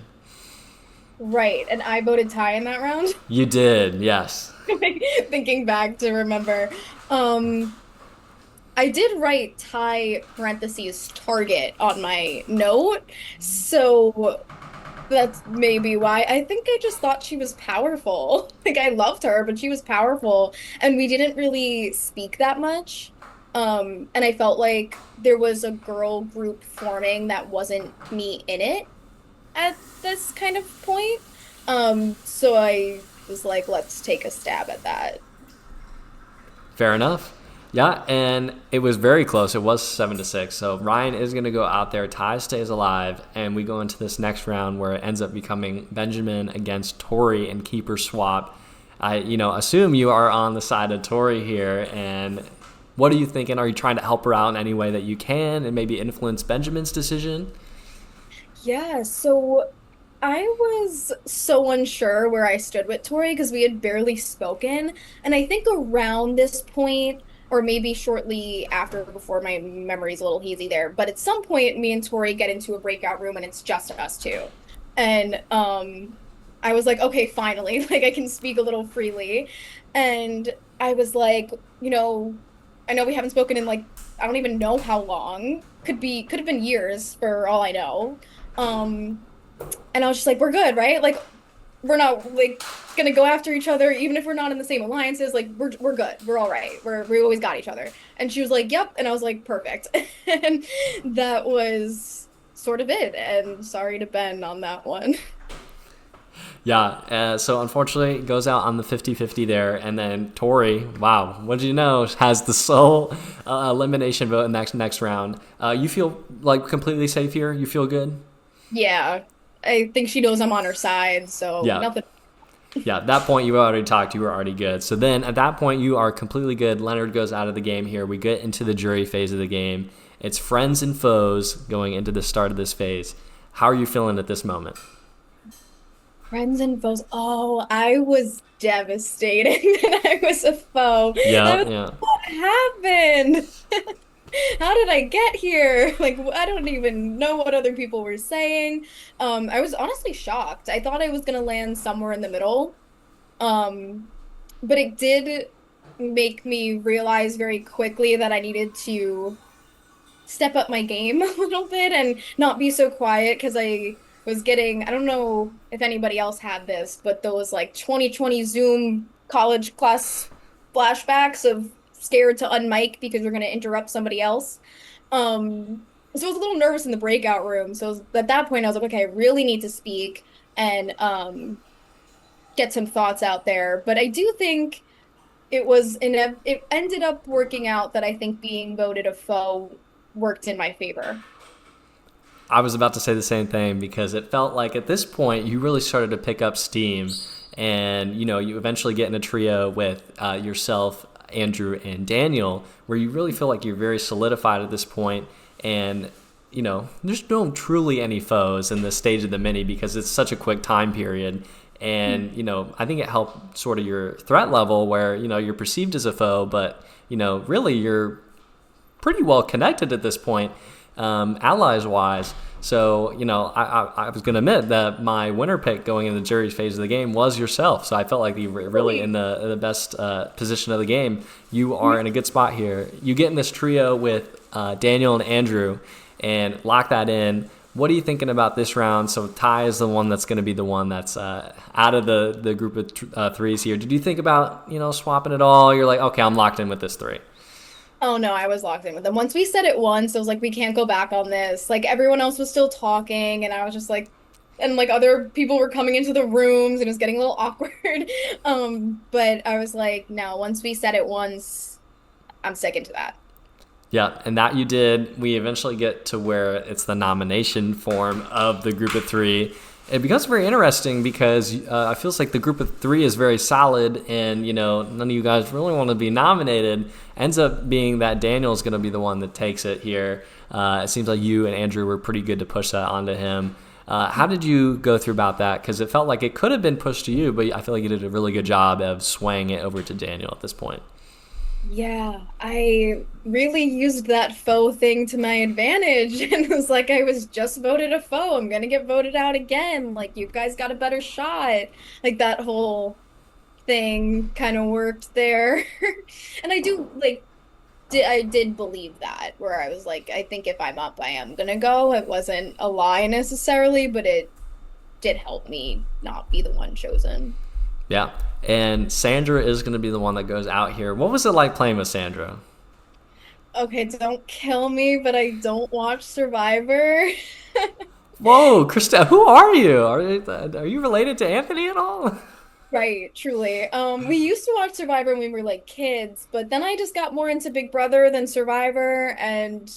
Right, and I voted Ty in that round. You did, yes. Thinking back to remember. Um, I did write Ty parentheses target on my note, so that's maybe why. I think I just thought she was powerful. Like I loved her, but she was powerful, and we didn't really speak that much. And I felt like there was a girl group forming that wasn't me in it at this kind of point. So I was like, let's take a stab at that. Fair enough. Yeah, and it was very close. It was 7-6. So Ryan is going to go out there. Ty stays alive, and we go into this next round where it ends up becoming Benjamin against Tori and keeper swap. I, assume you are on the side of Tori here. And what are you thinking? Are you trying to help her out in any way that you can, and maybe influence Benjamin's decision? Yeah, so I was so unsure where I stood with Tori because we had barely spoken. And I think around this point, or maybe shortly after, before my memory's a little hazy there, but at some point, me and Tori get into a breakout room and it's just us two. And I was like, okay, finally, like I can speak a little freely. And I was like, I know we haven't spoken in like, I don't even know how long. Could have been years for all I know. Um, and I was just like, we're good, right? Like, we're not like gonna go after each other, even if we're not in the same alliances. Like, we're good. We're all right. We always got each other. And she was like, yep. And I was like, perfect. And that was sort of it. And sorry to Ben on that one. Yeah, so unfortunately it goes out on the 50-50 there, and then Tori, wow, what did you know, has the sole elimination vote in next round. You feel like completely safe here? You feel good? Yeah, I think she knows I'm on her side, so Yeah. nothing. Yeah, at that point you already talked, you were already good. So then at that point you are completely good. Leonard goes out of the game here. We get into the jury phase of the game. It's friends and foes going into the start of this phase. How are you feeling at this moment? Friends and foes. Oh, I was devastated that I was a foe. I Yeah, was, yeah. what happened? How did I get here? Like, I don't even know what other people were saying. I was honestly shocked. I thought I was gonna land somewhere in the middle. Um, but it did make me realize very quickly that I needed to step up my game a little bit and not be so quiet because I was getting, I don't know if anybody else had this, but those like 2020 Zoom college class flashbacks of scared to unmic because we're going to interrupt somebody else. So I was a little nervous in the breakout room. So at that point, I was like, okay, I really need to speak and get some thoughts out there. But I do think it ended up working out that I think being voted a foe worked in my favor. I was about to say the same thing because it felt like at this point you really started to pick up steam, and you eventually get in a trio with yourself, Andrew, and Daniel, where you really feel like you're very solidified at this point, and there's no truly any foes in this stage of the mini because it's such a quick time period. And I think it helped sort of your threat level where you're perceived as a foe, but really you're pretty well connected at this point, allies wise. So, I was going to admit that my winner pick going in the jury's phase of the game was yourself. So I felt like you were really in the best position of the game. You are in a good spot here. You get in this trio with Daniel and Andrew and lock that in. What are you thinking about this round? So Ty is the one that's going to be the one that's out of the group of threes here. Did you think about, swapping it all? You're like, okay, I'm locked in with this three. Oh no, I was locked in with them. Once we said it once, I was like, we can't go back on this. Like everyone else was still talking, and I was just like, and like other people were coming into the rooms, and it was getting a little awkward. But I was like, no, once we said it once, I'm sticking to that. Yeah, and that you did. We eventually get to where it's the nomination form of the group of three. It becomes very interesting because it feels like the group of three is very solid, and none of you guys really want to be nominated. Ends up being that Daniel's going to be the one that takes it here. It seems like you and Andrew were pretty good to push that onto him. How did you go through about that? Because it felt like it could have been pushed to you, but I feel like you did a really good job of swaying it over to Daniel at this point. Yeah, I really used that faux thing to my advantage and was like, I was just voted a faux. I'm gonna get voted out again. Like, you guys got a better shot. Like, that whole thing kind of worked there. And I do, like, I did believe that, where I was like, I think if I'm up, I am gonna go. It wasn't a lie necessarily, but it did help me not be the one chosen. Yeah, and Sandra is going to be the one that goes out here. What was it like playing with Sandra? Okay, don't kill me, but I don't watch Survivor. Whoa, Krista, who are you? Are you related to Anthony at all? Right, truly. We used to watch Survivor when we were like kids, but then I just got more into Big Brother than Survivor, and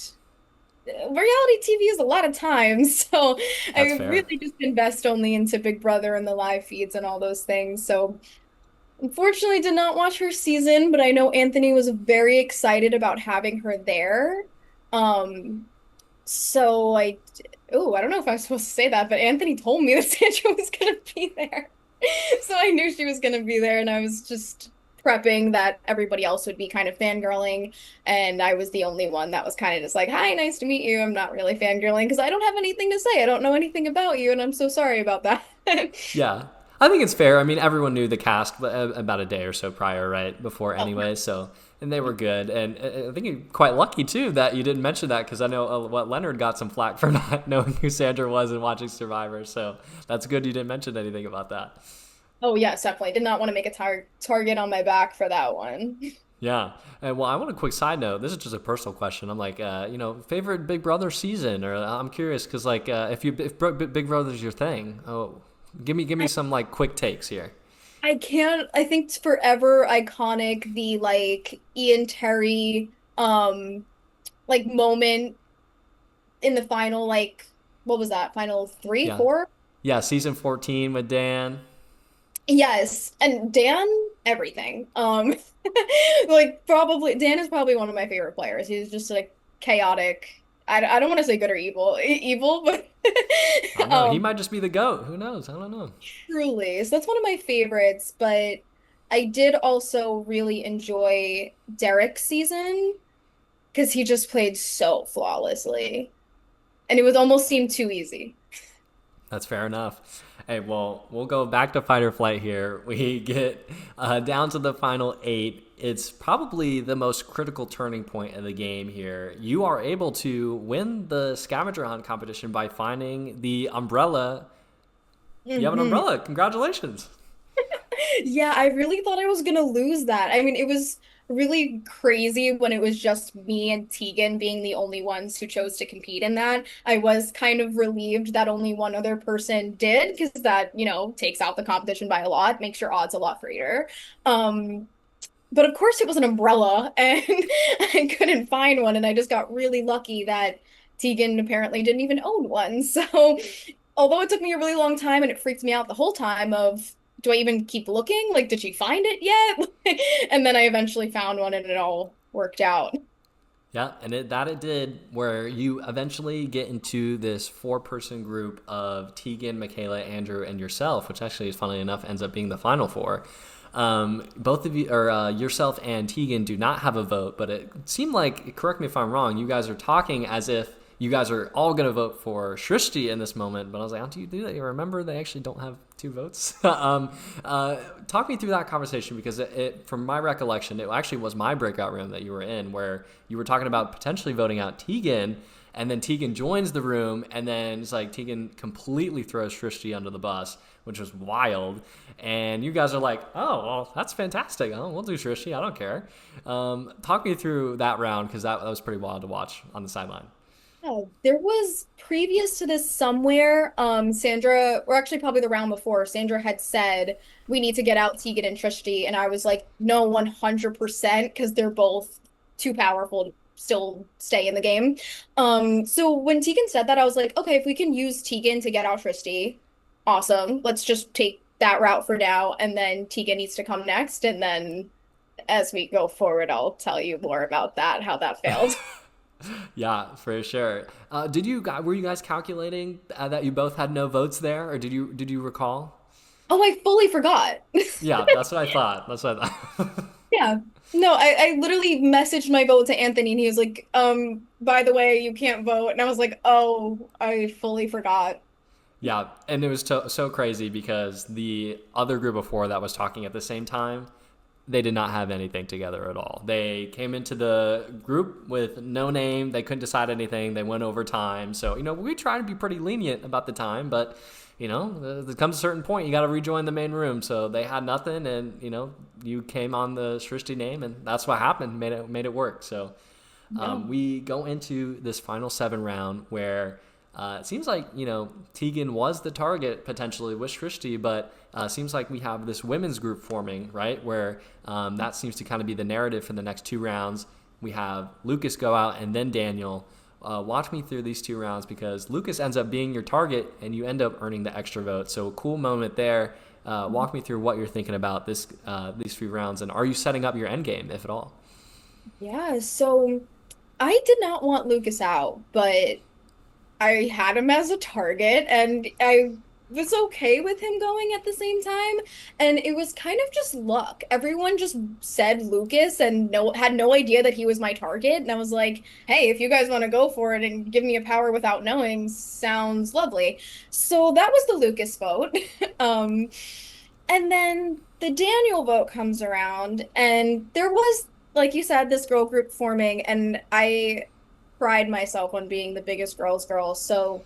reality TV is a lot of time, so That's I fair. really just invest only into Big Brother and the live feeds and all those things. So unfortunately did not watch her season, but I know Anthony was very excited about having her there. Um, so I don't know if I'm supposed to say that, but Anthony told me that Sandra was gonna be there. So I knew she was gonna be there, and I was just prepping that everybody else would be kind of fangirling, and I was the only one that was kind of just like, "Hi, nice to meet you." I'm not really fangirling because I don't have anything to say. I don't know anything about you, and I'm so sorry about that. Yeah, I think it's fair. I mean, everyone knew the cast about a day or so prior, right, before Oh, anyway, so, and they were good. And I think you're quite lucky, too, that you didn't mention that, because I know Leonard got some flack for not knowing who Sandra was and watching Survivor, so that's good you didn't mention anything about that. oh yes, definitely. Did not want to make a target on my back for that one. Yeah. And well, I want a quick side note. This is just a personal question. I'm like, favorite Big Brother season, or I'm curious because like if Big Brother's your thing, give me some like quick takes here. I can't, I think it's forever iconic, the like Ian Terry like moment in the final, like what was that? Final three, Yeah. four? Yeah, season 14 with Dan. Yes. And Dan, everything. Like probably Dan is probably one of my favorite players. He's just like chaotic. I don't want to say good or evil, evil, but I don't know. He um might just be the GOAT. Who knows? I don't know. truly. So that's one of my favorites, but I did also really enjoy Derek's season because he just played so flawlessly. And it would almost seem too easy. That's fair enough. Hey, well, we'll go back to fight or flight here. We get down to the final 8. It's probably the most critical turning point of the game here. You are able to win the scavenger hunt competition by finding the umbrella. You have an Hmm. umbrella. Congratulations. Yeah, I really thought I was gonna lose that. I mean, it was really crazy when it was just me and Tegan being the only ones who chose to compete in that. I was kind of relieved that only one other person did, because that, takes out the competition by a lot, makes your odds a lot greater. Um, but of course it was an umbrella and I couldn't find one, and I just got really lucky that Tegan apparently didn't even own one. So although it took me a really long time and it freaked me out the whole time of, do I even keep looking? Like, did she find it yet? And then I eventually found one and it all worked out. Yeah, and it did, where you eventually get into this 4-person group of Tegan, Mikaela, Andrew, and yourself, which actually, funnily enough, ends up being the final 4. Both of you, or yourself and Tegan, do not have a vote, but it seemed like, correct me if I'm wrong, you guys are talking as if you guys are all going to vote for Shrishti in this moment, but I was like, how do you do that? You remember they actually don't have two votes? Talk me through that conversation because from my recollection, it actually was my breakout room that you were in where you were talking about potentially voting out Tegan, and then Tegan joins the room, and then it's like Tegan completely throws Shrishti under the bus, which was wild. And you guys are like, oh, well, that's fantastic. Oh, we'll do Shrishti. I don't care. Talk me through that round because that was pretty wild to watch on the sideline. Oh, there was previous to this somewhere, Sandra, or actually probably the round before, Sandra had said we need to get out Tegan and Trishti, and I was like, no, 100%, because they're both too powerful to still stay in the game. So when Tegan said that, I was like, okay, if we can use Tegan to get out Trishti, awesome. Let's just take that route for now, and then Tegan needs to come next, and then as we go forward, I'll tell you more about that, how that failed. Yeah, for sure. Were you guys calculating that you both had no votes there, or did you recall? Oh, I fully forgot. Yeah, that's what I thought. That's what I thought. Yeah. No, I literally messaged my vote to Anthony and he was like, by the way, you can't vote. And I was like, oh, I fully forgot. Yeah, and it was so crazy because the other group of four that was talking at the same time, they did not have anything together at all. They came into the group with no name. They couldn't decide anything. They went over time. So, we try to be pretty lenient about the time, but, there comes a certain point, you got to rejoin the main room. So they had nothing and, you came on the Shrishti name and that's what happened, made it work. So we go into this final 7 round where it seems like, Tegan was the target potentially with Shrishti, but seems like we have this women's group forming, right? Where that seems to kind of be the narrative for the next 2 rounds. We have Lucas go out and then Daniel. Watch me through these 2 rounds because Lucas ends up being your target and you end up earning the extra vote. So a cool moment there. Walk me through what you're thinking about these few rounds, and are you setting up your end game, if at all? Yeah, so I did not want Lucas out, but I had him as a target and I was okay with him going at the same time. And it was kind of just luck. Everyone just said Lucas and had no idea that he was my target. And I was like, hey, if you guys want to go for it and give me a power without knowing, sounds lovely. So that was the Lucas vote. Um, and then the Daniel vote comes around, and there was, like you said, this girl group forming, and I pride myself on being the biggest girl's girl. So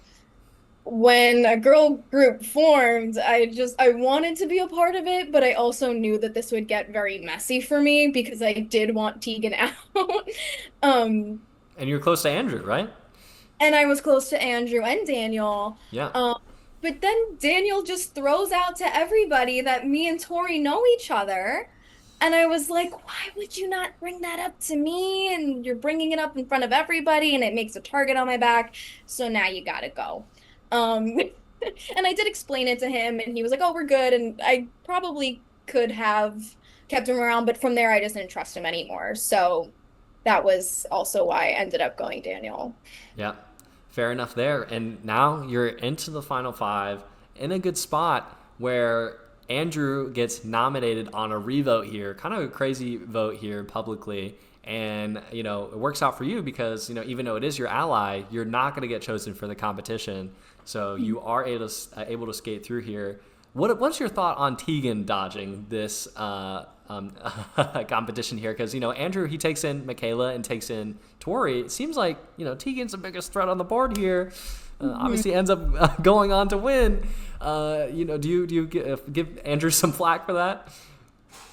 when a girl group formed, I wanted to be a part of it, but I also knew that this would get very messy for me because I did want Tegan out. Um, And you're close to Andrew, right? and I was close to Andrew and Daniel. Yeah. But then Daniel just throws out to everybody that me and Tori know each other. And I was like, why would you not bring that up to me? And you're bringing it up in front of everybody, and it makes a target on my back. So now you gotta go. Um, and I did explain it to him, and he was like, oh, we're good. And I probably could have kept him around, but from there, I just didn't trust him anymore. So that was also why I ended up going Daniel. Yeah. Fair enough there. And now you're into the final 5 in a good spot where Andrew gets nominated on a revote here, kind of a crazy vote here publicly. And, it works out for you because, even though it is your ally, you're not going to get chosen for the competition. So you are able to skate through here. What's your thought on Tegan dodging this competition here? Because, Andrew, he takes in Mikaela and takes in Tori. It seems like, Tegan's the biggest threat on the board here. Obviously ends up going on to win. Do you give Andrew some flack for that?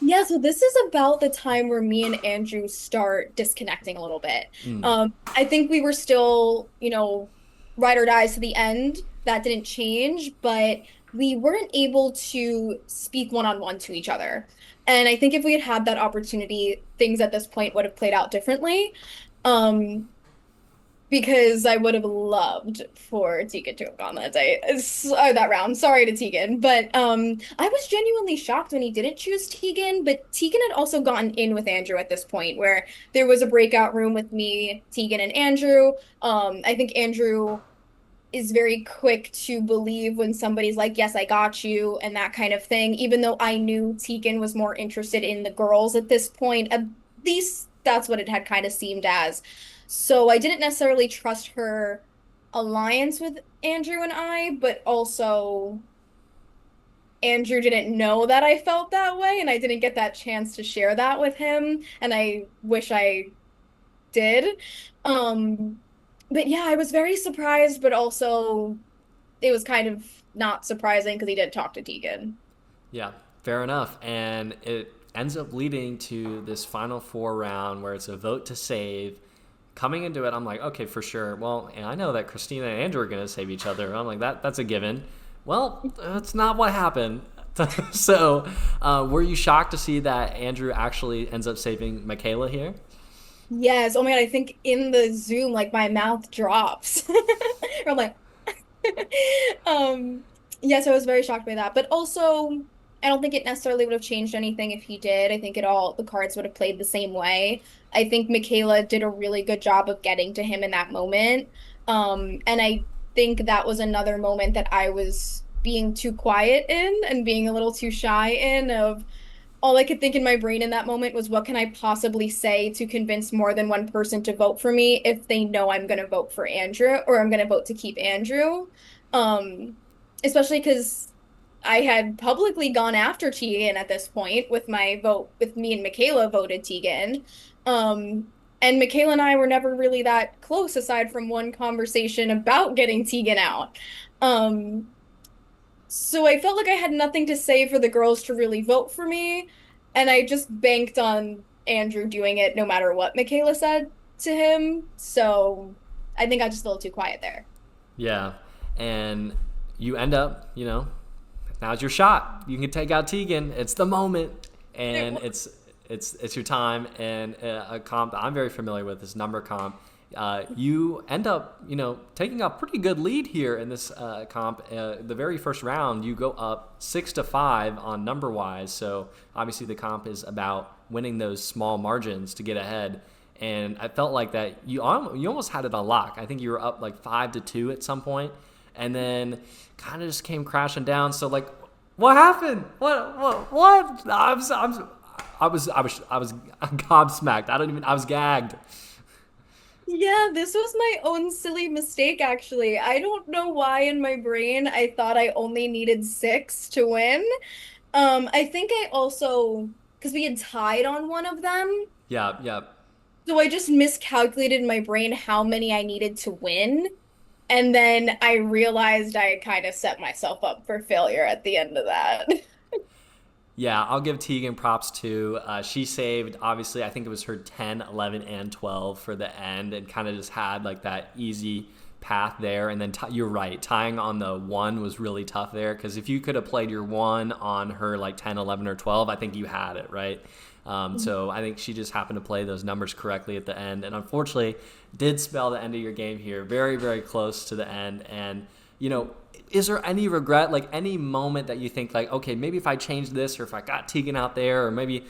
Yeah, so this is about the time where me and Andrew start disconnecting a little bit. I think we were still, ride or dies to the end. That didn't change, but we weren't able to speak one-on-one to each other. And I think if we had had that opportunity, things at this point would have played out differently. Um, because I would have loved for Tegan to have gone that day, that round. Sorry to Tegan, but I was genuinely shocked when he didn't choose Tegan. But Tegan had also gotten in with Andrew at this point, where there was a breakout room with me, Tegan, and Andrew. I think Andrew is very quick to believe when somebody's like, yes, I got you, and that kind of thing. Even though I knew Tegan was more interested in the girls at this point, at least that's what it had kind of seemed as. So I didn't necessarily trust her alliance with Andrew and I, but also Andrew didn't know that I felt that way, and I didn't get that chance to share that with him, and I wish I did. Um, but yeah, I was very surprised, but also it was kind of not surprising because he did talk to Tegan. Yeah, fair enough. And it ends up leading to this final four round where it's a vote to save. Coming into it, I'm like, okay, for sure. Well, and I know that Christina and Andrew are going to save each other. I'm like, that's a given. Well, that's not what happened. So, were you shocked to see that Andrew actually ends up saving Mikaela here? Yes. Oh my God, I think in the Zoom, like my mouth drops. Or I'm like, Um, yes, I was very shocked by that. But also, I don't think it necessarily would have changed anything if he did. I think the cards would have played the same way. I think Michaela did a really good job of getting to him in that moment. And I think that was another moment that I was being too quiet in and being a little too shy in of all I could think in my brain in that moment was what can I possibly say to convince more than one person to vote for me if they know I'm going to vote for Andrew or I'm going to vote to keep Andrew. Um, Especially because I had publicly gone after Tegan at this point with my vote, with me and Michaela voted Tegan. And Michaela and I were never really that close aside from one conversation about getting Tegan out. Um, so I felt like I had nothing to say for the girls to really vote for me, and I just banked on Andrew doing it no matter what Michaela said to him. So I think I just a little too quiet there. Yeah. And you end up, now's your shot. You can take out Tegan. It's the moment, It and was. it's your time. And a comp that I'm very familiar with is number comp. You end up, taking a pretty good lead here in this comp. The very first round, you go up 6-5 on number wise. So obviously the comp is about winning those small margins to get ahead. And I felt like that you almost had it on lock. I think you were up like 5-2 at some point, and then kind of just came crashing down. So like, what happened? What? I was gobsmacked. I was gagged. Yeah, this was my own silly mistake, actually. I don't know why in my brain I thought I only needed six to win. I think I also, because we had tied on one of them, Yeah, yeah. so I just miscalculated in my brain how many I needed to win. And then I realized I kind of set myself up for failure at the end of that. Yeah, I'll give Tegan props too. She saved, obviously, I think it was her 10, 11, and 12 for the end and kind of just had like that easy path there. And then you're right, tying on the one was really tough there because if you could have played your one on her like 10, 11, or 12, I think you had it, right? So I think she just happened to play those numbers correctly at the end. And unfortunately, did spell the end of your game here. Very, very close to the end. And, you know, is there any regret, like any moment that you think like, okay, maybe if I changed this or if I got Tegan out there or maybe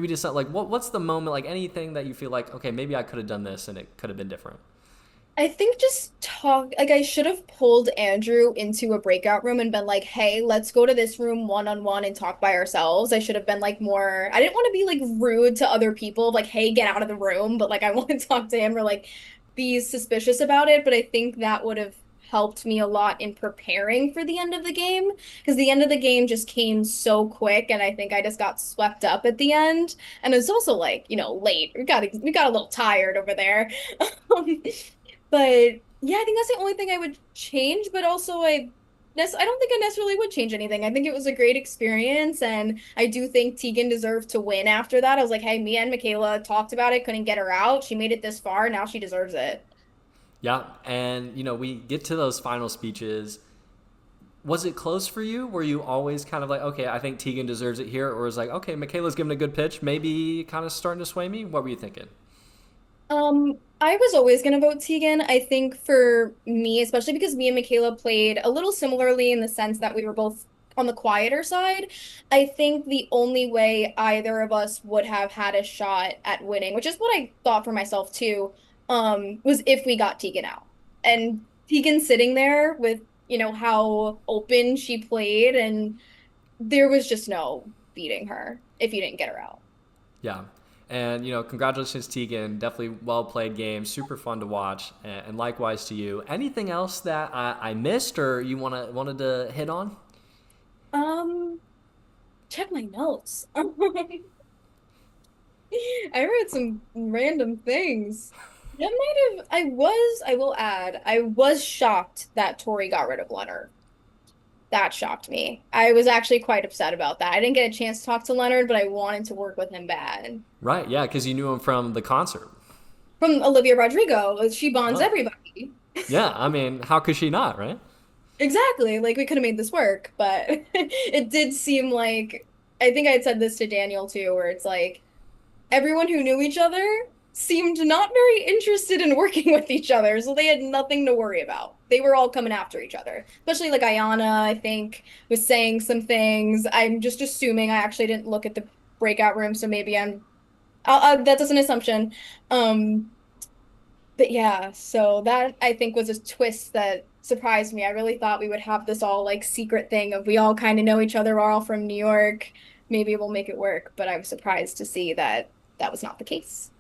just like what's the moment, like anything that you feel like, okay, maybe I could have done this and it could have been different? I think just talk, like, I should have pulled Andrew into a breakout room and been like, hey, let's go to this room one on one and talk by ourselves. I should have been like more, I didn't want to be like rude to other people, like, hey, get out of the room. But like, I want to talk to him or like be suspicious about it. But I think that would have helped me a lot in preparing for the end of the game because the end of the game just came so quick. And I think I just got swept up at the end. And it's also like, late. We got a little tired over there. But yeah, I think that's the only thing I would change, but also I don't think I necessarily would change anything. I think it was a great experience, and I do think Tegan deserved to win after that. I was like, hey, me and Michaela talked about it, couldn't get her out. She made it this far, now she deserves it. Yeah, and we get to those final speeches. Was it close for you? Were you always kind of like, okay, I think Tegan deserves it here, or was like, okay, Michaela's giving a good pitch, maybe kind of starting to sway me? What were you thinking? I was always gonna vote Tegan. I think for me, especially because me and Michaela played a little similarly in the sense that we were both on the quieter side, I think the only way either of us would have had a shot at winning, which is what I thought for myself too, was if we got Tegan out. And Tegan sitting there with, how open she played, and there was just no beating her if you didn't get her out. Yeah. And, congratulations, Tegan. Definitely well played game. Super fun to watch. And likewise to you. Anything else that I missed or you wanted to hit on? Um, check my notes. I read some random things. That might have, I will add, I was shocked that Tori got rid of Leonard. That shocked me. I was actually quite upset about that. I didn't get a chance to talk to Leonard, but I wanted to work with him bad. Right. Yeah. Because you knew him from the concert. From Olivia Rodrigo, she bonds Oh. everybody. Yeah. I mean, how could she not, right? Exactly. Like we could have made this work, but it did seem like I think I had said this to Daniel too, where it's like everyone who knew each other seemed not very interested in working with each other, so they had nothing to worry about. They were all coming after each other. Especially like Ayana, I think, was saying some things. I'm just assuming I actually didn't look at the breakout room, so maybe that's just an assumption. Um, but yeah, so that I think was a twist that surprised me. I really thought we would have this all like secret thing of we all kind of know each other, we're all from New York. Maybe we'll make it work, but I was surprised to see that that was not the case.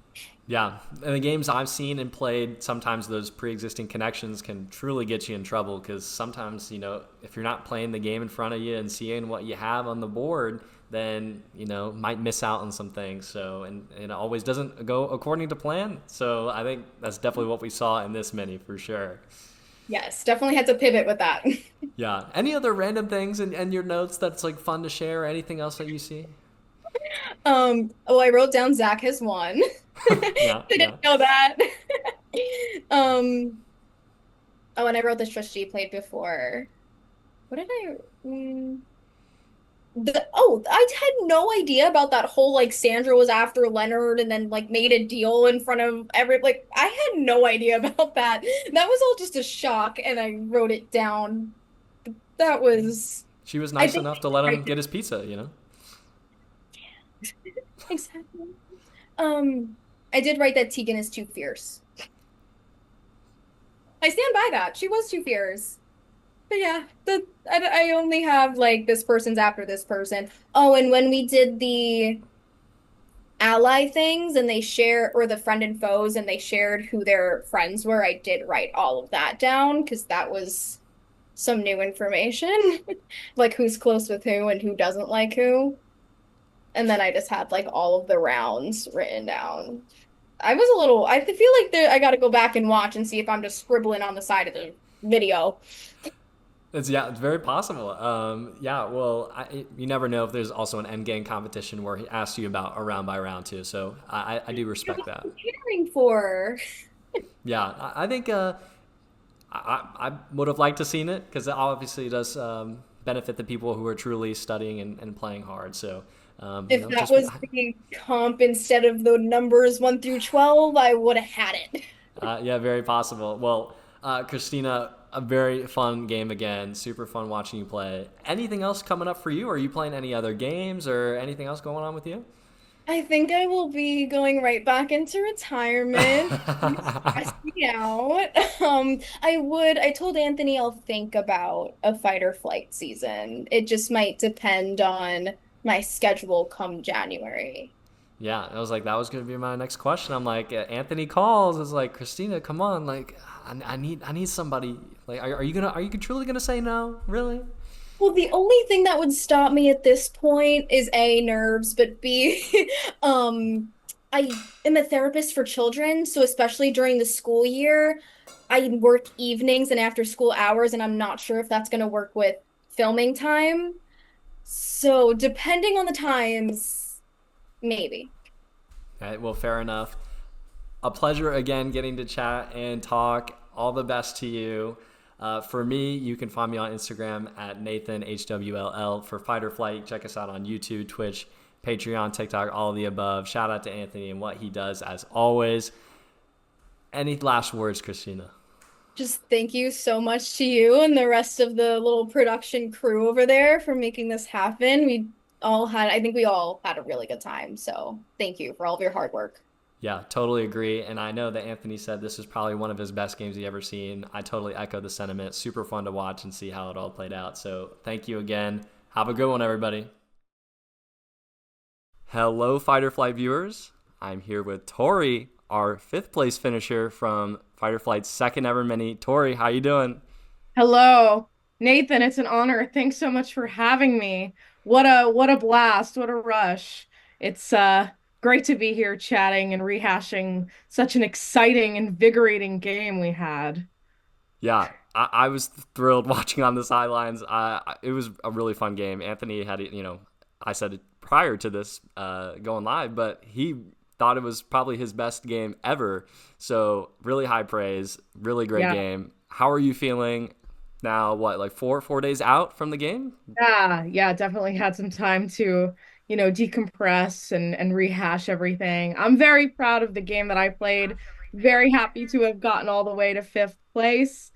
Yeah, in the games I've seen and played, sometimes those pre-existing connections can truly get you in trouble because sometimes, if you're not playing the game in front of you and seeing what you have on the board, then, might miss out on some things. So, and it always doesn't go according to plan. So I think that's definitely what we saw in this mini for sure. Yes, definitely had to pivot with that. Yeah. Any other random things in your notes that's like fun to share or anything else that you see? Oh, I wrote down Zach has won. I Yeah, didn't yeah. know that. Um, oh, and I wrote the Trish played before. What did I? I had no idea about that whole like Sandra was after Leonard and then like made a deal in front of I had no idea about that. That was all just a shock, and I wrote it down. That was She was I nice think enough to let him right get his pizza. exactly. I did write that Tegan is too fierce. I stand by that. She was too fierce. But yeah, I only have like this person's after this person. Oh, and when we did the ally things and they share or the friend and foes and they shared who their friends were, I did write all of that down because that was some new information. Like who's close with who and who doesn't like who. And then I just had like all of the rounds written down. I feel like I gotta go back and watch and see if I'm just scribbling on the side of the video. It's very possible. Yeah, well, you never know if there's also an end game competition where he asks you about a round by round too. So I do What respect that. am I preparing for? Yeah, I think I would have liked to seen it because it obviously does benefit the people who are truly studying and playing hard. So If that just was the comp instead of the numbers 1 through 12, I would have had it. yeah, very possible. Well, Christina, a very fun game again. Super fun watching you play. Anything else coming up for you? Are you playing any other games or anything else going on with you? I think I will be going right back into retirement. You stressed me out. I told Anthony I'll think about a fight or flight season. It just might depend on my schedule come January. Yeah, I was like, that was gonna be my next question. I'm like, Anthony calls. Is like, Christina, come on, like, I need somebody. Like, are you truly gonna say no? Really? Well, the only thing that would stop me at this point is A, nerves, but B, um, I am a therapist for children, so especially during the school year, I work evenings and after school hours, and I'm not sure if that's going to work with filming time. So, depending on the times, maybe. All right, well, fair enough. A pleasure again getting to chat and talk. All the best to you. For me, you can find me on Instagram at NathanHWLL. For Fight or Flight, check us out on YouTube, Twitch, Patreon, TikTok, all of the above. Shout out to Anthony and what he does as always. Any last words, Christina? Just thank you so much to you and the rest of the little production crew over there for making this happen. I think we all had a really good time. So thank you for all of your hard work. Yeah, totally agree. And I know that Anthony said this is probably one of his best games he ever seen. I totally echo the sentiment. Super fun to watch and see how it all played out. So thank you again. Have a good one, everybody. Hello, Fight or Flight viewers. I'm here with Tori, our fifth place finisher from Fighter Flight's second ever mini. Tori, how you doing? Hello, Nathan. It's an honor. Thanks so much for having me. What a blast. What a rush. It's great to be here chatting and rehashing such an exciting, invigorating game we had. Yeah, I was thrilled watching on the sidelines. It was a really fun game. Anthony had, I said it prior to this going live, but he thought it was probably his best game ever. So really high praise, really great Yeah. game. How are you feeling now? What, like four days out from the game? Yeah, definitely had some time to, decompress and rehash everything. I'm very proud of the game that I played. Very happy to have gotten all the way to fifth place.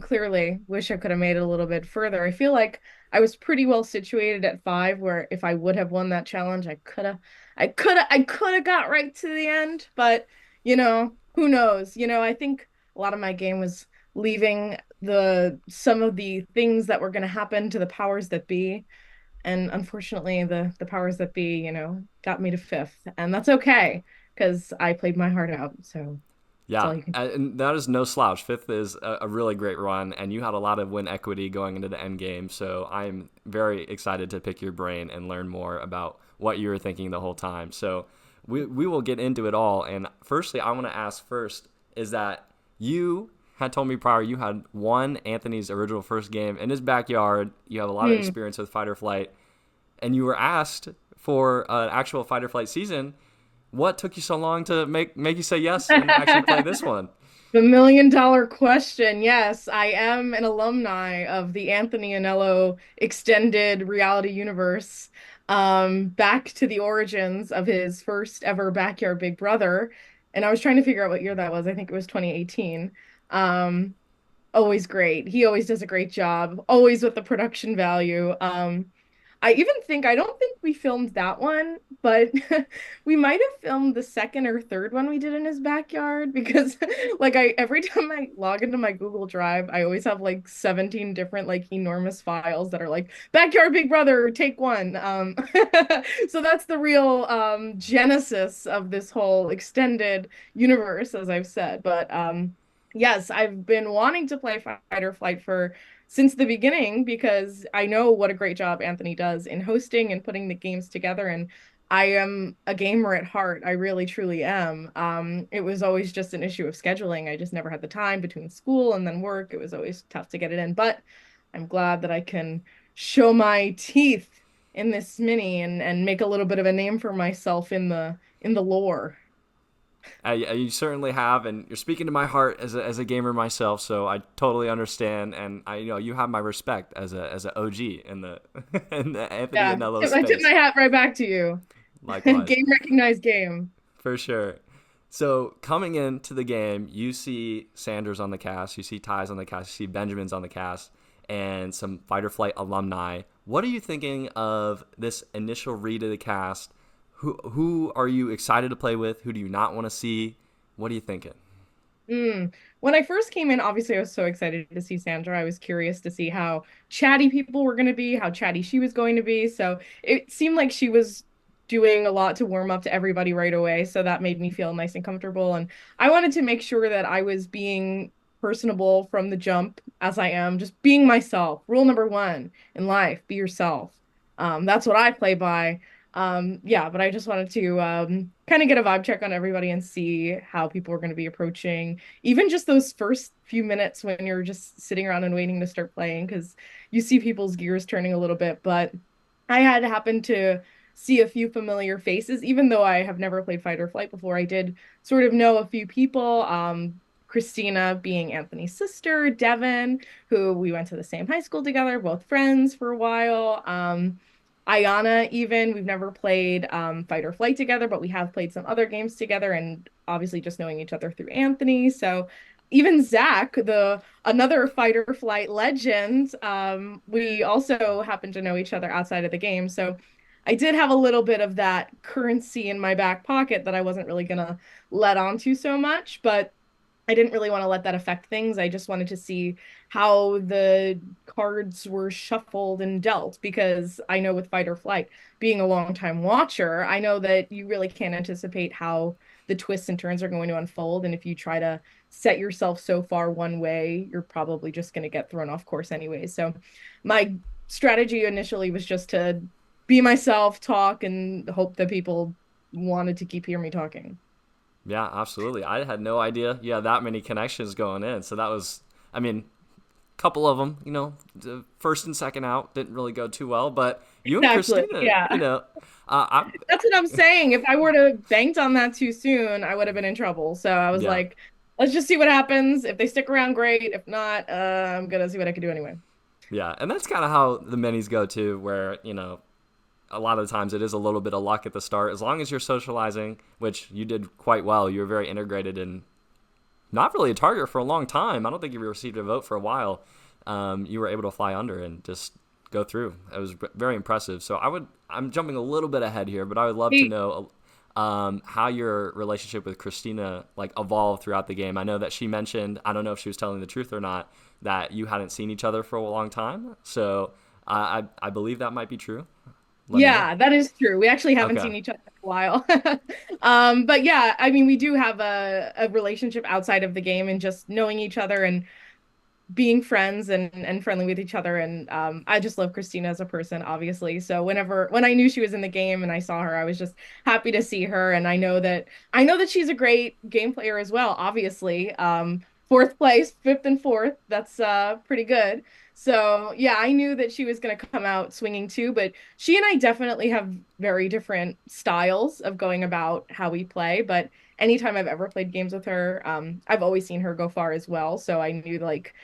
Clearly, wish I could have made it a little bit further. I feel like I was pretty well situated at five, where if I would have won that challenge, I could have got right to the end. But, who knows? I think a lot of my game was leaving the some of the things that were going to happen to the powers that be, and unfortunately the powers that be got me to fifth, and that's okay because I played my heart out, so that's Yeah, all you can. and that is no slouch. Fifth is a really great run, and you had a lot of win equity going into the end game. So I'm very excited to pick your brain and learn more about what you were thinking the whole time. So we will get into it all. And firstly, I want to ask first is that you had told me prior you had won Anthony's original first game in his backyard. You have a lot of Hmm. experience with fight or flight, and you were asked for an actual fight or flight season. What took you so long to make you say yes and actually play this one? The million-dollar question. Yes, I am an alumni of the Anthony Anello extended reality universe. Back to the origins of his first ever Backyard Big Brother. And I was trying to figure out what year that was. I think it was 2018. Um, Always great. He always does a great job, always with the production value. I don't think we filmed that one, but we might have filmed the second or third one we did in his backyard because like I every time I log into my Google Drive, I always have like 17 different like enormous files that are like Backyard Big Brother, take one. So that's the real genesis of this whole extended universe, as I've said. But yes, I've been wanting to play Fight or Flight for since the beginning because I know what a great job Anthony does in hosting and putting the games together. And I am a gamer at heart. I really, truly am. It was always just an issue of scheduling. I just never had the time between school and then work. It was always tough to get it in. But I'm glad that I can show my teeth in this mini and make a little bit of a name for myself in the lore. You certainly have, and you're speaking to my heart as a gamer myself. So I totally understand, and you have my respect as a OG in the in the Anthony Yeah, Anello I tip my space. hat right back to you. Likewise, Game recognized game. for sure. So coming into the game, you see Sanders on the cast, you see Ty's on the cast, you see Benjamin's on the cast, and some Fight or Flight alumni. What are you thinking of this initial read of the cast? Who are you excited to play with? Who do you not want to see? What are you thinking? When I first came in, obviously I was so excited to see Sandra. I was curious to see how chatty people were going to be, how chatty she was going to be. So it seemed like she was doing a lot to warm up to everybody right away. So that made me feel nice and comfortable. And I wanted to make sure that I was being personable from the jump, as I am, just being myself. Rule number one in life, be yourself. That's what I play by. Yeah, but I just wanted to kind of get a vibe check on everybody and see how people are going to be approaching even just those first few minutes when you're just sitting around and waiting to start playing because you see people's gears turning a little bit. But I had happened to see a few familiar faces, even though I have never played Fight or Flight before. I did sort of know a few people. Christina being Anthony's sister, Devin, who we went to the same high school together, both friends for a while. Ayana, even we've never played Fight or Flight together, but we have played some other games together, and obviously just knowing each other through Anthony. So even Zach, the another Fight or Flight legend, we also happen to know each other outside of the game. So I did have a little bit of that currency in my back pocket that I wasn't really gonna let on to so much, but I didn't really want to let that affect things. I just wanted to see how the cards were shuffled and dealt because I know with Fight or Flight, being a longtime watcher, I know that you really can't anticipate how the twists and turns are going to unfold. And if you try to set yourself so far one way, you're probably just going to get thrown off course anyway. So my strategy initially was just to be myself, talk, and hope that people wanted to keep hearing me talking. Yeah, absolutely. I had no idea you had that many connections going in. So that was, I mean, a couple of them, the first and second out didn't really go too well, but you and Exactly. Christina, Yeah. I That's what I'm saying. If I were to banked on that too soon, I would have been in trouble. So I was yeah, like, let's just see what happens. If they stick around, great. If not, I'm gonna see what I can do anyway. yeah. And that's kind of how the minis go too, where, a lot of the times it is a little bit of luck at the start. As long as you're socializing, which you did quite well, you were very integrated and not really a target for a long time. I don't think you received a vote for a while. You were able to fly under and just go through. It was very impressive. So I'm jumping a little bit ahead here, but I would love to Hey, know how your relationship with Christina like evolved throughout the game. I know that she mentioned, I don't know if she was telling the truth or not, that you hadn't seen each other for a long time. So I believe that might be true. Let me know. yeah, that is true. We actually haven't Okay. seen each other in a while. But yeah, I mean, we do have a relationship outside of the game and just knowing each other and being friends and friendly with each other. And I just love Christina as a person, obviously. So when I knew she was in the game and I saw her, I was just happy to see her. And I know that she's a great game player as well, obviously. Fourth place, fifth and fourth. That's pretty good. So yeah, I knew that she was gonna come out swinging too, but she and I definitely have very different styles of going about how we play. But anytime I've ever played games with her, I've always seen her go far as well. So I knew like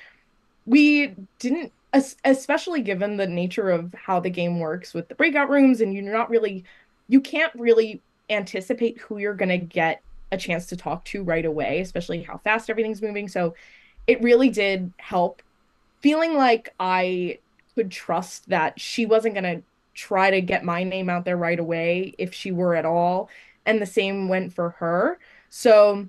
we didn't especially given the nature of how the game works with the breakout rooms and you can't really anticipate who you're going to get a chance to talk to right away, especially how fast everything's moving. So it really did help feeling like I could trust that she wasn't going to try to get my name out there right away if she were at all, and the same went for her. So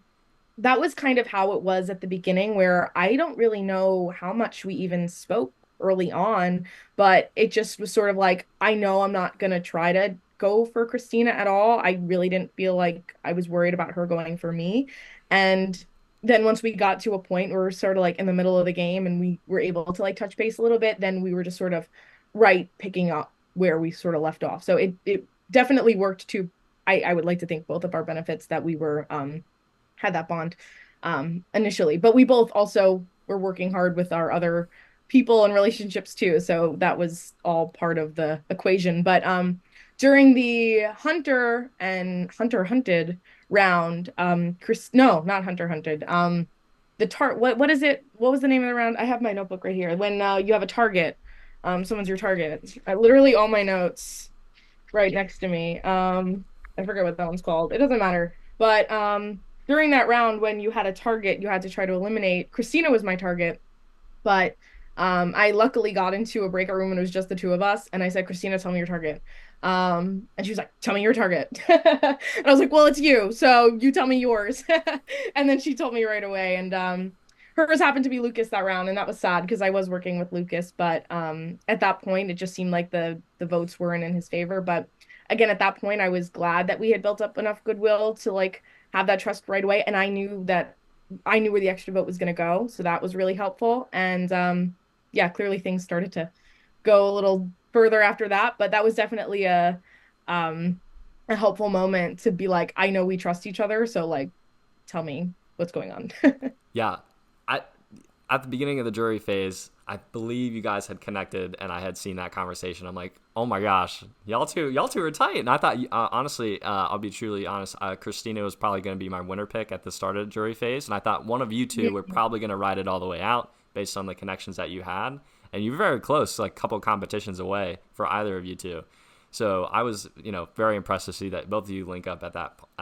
that was kind of how it was at the beginning, where I don't really know how much we even spoke early on, but it just was sort of like, I know I'm not going to try to go for Christina at all. I really didn't feel like I was worried about her going for me. And then once we got to a point where we're sort of like in the middle of the game and we were able to like touch base a little bit, then we were just sort of right picking up where we sort of left off. So it definitely worked to I would like to think both of our benefits that we were had that bond initially. But we both also were working hard with our other people and relationships too. So that was all part of the equation. But during the hunter and hunter hunted round, Chris, no, not hunter hunted. The what is it? What was the name of the round? I have my notebook right here. When you have a target, someone's your target. I literally all my notes right next to me. I forget what that one's called. It doesn't matter. But during that round, when you had a target, you had to try to eliminate. Christina was my target, but I luckily got into a breakout room and it was just the two of us. And I said, Christina, tell me your target. And she was like, tell me your target. And I was like, well, it's you. So you tell me yours. And then she told me right away. And hers happened to be Lucas that round. And that was sad because I was working with Lucas. But at that point, it just seemed like the votes weren't in his favor. But again, at that point, I was glad that we had built up enough goodwill to like have that trust right away. And I knew where the extra vote was going to go. So that was really helpful. And yeah, clearly things started to go a little further after that. But that was definitely a helpful moment to be like, I know we trust each other. So like, tell me what's going on. Yeah. I At the beginning of the jury phase, I believe you guys had connected, and I had seen that conversation. I'm like, oh my gosh, y'all two are tight. And I thought, honestly, I'll be truly honest. Christina was probably going to be my winner pick at the start of the jury phase, and I thought one of you two were probably going to ride it all the way out based on the connections that you had, and you were very close, like a couple of competitions away for either of you two. So I was, very impressed to see that both of you link up at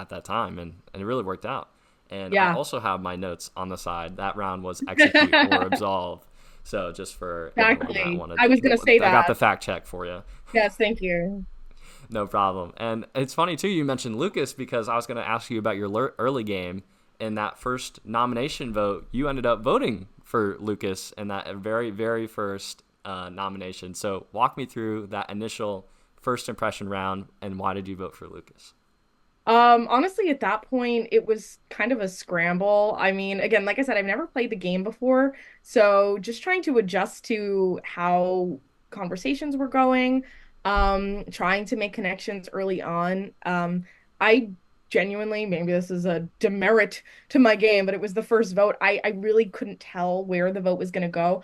that time, and it really worked out. And I Yeah. also have my notes on the side. That round was execute or absolve. So just for anyone that Exactly. wanted, I was gonna say I got that. the fact check for you. Yes, thank you. No problem. And it's funny too. You mentioned Lucas because I was going to ask you about your early game, in that first nomination vote, you ended up voting for Lucas in that very, very first nomination. So walk me through that initial first impression round, and why did you vote for Lucas? Honestly, at that point, it was kind of a scramble. I mean, again, like I said, I've never played the game before, so just trying to adjust to how conversations were going, trying to make connections early on. I genuinely, maybe this is a demerit to my game, but it was the first vote. I really couldn't tell where the vote was going to go.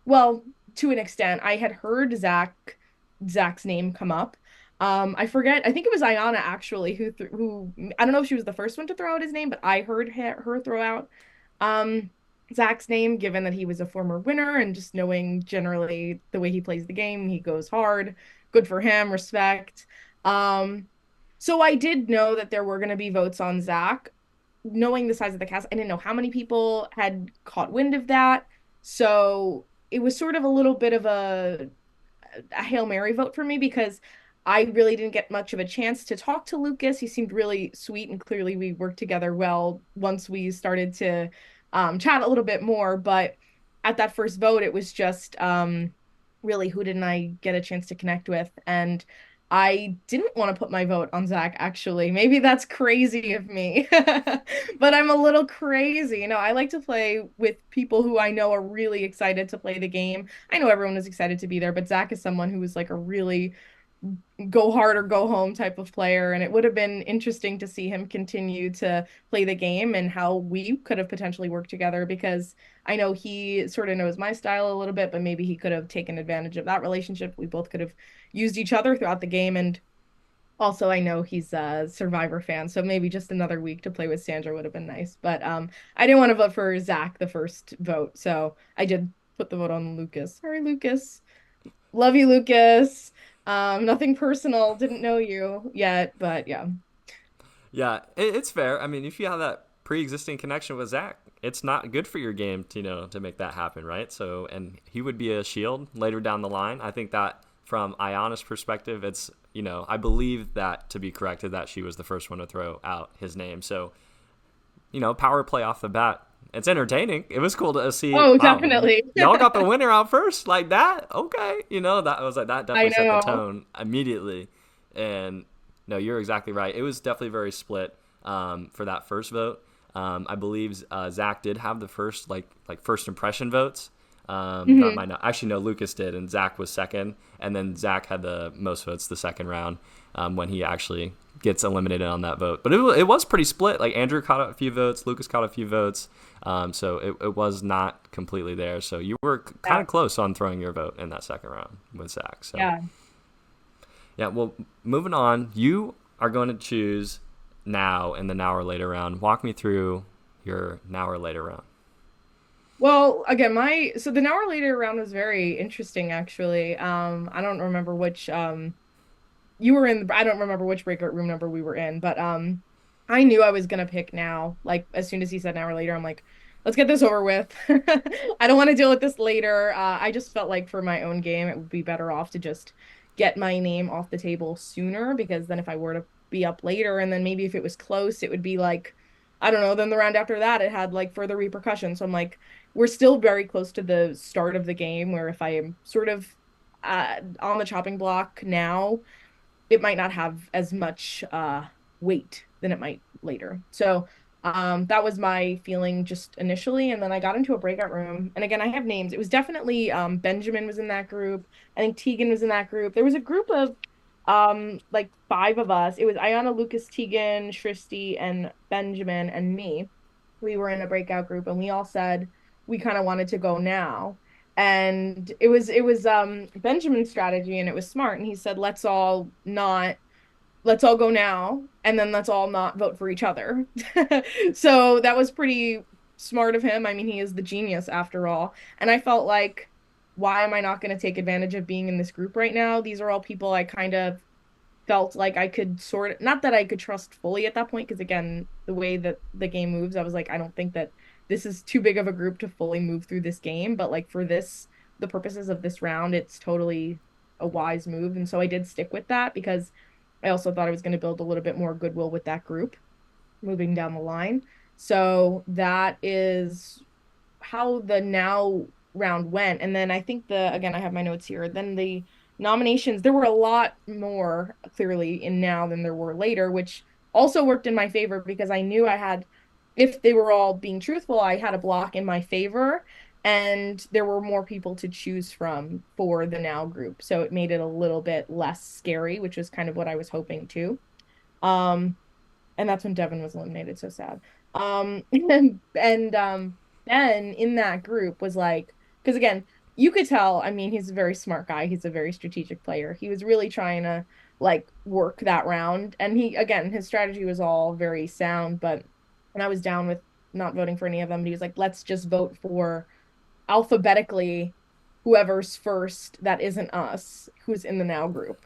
Well, to an extent, I had heard Zach's name come up. I forget. I think it was Ayana actually who I don't know if she was the first one to throw out his name, but I heard her throw out um Zach's name, given that he was a former winner and just knowing generally the way he plays the game, he goes hard. Good for him, respect. Um, so I did know that there were going to be votes on Zach. Knowing the size of the cast, I didn't know how many people had caught wind of that. So it was sort of a little bit of a Hail Mary vote for me because I really didn't get much of a chance to talk to Lucas. He seemed really sweet, and clearly we worked together well once we started to chat a little bit more. But at that first vote, it was just really who didn't I get a chance to connect with? And I didn't want to put my vote on Zach, actually. Maybe that's crazy of me, but I'm a little crazy. I like to play with people who I know are really excited to play the game. I know everyone was excited to be there, but Zach is someone who was like a really go hard or go home type of player. And it would have been interesting to see him continue to play the game and how we could have potentially worked together because I know he sort of knows my style a little bit, but maybe he could have taken advantage of that relationship. We both could have used each other throughout the game. And also, I know he's a Survivor fan, so maybe just another week to play with Sandra would have been nice. But I didn't want to vote for Zach the first vote, so I did put the vote on Lucas. Sorry, Lucas. Love you, Lucas. Nothing personal. Didn't know you yet, but yeah. Yeah, it's fair. I mean, if you have that pre-existing connection with Zach, it's not good for your game to to make that happen, right? So, and he would be a shield later down the line. I think that from Ayana's perspective, it's I believe that to be corrected that she was the first one to throw out his name. So, power play off the bat. It's entertaining. It was cool to see. Oh, Wow, definitely. y'all got the winner out first like that. Okay, that was like that I definitely set the know. tone immediately. And no, you're exactly right. It was definitely very split for that first vote. I believe Zach did have the first first impression votes. That Mhm. might not actually no, Lucas did, and Zach was second, and then Zach had the most votes the second round when he actually gets eliminated on that vote. But it was pretty split. Like Andrew caught a few votes, Lucas caught a few votes, so it was not completely there. So you were kind Yeah. of close on throwing your vote in that second round with Zach. So Yeah. yeah, well, moving on, you are going to choose now in the now or later round. Walk me through your now or later round. Well, again, so the now or later round was very interesting actually. I don't remember which you were in. I don't remember which breakout room number we were in, but I knew I was gonna pick now. Like as soon as he said an hour later, I'm like, let's get this over with. I don't want to deal with this later. I just felt like for my own game, it would be better off to just get my name off the table sooner because then if I were to be up later and then maybe if it was close, it would be like, I don't know, then the round after that, it had like further repercussions. So I'm like, we're still very close to the start of the game where if I am sort of on the chopping block now, it might not have as much weight than it might later. So that was my feeling just initially. And then I got into a breakout room. And again, I have names. It was definitely Benjamin was in that group. I think Tegan was in that group. There was a group of like five of us. It was Ayana, Lucas, Tegan, Shristi, and Benjamin and me. We were in a breakout group and we all said we kind of wanted to go now. And it was Benjamin's strategy and it was smart. And he said, let's all go now and then let's all not vote for each other. So that was pretty smart of him. I mean, he is the genius after all. And I felt like, why am I not going to take advantage of being in this group right now? These are all people I kind of felt like I could sort of, not that I could trust fully at that point, because again, the way that the game moves, I was like, I don't think that this is too big of a group to fully move through this game. But like for the purposes of this round, it's totally a wise move. And so I did stick with that because I also thought I was going to build a little bit more goodwill with that group moving down the line. So that is how the now round went. And then I think again, I have my notes here. Then the nominations, there were a lot more clearly in now than there were later, which also worked in my favor because I knew I had, if they were all being truthful, I had a block in my favor. And there were more people to choose from for the now group. So it made it a little bit less scary, which was kind of what I was hoping too. Um, and that's when Devin was eliminated. So sad. And Ben in that group was like, because again, you could tell. I mean, he's a very smart guy. He's a very strategic player. He was really trying to like work that round, and he again, his strategy was all very sound. But and I was down with not voting for any of them. But he was like, let's just vote for alphabetically whoever's first that isn't us, who's in the now group.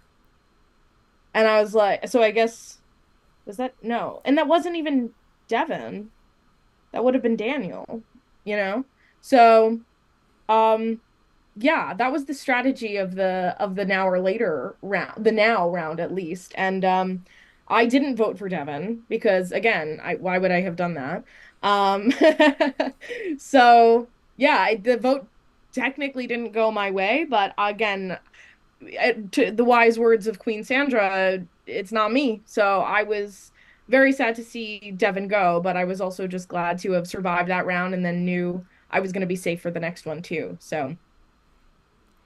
And I was like, so I guess. Was that no? And that wasn't even Devin. That would have been Daniel, you know? So, um, yeah, that was the strategy of the now or later round, the now round at least. And I didn't vote for Devin because again, why would I have done that? Um, so yeah, the vote technically didn't go my way, but again, to the wise words of Queen Sandra, it's not me. So I was very sad to see Devin go, but I was also just glad to have survived that round and then knew I was going to be safe for the next one too. So,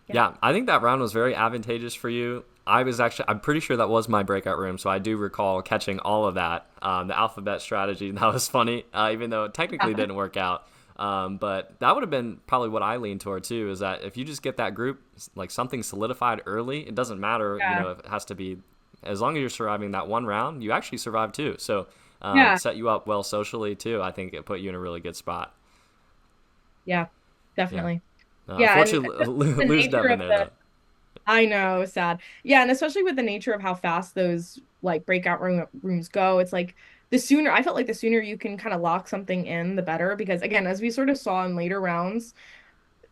yeah. Yeah, I think that round was very advantageous for you. I'm pretty sure that was my breakout room, so I do recall catching all of that. The alphabet strategy, that was funny, even though it technically didn't work out. But that would have been probably what I lean toward too, is that if you just get that group, like something solidified early, it doesn't matter, Yeah. if it has to be, as long as you're surviving that one round, you actually survive too. So Yeah. set you up well socially too. I think it put you in a really good spot. Yeah, Yeah. definitely. Yeah, and Unfortunately, the lose nature Devin of there the though. I know, sad. Yeah, and especially with the nature of how fast those like rooms go, it's like the sooner I felt like the sooner you can kind of lock something in, the better. Because again, as we sort of saw in later rounds,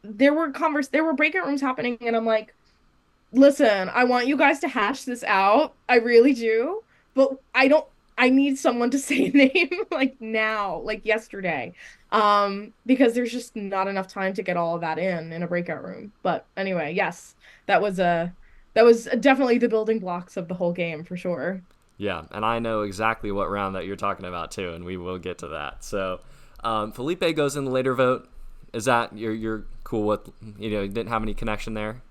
there were breakout rooms happening, and I'm like, listen, I want you guys to hash this out. I really do. But I need someone to say a name like now, like yesterday. Because there's just not enough time to get all of that in a breakout room. But anyway, yes, that was definitely the building blocks of the whole game for sure. Yeah, and I know exactly what round that you're talking about too, and we will get to that. So, Felipe goes in the later vote. Is that you're cool with? You didn't have any connection there.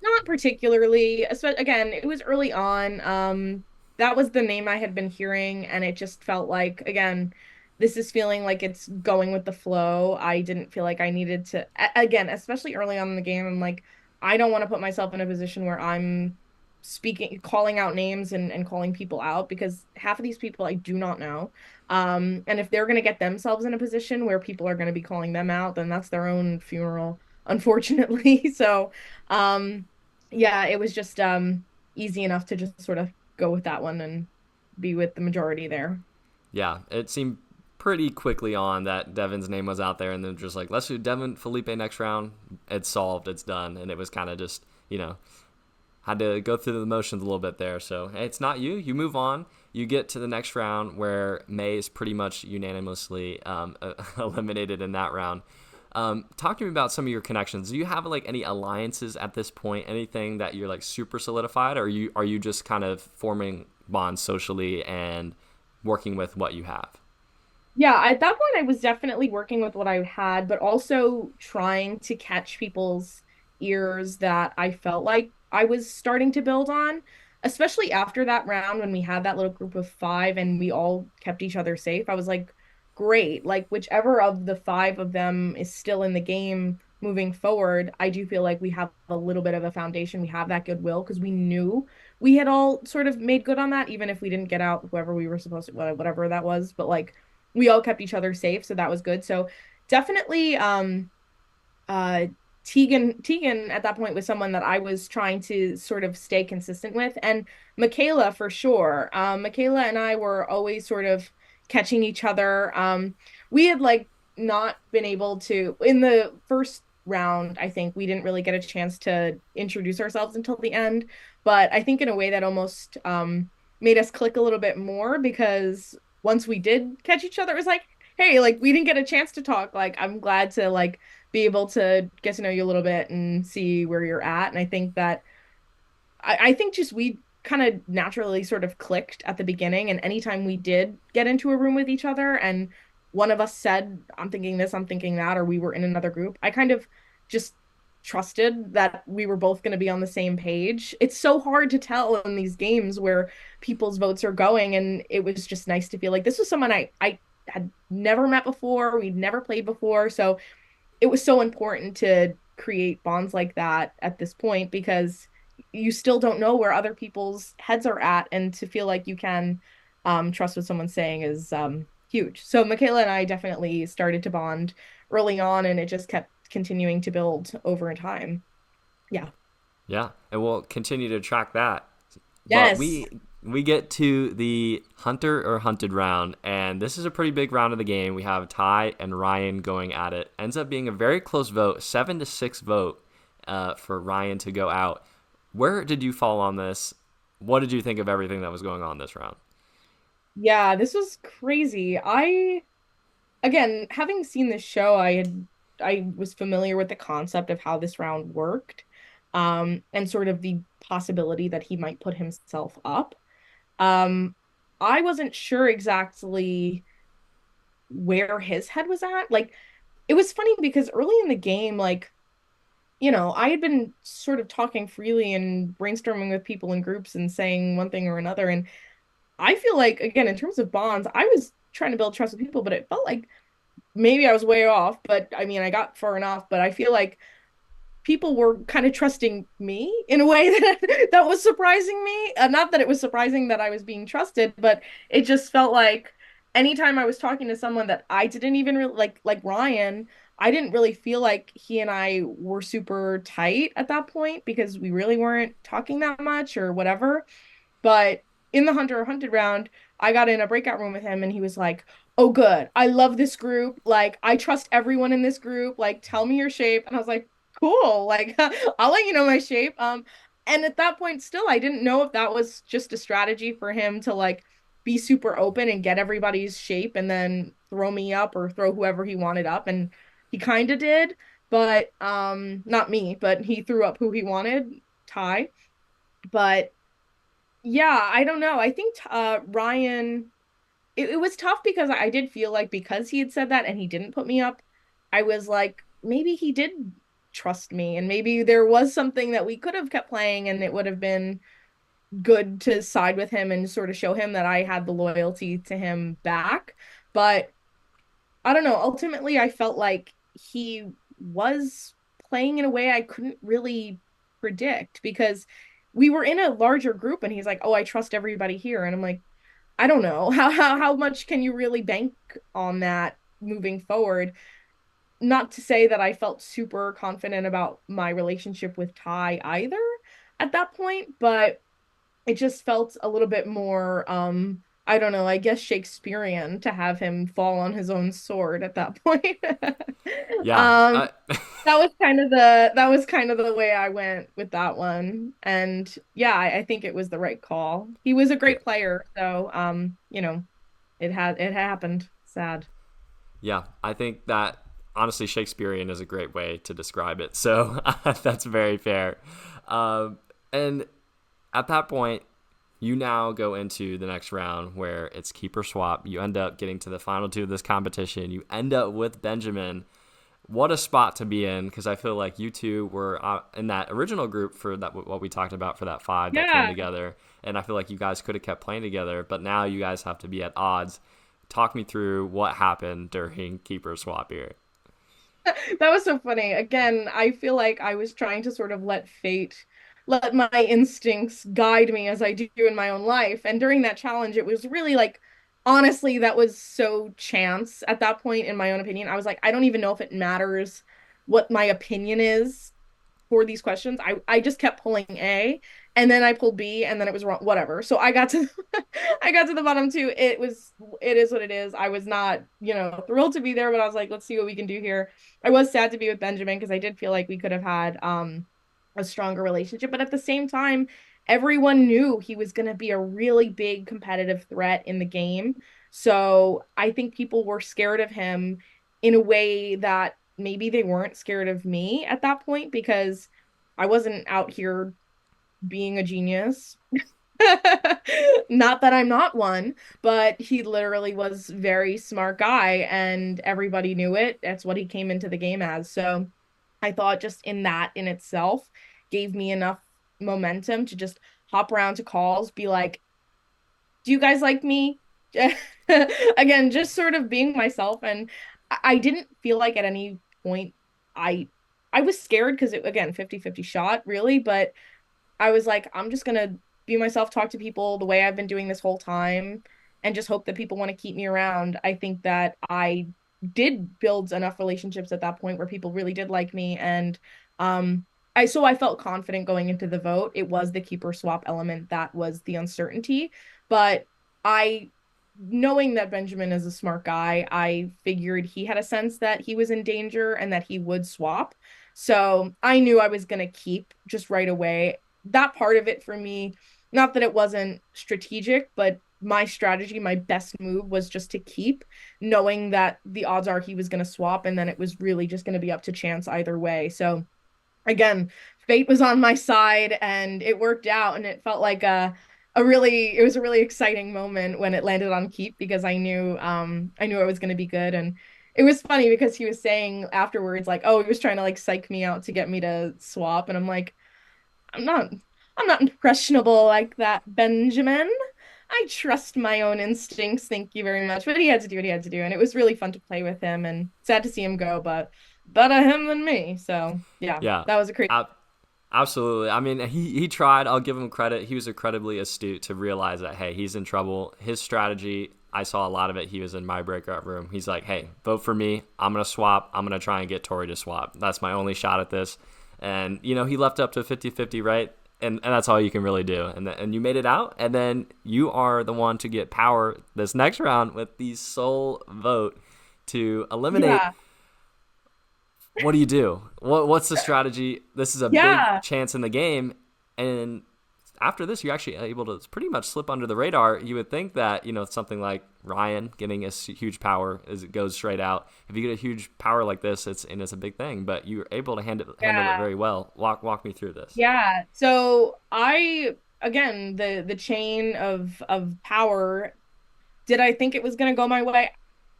Not particularly. Again, it was early on. That was the name I had been hearing, and it just felt like, again, this is feeling like it's going with the flow. I didn't feel like I needed to, again, especially early on in the game, I'm like, I don't want to put myself in a position where I'm speaking, calling out names and calling people out because half of these people I do not know. And if they're going to get themselves in a position where people are going to be calling them out, then that's their own funeral, unfortunately. So, um, yeah, it was just easy enough to just sort of go with that one and be with the majority there. Yeah, it seemed pretty quickly on that Devin's name was out there, and then just like, let's do Devin Felipe next round. It's solved, it's done, and it was kind of just had to go through the motions a little bit there. So hey, it's not you. You move on. You get to the next round where May is pretty much unanimously eliminated in that round. Talk to me about some of your connections. Do you have like any alliances at this point? Anything that you're like super solidified, or are you just kind of forming bonds socially and working with what you have? Yeah, at that point, I was definitely working with what I had, but also trying to catch people's ears that I felt like I was starting to build on, especially after that round when we had that little group of five and we all kept each other safe. I was like, great. Like, whichever of the five of them is still in the game moving forward, I do feel like we have a little bit of a foundation. We have that goodwill because we knew we had all sort of made good on that, even if we didn't get out whoever we were supposed to, whatever that was. But like, we all kept each other safe, so that was good. So definitely uh Tegan at that point was someone that I was trying to sort of stay consistent with. And Mikaela for sure. Mikaela and I were always sort of catching each other. We had like not been able to in the first round, I think we didn't really get a chance to introduce ourselves until the end. But I think in a way that almost made us click a little bit more because once we did catch each other, it was like, hey, like we didn't get a chance to talk. Like I'm glad to like be able to get to know you a little bit and see where you're at. And I think that I think just we kind of naturally sort of clicked at the beginning. And anytime we did get into a room with each other and one of us said, I'm thinking this, I'm thinking that, or we were in another group, I kind of just trusted that we were both going to be on the same page. It's so hard to tell in these games where people's votes are going. And it was just nice to feel like this was someone I had never met before. We'd never played before. So it was so important to create bonds like that at this point because you still don't know where other people's heads are at, and to feel like you can trust what someone's saying is huge. So Mikaela and I definitely started to bond early on, and it just kept continuing to build over time. Yeah. Yeah, and we'll continue to track that. But Yes. we get to the hunter or hunted round, and this is a pretty big round of the game. We have Ty and Ryan going at it. Ends up being a very close vote, 7-6 vote for Ryan to go out. Where did you fall on this? What did you think of everything that was going on this round? Yeah, this was crazy. Again, having seen this show, I was familiar with the concept of how this round worked, and sort of the possibility that he might put himself up. Um, I wasn't sure exactly where his head was at. Like, it was funny because early in the game, like, I had been sort of talking freely and brainstorming with people in groups and saying one thing or another. And I feel like, again, in terms of bonds, I was trying to build trust with people, but it felt like maybe I was way off. But I mean, I got far enough, but I feel like people were kind of trusting me in a way that was surprising me. Not that it was surprising that I was being trusted, but it just felt like anytime I was talking to someone that I didn't even really like Ryan, I didn't really feel like he and I were super tight at that point because we really weren't talking that much or whatever. But in the Hunter or Hunted round, I got in a breakout room with him and he was like, "Oh, good. I love this group. Like, I trust everyone in this group. Like, tell me your shape." And I was like, "Cool. Like, I'll let you know my shape." And at that point, still, I didn't know if that was just a strategy for him to like be super open and get everybody's shape and then throw me up or throw whoever he wanted up. And he kind of did, but not me, but he threw up who he wanted, Ty. But yeah, I don't know. I think Ryan, it was tough because I did feel like because he had said that and he didn't put me up, I was like, maybe he did trust me and maybe there was something that we could have kept playing and it would have been good to side with him and sort of show him that I had the loyalty to him back. But I don't know. Ultimately, I felt like he was playing in a way I couldn't really predict because we were in a larger group and he's like, "Oh, I trust everybody here." And I'm like, "I don't know. How much can you really bank on that moving forward?" Not to say that I felt super confident about my relationship with Ty either at that point, but it just felt a little bit more I don't know, I guess Shakespearean to have him fall on his own sword at that point. Yeah, um that was kind of the way I went with that one. And yeah, I think it was the right call. He was a yeah, great player, so it happened. Sad. yeah. I think that honestly, Shakespearean is a great way to describe it. So that's very fair. And at that point, you now go into the next round where it's keeper swap. You end up getting to the final two of this competition. You end up with Benjamin. What a spot to be in, because I feel like you two were in that original group for that what we talked about for that five that came Yeah. together, and I feel like you guys could have kept playing together, but now you guys have to be at odds. Talk me through what happened during keeper swap here. That was so funny. Again, I feel like I was trying to sort of let my instincts guide me as I do in my own life. And during that challenge, it was really like, honestly, that was so chance at that point, in my own opinion. I was like, I don't even know if it matters what my opinion is for these questions. I just kept pulling A and then I pulled B and then it was wrong, whatever. So I got to I got to the bottom two. It is what it is. I was not, thrilled to be there, but I was like, let's see what we can do here. I was sad to be with Benjamin because I did feel like we could have had a stronger relationship, but at the same time, everyone knew he was going to be a really big competitive threat in the game. So I think people were scared of him in a way that maybe they weren't scared of me at that point because I wasn't out here being a genius. Not that I'm not one, but he literally was very smart guy and everybody knew it. That's what he came into the game as. So I thought just in that in itself gave me enough momentum to just hop around to calls, be like, do you guys like me? Again, just sort of being myself. And I didn't feel like at any point I I was scared because it again 50-50 shot really, but I was like, I'm just gonna be myself, talk to people the way I've been doing this whole time, and just hope that people want to keep me around. I think that I did build enough relationships at that point where people really did like me, and I felt confident going into the vote. It was the keeper swap element that was the uncertainty, but I. Knowing that Benjamin is a smart guy, I figured he had a sense that he was in danger and that he would swap. So I knew I was going to keep just right away that part of it for me, not that it wasn't strategic, but my strategy, my best move was just to keep, knowing that the odds are he was going to swap and then it was really just going to be up to chance either way. So again, fate was on my side and it worked out and it felt like it was a really exciting moment when it landed on keep because I knew it was going to be good. And it was funny because he was saying afterwards like, oh, he was trying to like psych me out to get me to swap, and I'm like, I'm not I'm not impressionable like that, Benjamin. I trust my own instincts. Thank you very much. But he had to do what he had to do, and it was really fun to play with him and sad to see him go, but better him than me. So yeah, Yeah, that was a crazy. absolutely. I mean, he tried. I'll give him credit. He was incredibly astute to realize that, hey, he's in trouble. His strategy, I saw a lot of it. He was in my breakout room. He's like, hey, vote for me. I'm going to swap. I'm going to try and get Tori to swap. That's my only shot at this. And, he left up to 50-50, right? And that's all you can really do. And you made it out. And then you are the one to get power this next round with the sole vote to eliminate. Yeah. What do you do? What's the strategy? This is a big Yeah. chance in the game, and after this, you're actually able to pretty much slip under the radar. You would think that something like Ryan getting a huge power it goes straight out. If you get a huge power like this, it's a big thing. But you're able to handle it Yeah. very well. Walk me through this. Yeah. So I again the chain of power, did I think it was going to go my way?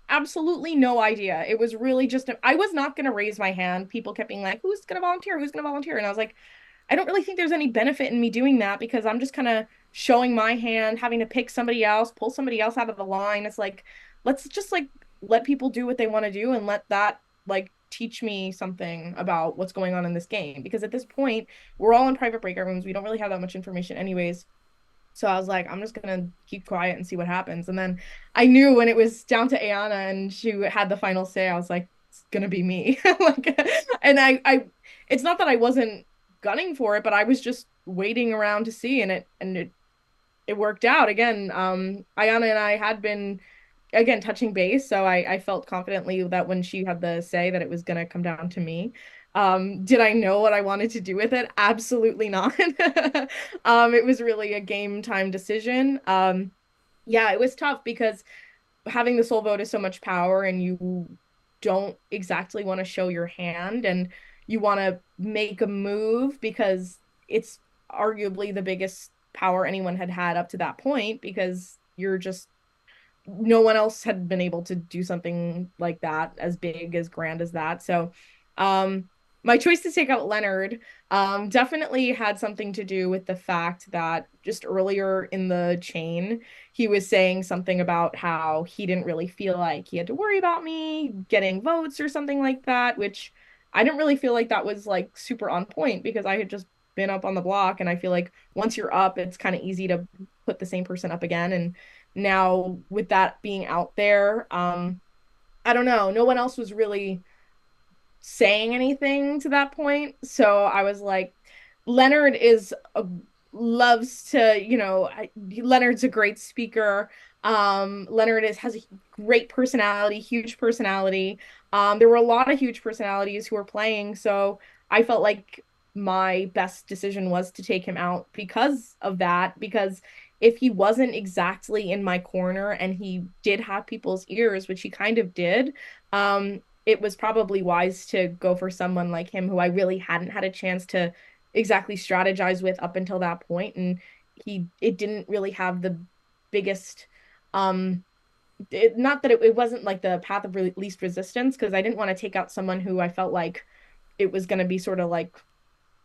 Absolutely no idea. It was really just I was not going to raise my hand. People kept being like, "Who's going to volunteer? Who's going to volunteer?" And I was like, I don't really think there's any benefit in me doing that because I'm just kind of showing my hand, having to pick somebody else, pull somebody else out of the line. It's like, let's just like let people do what they want to do and let that like teach me something about what's going on in this game. Because at this point, we're all in private breakout rooms. We don't really have that much information anyways. So I was like, I'm just gonna keep quiet and see what happens. And then I knew when it was down to Ayana and she had the final say, I was like, it's gonna be me. Like, and it's not that I wasn't gunning for it, but I was just waiting around to see, and it worked out. Again, Ayana and I had been again touching base, so I felt confidently that when she had the say that it was gonna come down to me. Did I know what I wanted to do with it? Absolutely not. It was really a game time decision. Yeah, it was tough because having the soul vote is so much power and you don't exactly want to show your hand and you want to make a move because it's arguably the biggest power anyone had had up to that point because you're just no one else had been able to do something like that as big as grand as that. So my choice to take out Leonard definitely had something to do with the fact that just earlier in the chain, he was saying something about how he didn't really feel like he had to worry about me getting votes or something like that, which I didn't really feel like that was like super on point because I had just been up on the block and I feel like once you're up, it's kind of easy to put the same person up again. And now with that being out there, I don't know, no one else was really saying anything to that point. So I was like, Leonard is loves to, Leonard's a great speaker. Leonard has a great personality, huge personality. There were a lot of huge personalities who were playing, so I felt like my best decision was to take him out because of that, because if he wasn't exactly in my corner and he did have people's ears, which he kind of did, it was probably wise to go for someone like him who I really hadn't had a chance to exactly strategize with up until that point. And it didn't really have the biggest, not that it wasn't like the path of least resistance, because I didn't want to take out someone who I felt like it was going to be sort of like,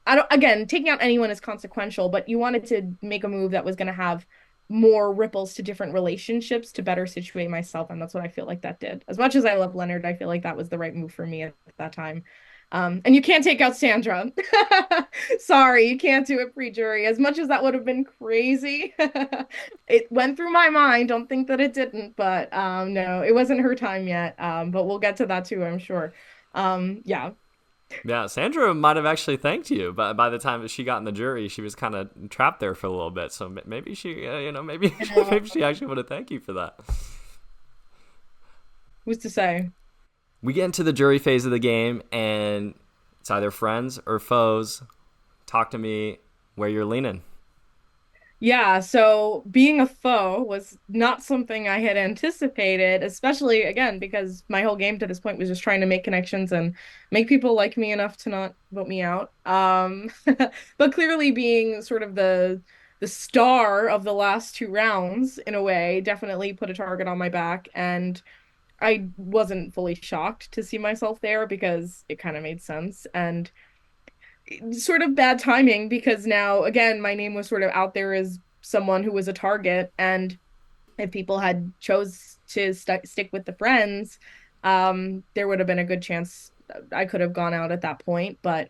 I don't, again, taking out anyone is consequential, but you wanted to make a move that was going to have more ripples to different relationships to better situate myself. And that's what I feel like that did. As much as I love Leonard, I feel like that was the right move for me at that time. And you can't take out Sandra. Sorry, you can't do it pre-jury. As much as that would have been crazy, it went through my mind. Don't think that it didn't, but no, it wasn't her time yet. But we'll get to that too, I'm sure. Yeah. Yeah, Sandra might have actually thanked you, but by the time that she got in the jury, she was kind of trapped there for a little bit. So maybe she, maybe maybe she actually would have thanked you for that. Who's to say? We get into the jury phase of the game, and it's either friends or foes. Talk to me where you're leaning. Yeah, so being a foe was not something I had anticipated, especially again because my whole game to this point was just trying to make connections and make people like me enough to not vote me out. But clearly being sort of the star of the last two rounds in a way definitely put a target on my back, and I wasn't fully shocked to see myself there because it kind of made sense. And sort of bad timing because now again my name was sort of out there as someone who was a target, and if people had chose to stick with the friends, there would have been a good chance I could have gone out at that point. But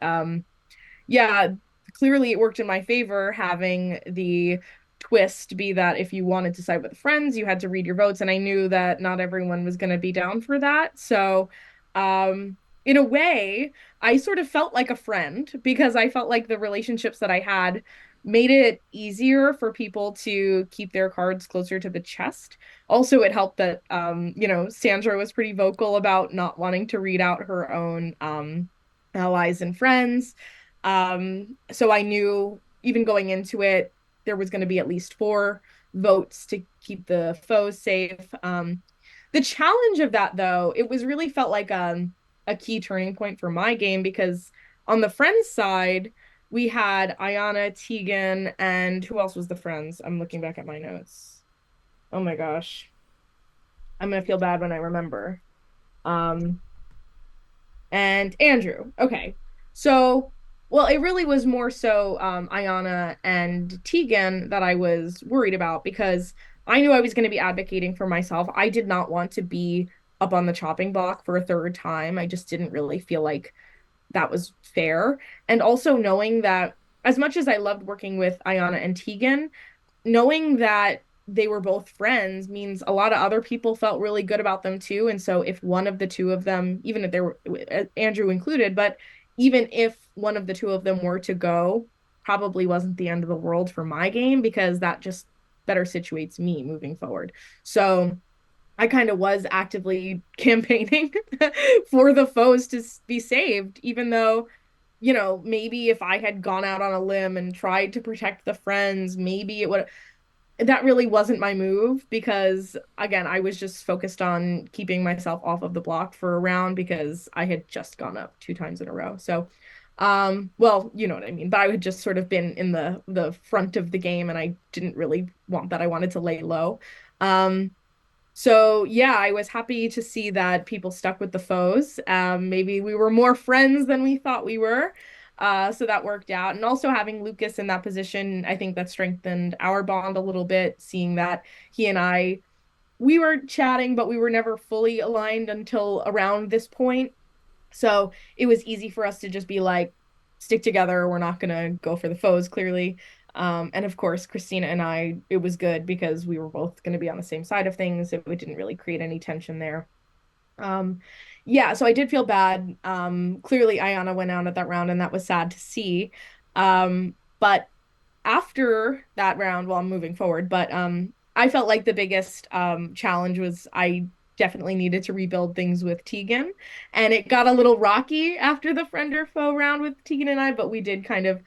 yeah, clearly it worked in my favor having the twist be that if you wanted to side with friends, you had to read your votes, and I knew that not everyone was going to be down for that. So, in a way, I sort of felt like a friend because I felt like the relationships that I had made it easier for people to keep their cards closer to the chest. Also, it helped that Sandra was pretty vocal about not wanting to read out her own allies and friends. So I knew even going into it, there was going to be at least four votes to keep the foes safe. The challenge of that, though, it was really felt like a key turning point for my game because on the friends side, we had Ayana, Tegan, and who else was the friends? I'm looking back at my notes. Oh my gosh. I'm gonna feel bad when I remember. Um, and Andrew. Okay. So, well, it really was more so Ayana and Tegan that I was worried about because I knew I was going to be advocating for myself. I did not want to be up on the chopping block for a third time. I just didn't really feel like that was fair. And also knowing that as much as I loved working with Ayana and Tegan, knowing that they were both friends means a lot of other people felt really good about them too. And so if one of the two of them, even if there were Andrew included, but even if one of the two of them were to go, probably wasn't the end of the world for my game because that just better situates me moving forward. So I kind of was actively campaigning for the foes to be saved, even though, maybe if I had gone out on a limb and tried to protect the friends, maybe it would that really wasn't my move because again, I was just focused on keeping myself off of the block for a round because I had just gone up two times in a row. So, well, you know what I mean, but I had just sort of been in the front of the game and I didn't really want that. I wanted to lay low. So yeah, I was happy to see that people stuck with the foes. Maybe we were more friends than we thought we were. So that worked out. And also having Lucas in that position, I think that strengthened our bond a little bit, seeing that he and we were chatting, but we were never fully aligned until around this point. So it was easy for us to just be like, stick together. We're not gonna go for the foes, clearly. And of course, Christina and I, it was good because we were both going to be on the same side of things. So it didn't really create any tension there. Um, yeah, so I did feel bad. Clearly, Ayana went out at that round, and that was sad to see. But after that round, well, I'm moving forward, but I felt like the biggest challenge was I definitely needed to rebuild things with Tegan. And it got a little rocky after the friend or foe round with Tegan and I, but we did kind of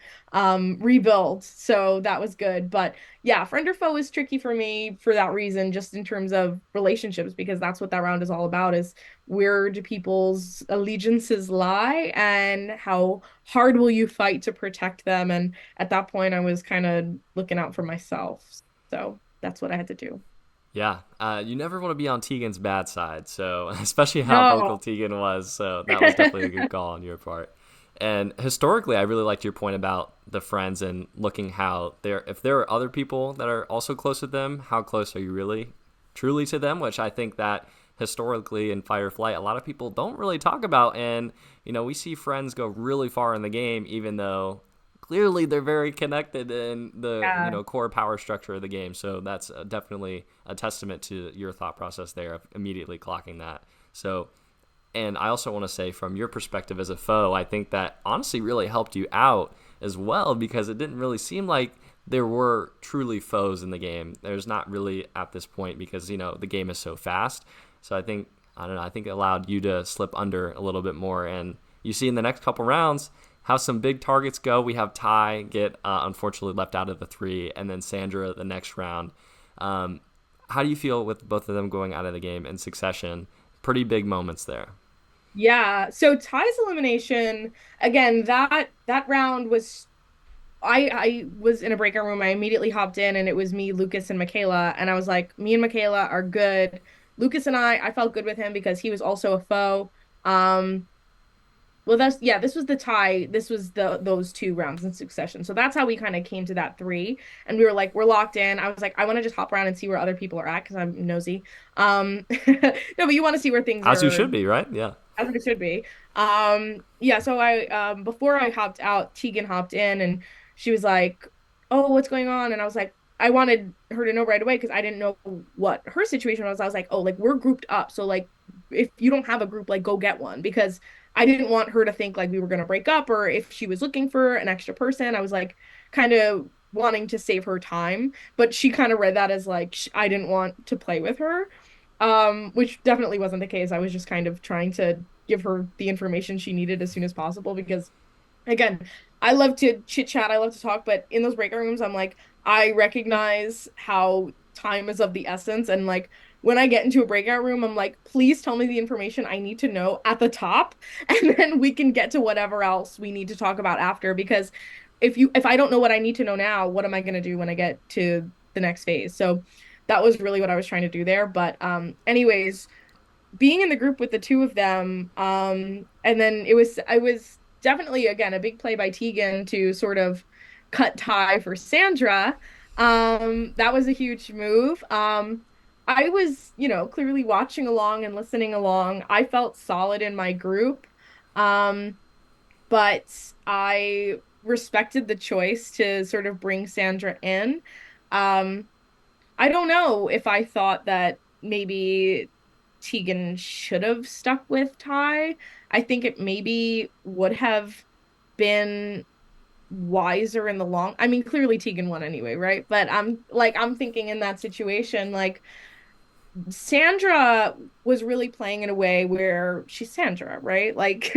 rebuild. So that was good. But yeah, friend or foe is tricky for me for that reason, just in terms of relationships, because that's what that round is all about is where do people's allegiances lie and how hard will you fight to protect them? And at that point, I was kind of looking out for myself. So that's what I had to do. Yeah, you never want to be on Tegan's bad side, so especially how vocal No. Tegan was. So that was definitely a good call on your part. And historically, I really liked your point about the friends and looking how there, if there are other people that are also close to them, how close are you really, truly to them? Which I think that historically in Fight or Flight, a lot of people don't really talk about. And we see friends go really far in the game, even though clearly they're very connected in the Yeah. core power structure of the game. So that's definitely a testament to your thought process there of immediately clocking that. So, and I also want to say from your perspective as a foe, I think that honestly really helped you out as well because it didn't really seem like there were truly foes in the game. There's not really at this point because the game is so fast. So I don't know, I think it allowed you to slip under a little bit more. And you see in the next couple rounds how some big targets go. We have Ty get unfortunately left out of the three, and then Sandra the next round. How do you feel with both of them going out of the game in succession? Pretty big moments there. Yeah. So Ty's elimination, again, that round was I was in a breakout room. I immediately hopped in and it was me, Lucas, and Mikaela. And I was like, me and Mikaela are good. Lucas and I felt good with him because he was also a foe. Um, well, that's yeah, this was the tie. This was those two rounds in succession. So that's how we kind of came to that three. And we were like, we're locked in. I was like, I want to just hop around and see where other people are at because I'm nosy. No, but you want to see where things As you are should be, right? Yeah. as it should be. Yeah, so I before I hopped out, Tegan hopped in and she was like, "Oh, what's going on?" And I was like, I wanted her to know right away because I didn't know what her situation was. I was like, "Oh, like we're grouped up. So like if you don't have a group, like go get one." Because I didn't want her to think like we were gonna break up or if she was looking for an extra person. I was like kind of wanting to save her time, but she kind of read that as like I didn't want to play with her. Which definitely wasn't the case. I was just kind of trying to give her the information she needed as soon as possible because again, I love to chit chat, I love to talk, but in those breakout rooms, I'm like, I recognize how time is of the essence. And like when I get into a breakout room, I'm like, please tell me the information I need to know at the top, and then we can get to whatever else we need to talk about after. Because if I don't know what I need to know now, what am I gonna do when I get to the next phase? So that was really what I was trying to do there. But anyways, being in the group with the two of them, and then I was definitely again a big play by Tegan to sort of cut tie for Sandra. That was a huge move. I was, clearly watching along and listening along. I felt solid in my group. Um, but I respected the choice to sort of bring Sandra in. Um, I don't know if I thought that maybe Tegan should have stuck with Ty. I think it maybe would have been wiser in the long. I mean, clearly Tegan won anyway, right? But I'm thinking in that situation, like Sandra was really playing in a way where she's Sandra, right? Like,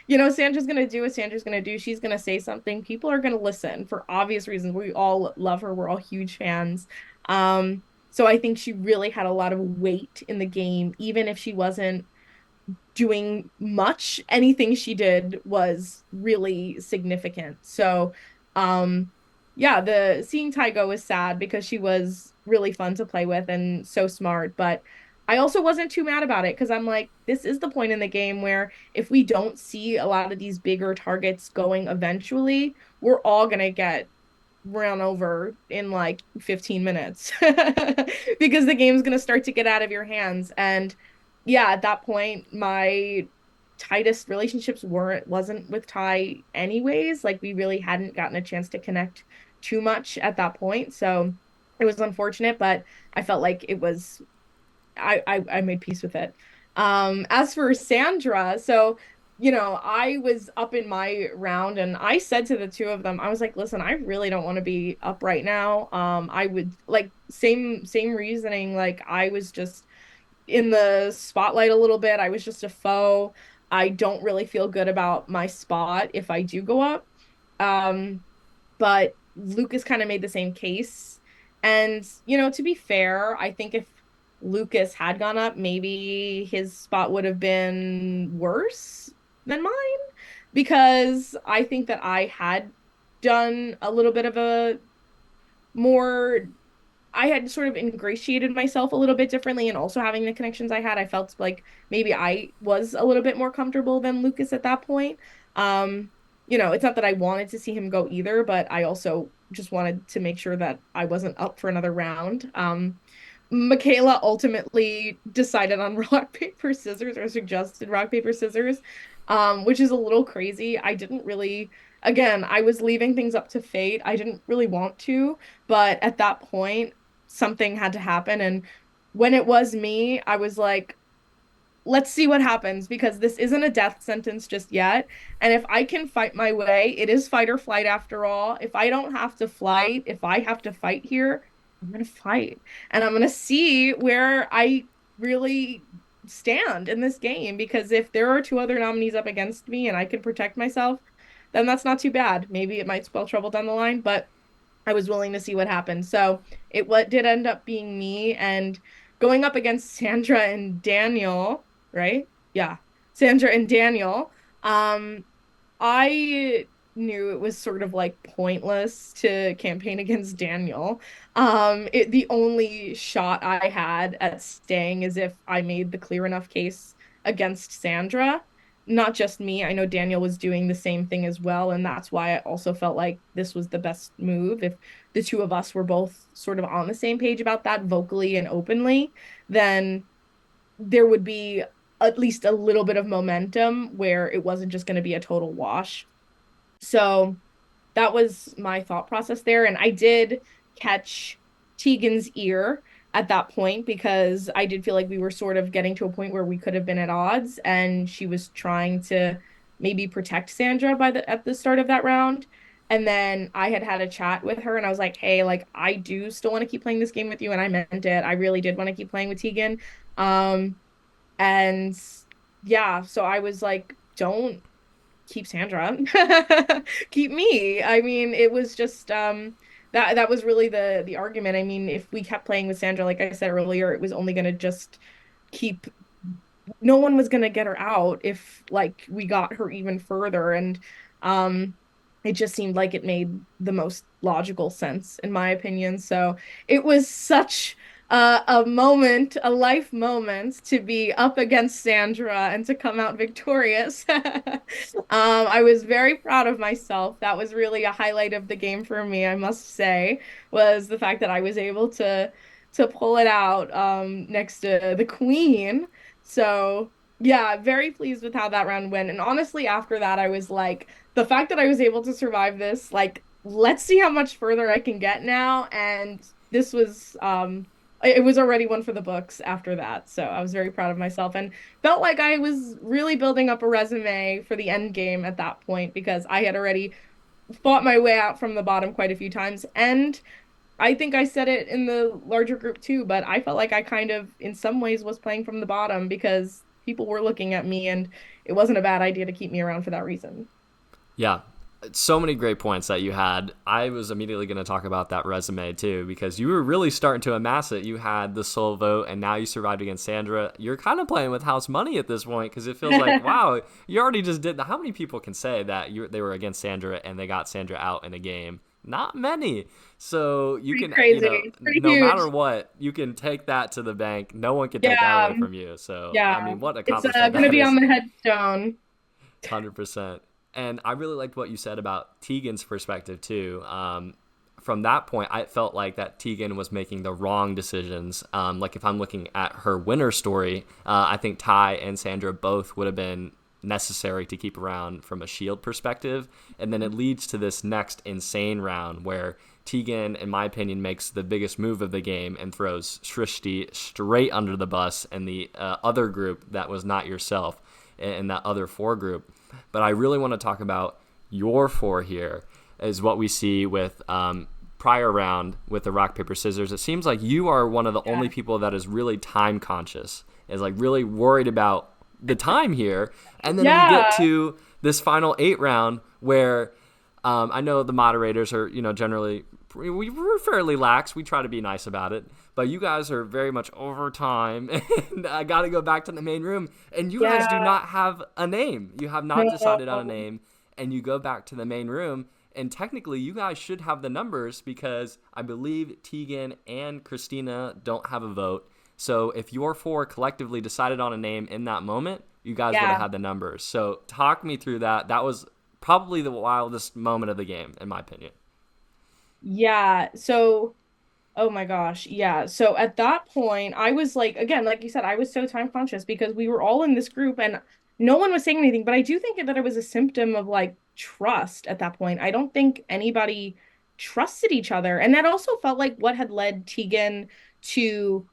Sandra's gonna do what Sandra's gonna do. She's gonna say something. People are gonna listen for obvious reasons. We all love her. We're all huge fans. So I think she really had a lot of weight in the game, even if she wasn't doing much. Anything she did was really significant. So, yeah, the seeing Tygo was sad because she was really fun to play with and so smart, but I also wasn't too mad about it because I'm like, this is the point in the game where if we don't see a lot of these bigger targets going eventually, we're all gonna get run over in like 15 minutes because the game's gonna start to get out of your hands. And yeah, at that point, my tightest relationships wasn't with Ty anyways. Like we really hadn't gotten a chance to connect too much at that point. So it was unfortunate, but I felt like it was I made peace with it. As for Sandra, so I was up in my round and I said to the two of them, I was like, listen, I really don't want to be up right now. I would like same reasoning, like I was just in the spotlight a little bit. I was just a foe. I don't really feel good about my spot if I do go up. Um, but Lucas kind of made the same case. And, to be fair, I think if Lucas had gone up, maybe his spot would have been worse than mine because I think that I had done a little bit of a more I had sort of ingratiated myself a little bit differently, and also having the connections I had, I felt like maybe I was a little bit more comfortable than Lucas at that point. Um, it's not that I wanted to see him go either, but I also just wanted to make sure that I wasn't up for another round. Mikaela ultimately decided on rock, paper, scissors, or suggested rock, paper, scissors, which is a little crazy. I didn't really, again, I was leaving things up to fate. I didn't really want to, but at that point, something had to happen. And when it was me, I was like, let's see what happens because this isn't a death sentence just yet. And if I can fight my way, it is fight or flight after all. If I don't have to flight, if I have to fight here, I'm gonna fight. And I'm gonna see where I really stand in this game because if there are two other nominees up against me and I can protect myself, then that's not too bad. Maybe it might spell trouble down the line, but I was willing to see what happened. So it what did end up being me and going up against Sandra and Daniel, right? Yeah. Sandra and Daniel. Um, I knew it was sort of like pointless to campaign against Daniel. The only shot I had at staying is if I made the clear enough case against Sandra. Not just me. I know Daniel was doing the same thing as well, and that's why I also felt like this was the best move. If the two of us were both sort of on the same page about that vocally and openly, then there would be at least a little bit of momentum where it wasn't just going to be a total wash. So that was my thought process there. And I did catch Tegan's ear at that point because I did feel like we were sort of getting to a point where we could have been at odds, and she was trying to maybe protect Sandra by the at the start of that round. And then I had a chat with her and I was like, "Hey, like I do still want to keep playing this game with you," and I meant it. I really did want to keep playing with Tegan. And yeah, so I was like, "Don't keep Sandra. Keep me." I mean, it was just that was really the argument. I mean, if we kept playing with Sandra, like I said earlier, it was only gonna just keep no one was gonna get her out if like we got her even further. And um it just seemed like it made the most logical sense in my opinion. So it was such a moment, a life moment to be up against Sandra and to come out victorious. I was very proud of myself. That was really a highlight of the game for me, I must say, was the fact that I was able to pull it out next to the Queen. So, yeah, very pleased with how that round went. And honestly, after that, I was like, the fact that I was able to survive this, like, let's see how much further I can get now. And this was, it was already one for the books after that. So I was very proud of myself and felt like I was really building up a resume for the end game at that point because I had already fought my way out from the bottom quite a few times. And I think I said it in the larger group too, but I felt like I kind of, in some ways, was playing from the bottom because people were looking at me, and it wasn't a bad idea to keep me around for that reason. Yeah, so many great points that you had. I was immediately going to talk about that resume too, because you were really starting to amass it. You had the sole vote, and now you survived against Sandra. You're kind of playing with house money at this point because it feels like, wow, you already just did that. How many people can say that they were against Sandra and they got Sandra out in a game? Not many. So you Pretty can, crazy. Pretty no huge. matter what, you can take that to the bank. No one can take that Yeah. away from you. So, I Yeah. mean, what It's accomplishment gonna that be on is. the headstone. 100%. And I really liked what you said about Tegan's perspective too. From that point, I felt like that Tegan was making the wrong decisions. Like if I'm looking at her winner story, I think Ty and Sandra both would have been necessary to keep around from a shield perspective. And then it leads to this next insane round where Tegan, in my opinion, makes the biggest move of the game and throws Shrishti straight under the bus and the other group that was not yourself in that other four group. But I really want to talk about your four here is what we see with prior round with the rock, paper, scissors. It seems like you are one of the only people that is really time conscious. is like really worried about the time here. And then we get Yeah. to this final 8 round where I know the moderators are, generally we're fairly lax. We try to be nice about it, but you guys are very much over time. And I got to go back to the main room, and you guys do Yeah. not have a name. You have not decided on a No. name, and you go back to the main room. And technically, you guys should have the numbers because I believe Tegan and Christina don't have a vote. So if your four collectively decided on a name in that moment, you guys would have Yeah. had the numbers. So talk me through that. That was probably the wildest moment of the game, in my opinion. Yeah. So, oh my gosh. Yeah. So at that point, I was like, again, like you said, I was so time conscious because we were all in this group and no one was saying anything. But I do think that it was a symptom of like trust at that point. I don't think anybody trusted each other. And that also felt like what had led Tegan to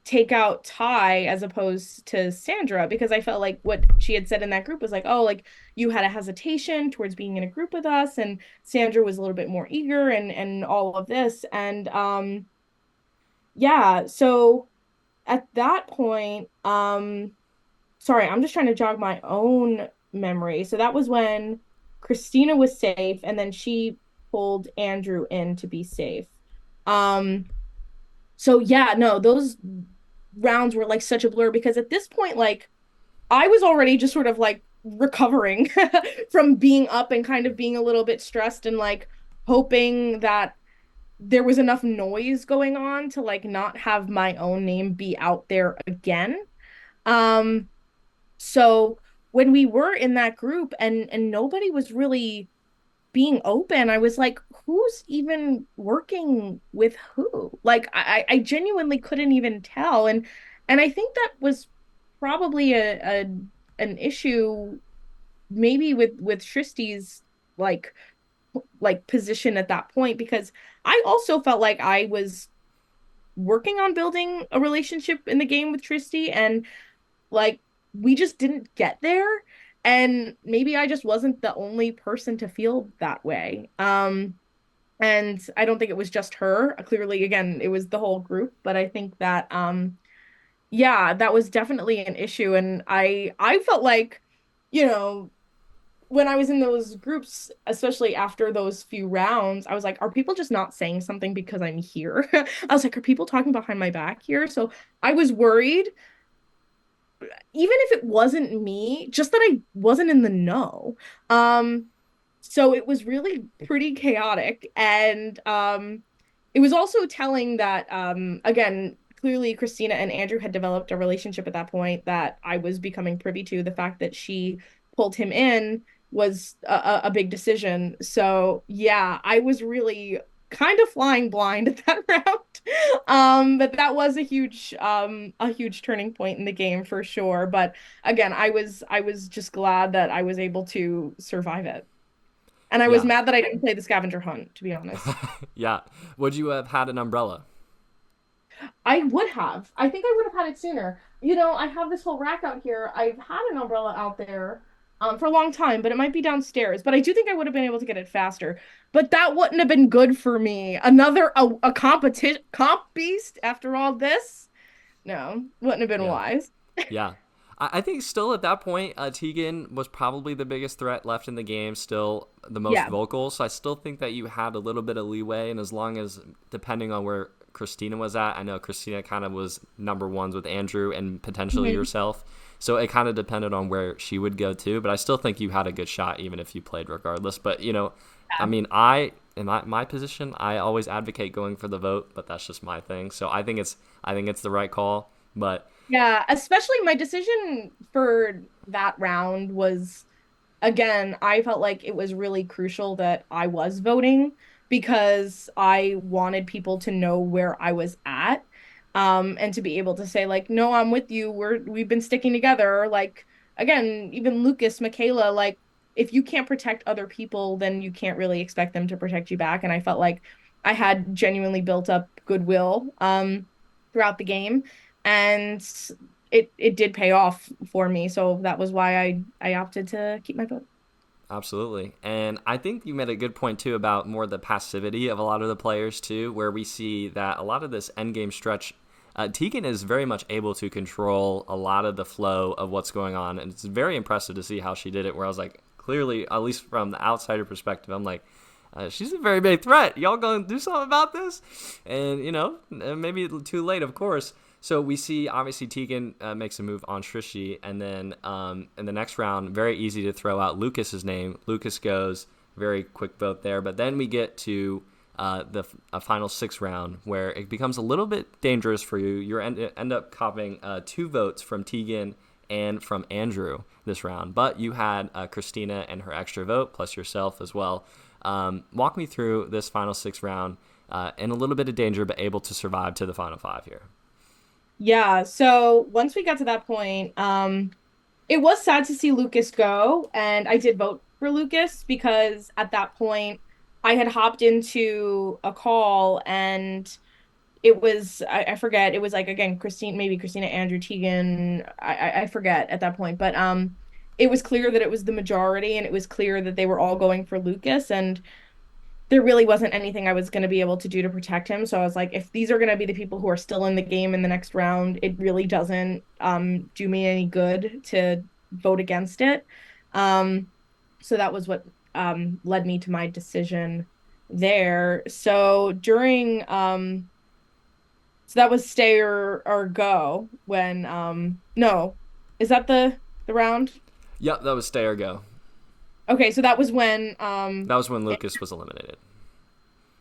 take out Ty as opposed to Sandra because I felt like what she had said in that group was like, oh, like you had a hesitation towards being in a group with us, and Sandra was a little bit more eager and all of this. And yeah, so at that point, sorry, I'm just trying to jog my own memory. So that was when Christina was safe, and then she pulled Andrew in to be safe. Um, so yeah, no, those rounds were like such a blur because at this point, like I was already just sort of like recovering from being up and kind of being a little bit stressed and like hoping that there was enough noise going on to like not have my own name be out there again. Um, so when we were in that group and nobody was really being open, I was like, who's even working with who? Like I genuinely couldn't even tell. And I think that was probably a an issue maybe with Tristy's like position at that point because I also felt like I was working on building a relationship in the game with Tristy and like we just didn't get there and maybe I just wasn't the only person to feel that way. And I don't think it was just her. Clearly, again, it was the whole group, but I think that yeah, that was definitely an issue and I felt like, you know, when I was in those groups, especially after those few rounds, I was like, are people just not saying something because I'm here? I was like, are people talking behind my back here? So I was worried even if it wasn't me, just that I wasn't in the know. Um, so it was really pretty chaotic. And it was also telling that, again, clearly Christina and Andrew had developed a relationship at that point that I was becoming privy to. The fact that she pulled him in was a big decision. So yeah, I was really kind of flying blind at that round. But that was a huge turning point in the game for sure. But again, I was just glad that I was able to survive it. And I was Yeah. mad that I didn't play the scavenger hunt, to be honest. Yeah. Would you have had an umbrella? I would have. I think I would have had it sooner. You know, I have this whole rack out here. I've had an umbrella out there for a long time, but it might be downstairs. But I do think I would have been able to get it faster. But that wouldn't have been good for me. Another a competition comp beast after all this? No, wouldn't have been Yeah. wise. Yeah. I think still at that point, Tegan was probably the biggest threat left in the game, still the most Yeah. vocal. So I still think that you had a little bit of leeway. And as long as, depending on where Christina was at, I know Christina kind of was number ones with Andrew and potentially Mhm. yourself. So it kind of depended on where she would go to. But I still think you had a good shot, even if you played regardless. But, I mean, in my position, I always advocate going for the vote, but that's just my thing. So I think it's the right call. But Yeah, especially my decision for that round was again, I felt like it was really crucial that I was voting because I wanted people to know where I was at. And to be able to say, like, no, I'm with you. We've been sticking together. Like, again, even Lucas, Mikaela, like, if you can't protect other people, then you can't really expect them to protect you back. And I felt like I had genuinely built up goodwill throughout the game. And it did pay off for me. So that was why I opted to keep my vote. absolutely. And I think you made a good point too about more the passivity of a lot of the players too, where we see that a lot of this end game stretch Tegan is very much able to control a lot of the flow of what's going on, and it's very impressive to see how she did it. Where I was like, clearly, at least from the outsider perspective, I'm like, she's a very big threat. Y'all gonna do something about this? And maybe too late, of course. So we see obviously Tegan makes a move on Shrishi, and then in the next round, very easy to throw out Lucas's name. Lucas goes, very quick vote there. But then we get to the final six round where it becomes a little bit dangerous for you. You end up copying 2 votes from Tegan and from Andrew this round, but you had Christina and her extra vote plus yourself as well. Walk me through this final six round in a little bit of danger, but able to survive to the final 5 here. Yeah, so once we got to that point, it was sad to see Lucas go, and I did vote for Lucas because at that point I had hopped into a call and it was I forget, it was like again Christine, maybe Christina, Andrew, Tegan, I forget at that point, but it was clear that it was the majority and it was clear that they were all going for Lucas, and there really wasn't anything I was going to be able to do to protect him. So I was like, if these are going to be the people who are still in the game in the next round, it really doesn't do me any good to vote against it. Um, so that was what led me to my decision there. So that was stay or go when no, is that the round? Yep, that was stay or go. Okay, so that was when That was when Lucas was eliminated.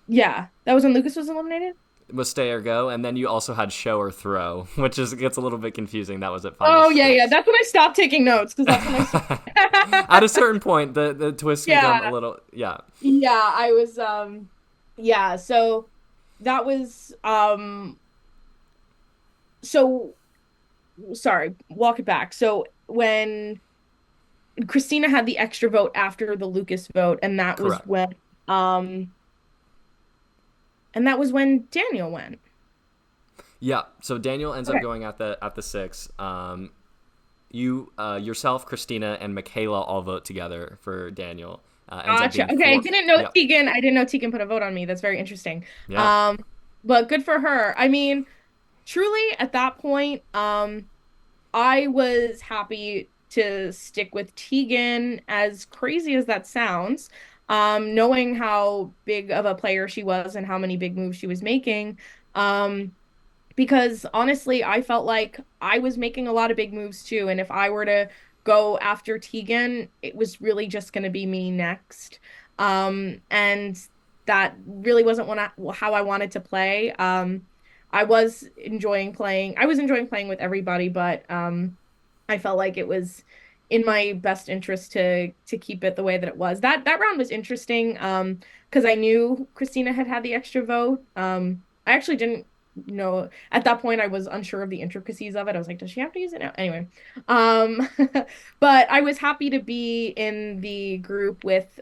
yeah, that was when Lucas was eliminated. It was stay or go, and then you also had show or throw, which gets a little bit confusing. That was at final Oh yeah, yeah. six. That's when I stopped taking notes because that's when I At a started. certain point, the twists become a Yeah, little yeah. I was yeah. So that was so sorry. Walk it back. So when Christina had the extra vote after the Lucas vote, correct. um and that was when Daniel went. Yeah. So Daniel ends up Okay. going at the 6. You yourself, Christina, and Mikaela all vote together for Daniel. Ends up being Gotcha. Okay, I 4. didn't know Yep. Tegan. I didn't know Tegan put a vote on me. That's very interesting. Yeah. Um, but good for her. I mean, truly at that point, I was happy to stick with Tegan, as crazy as that sounds. Knowing how big of a player she was and how many big moves she was making. Um, because honestly, I felt like I was making a lot of big moves too. And if I were to go after Tegan, it was really just going to be me next. And that really wasn't how I wanted to play. I was enjoying playing. I was enjoying playing with everybody, but I felt like it was in my best interest to keep it the way that it was. That round was interesting because I knew Christina had the extra vote. I actually didn't know at that point. I was unsure of the intricacies of it. I was like, does she have to use it now? Anyway, um, but I was happy to be in the group with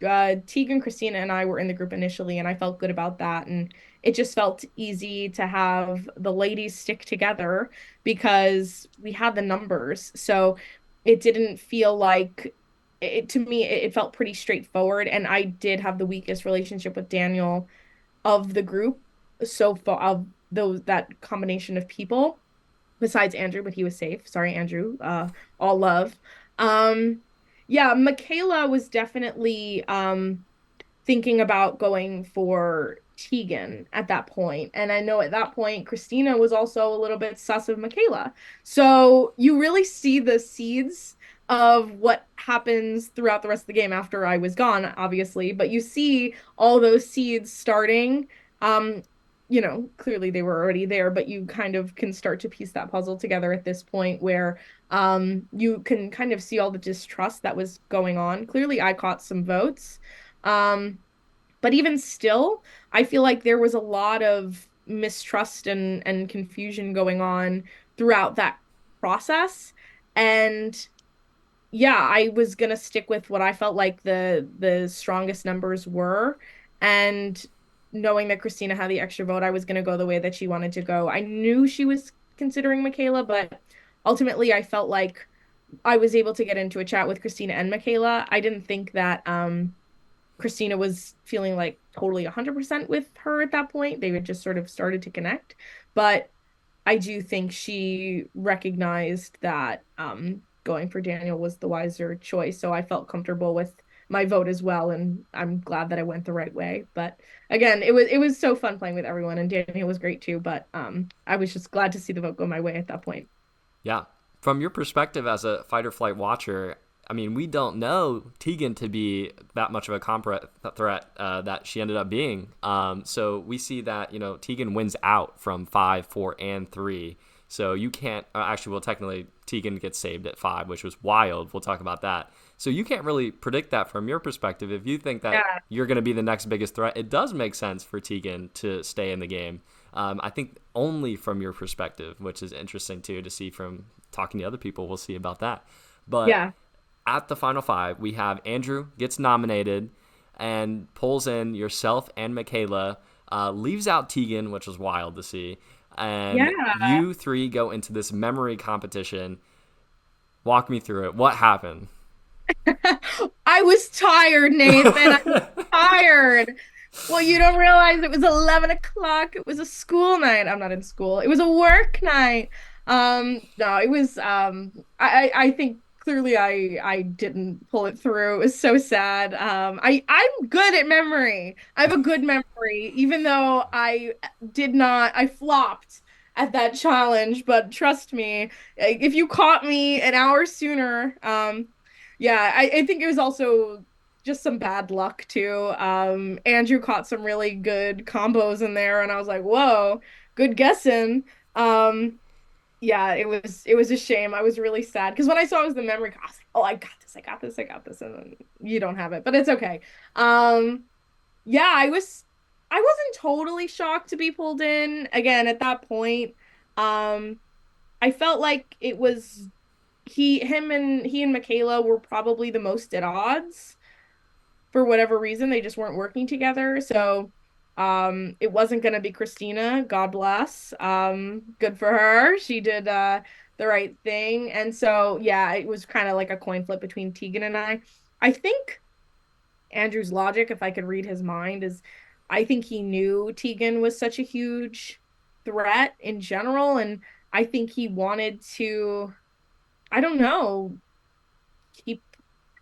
Tegan, Christina, and I were in the group initially, and I felt good about that. And it just felt easy to have the ladies stick together because we had the numbers. So it didn't feel like it to me, it felt pretty straightforward. And I did have the weakest relationship with Daniel of the group so far, of those, that combination of people, besides Andrew, but he was safe. Sorry, Andrew. All love. Um, yeah, Mikaela was definitely thinking about going for Tegan at that point. And I know at that point, Christina was also a little bit sus of Mikaela. So you really see the seeds of what happens throughout the rest of the game after I was gone, obviously. But you see all those seeds starting. Um, clearly they were already there, but you kind of can start to piece that puzzle together at this point where you can kind of see all the distrust that was going on. Clearly, I caught some votes. Um, but even still, I feel like there was a lot of mistrust and confusion going on throughout that process. And yeah, I was gonna stick with what I felt like the strongest numbers were. And knowing that Christina had the extra vote, I was gonna go the way that she wanted to go. I knew she was considering Mikaela, but ultimately I felt like I was able to get into a chat with Christina and Mikaela. I didn't think that Christina was feeling like totally 100% with her at that point. They had just sort of started to connect. But I do think she recognized that going for Daniel was the wiser choice. So I felt comfortable with my vote as well, and I'm glad that I went the right way. But again, it was so fun playing with everyone, and Daniel was great too. But I was just glad to see the vote go my way at that point. Yeah. From your perspective as a fight or flight watcher, I mean, we don't know Tegan to be that much of a threat that she ended up being. So we see that, Tegan wins out from 5, 4, and 3. So you can't, actually, well, technically, Tegan gets saved at 5, which was wild. We'll talk about that. So you can't really predict that from your perspective. If you think that Yeah. you're going to be the next biggest threat, it does make sense for Tegan to stay in the game. I think only from your perspective, which is interesting too to see from talking to other people. We'll see about that. But Yeah. at the final 5, we have Andrew gets nominated and pulls in yourself and Mikaela, leaves out Tegan, which was wild to see. And Yeah. you three go into this memory competition. Walk me through it. What happened? I was tired, Nathan. I was tired. Well, you don't realize it was 11 o'clock. It was a school night. I'm not in school. It was a work night. No, it was I think clearly I didn't pull it through. It was so sad. I'm good at memory. I have a good memory, even though I flopped at that challenge, but trust me, if you caught me an hour sooner, yeah, I think it was also just some bad luck too. Andrew caught some really good combos in there, and I was like, "Whoa, good guessing." Yeah, it was a shame. I was really sad because when I saw it was the memory, I was like, "Oh, I got this, I got this, I got this," and then you don't have it, but it's okay. Yeah, I wasn't totally shocked to be pulled in again at that point. Um, I felt like it was he and Mikaela were probably the most at odds for whatever reason. They just weren't working together. So it wasn't gonna be Christina, God bless. Good for her. She did the right thing. And so yeah, it was kind of like a coin flip between Tegan and I. I think Andrew's logic, if I could read his mind, is I think he knew Tegan was such a huge threat in general, and I think he wanted to, I don't know, keep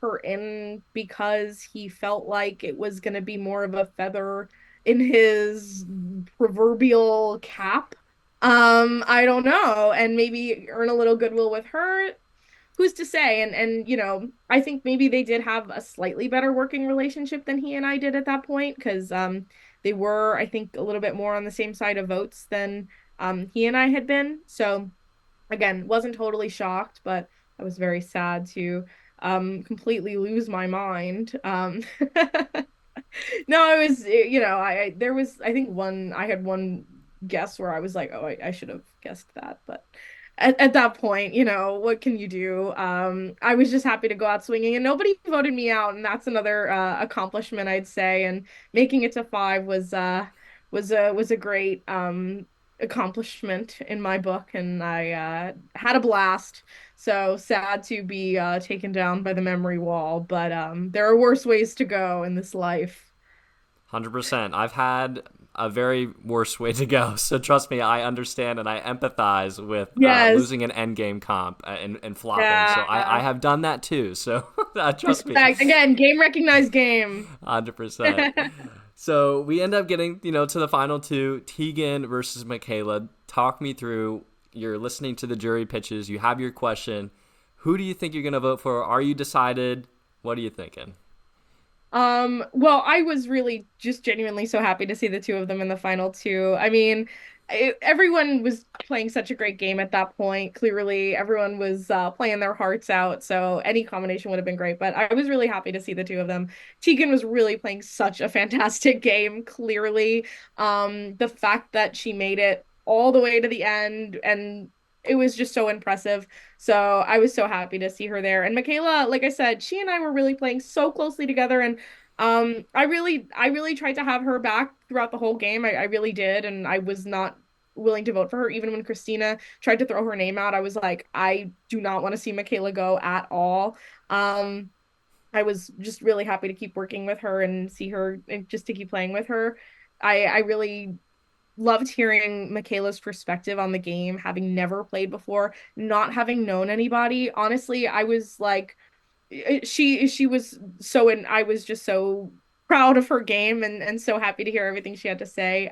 her in because he felt like it was going to be more of a feather in his proverbial cap. I don't know, and maybe earn a little goodwill with her. Who's to say? And I think maybe they did have a slightly better working relationship than he and I did at that point because they were, I think, a little bit more on the same side of votes than he and I had been. So again, wasn't totally shocked, but I was very sad to completely lose my mind. No, it was there was I think I had one guess where I was like, oh, I should have guessed that, but at that point, what can you do? I was just happy to go out swinging, and nobody voted me out, and that's another accomplishment I'd say. And making it to 5 was a great accomplishment in my book, and I had a blast. So sad to be taken down by the memory wall, but there are worse ways to go in this life. 100%. I've had a very worse way to go. So trust me, I understand and I empathize with Yes. losing an endgame comp and flopping. So I Yeah. have done that too. So trust me, Respect. Again, game recognized game. 100%. So we end up getting, to the final 2, Tegan versus Mikaela. Talk me through, you're listening to the jury pitches. You have your question. Who do you think you're going to vote for? Are you decided? What are you thinking? Well, I was really just genuinely so happy to see the two of them in the final two. I mean, everyone was playing such a great game at that point. Clearly, everyone was playing their hearts out, so any combination would have been great. But I was really happy to see the two of them. Tegan was really playing such a fantastic game, clearly. The fact that she made it all the way to the end and it was just so impressive. So I was so happy to see her there. And Mikaela, like I said, she and I were really playing so closely together, and I really tried to have her back throughout the whole game. I really did, and I was not willing to vote for her. Even when Christina tried to throw her name out, I was like, I do not want to see Mikaela go at all. Um, I was just really happy to keep working with her and see her and just to keep playing with her. I really loved hearing Mikaela's perspective on the game, having never played before, not having known anybody. Honestly, I was like, she was so, and I was just so proud of her game and so happy to hear everything she had to say.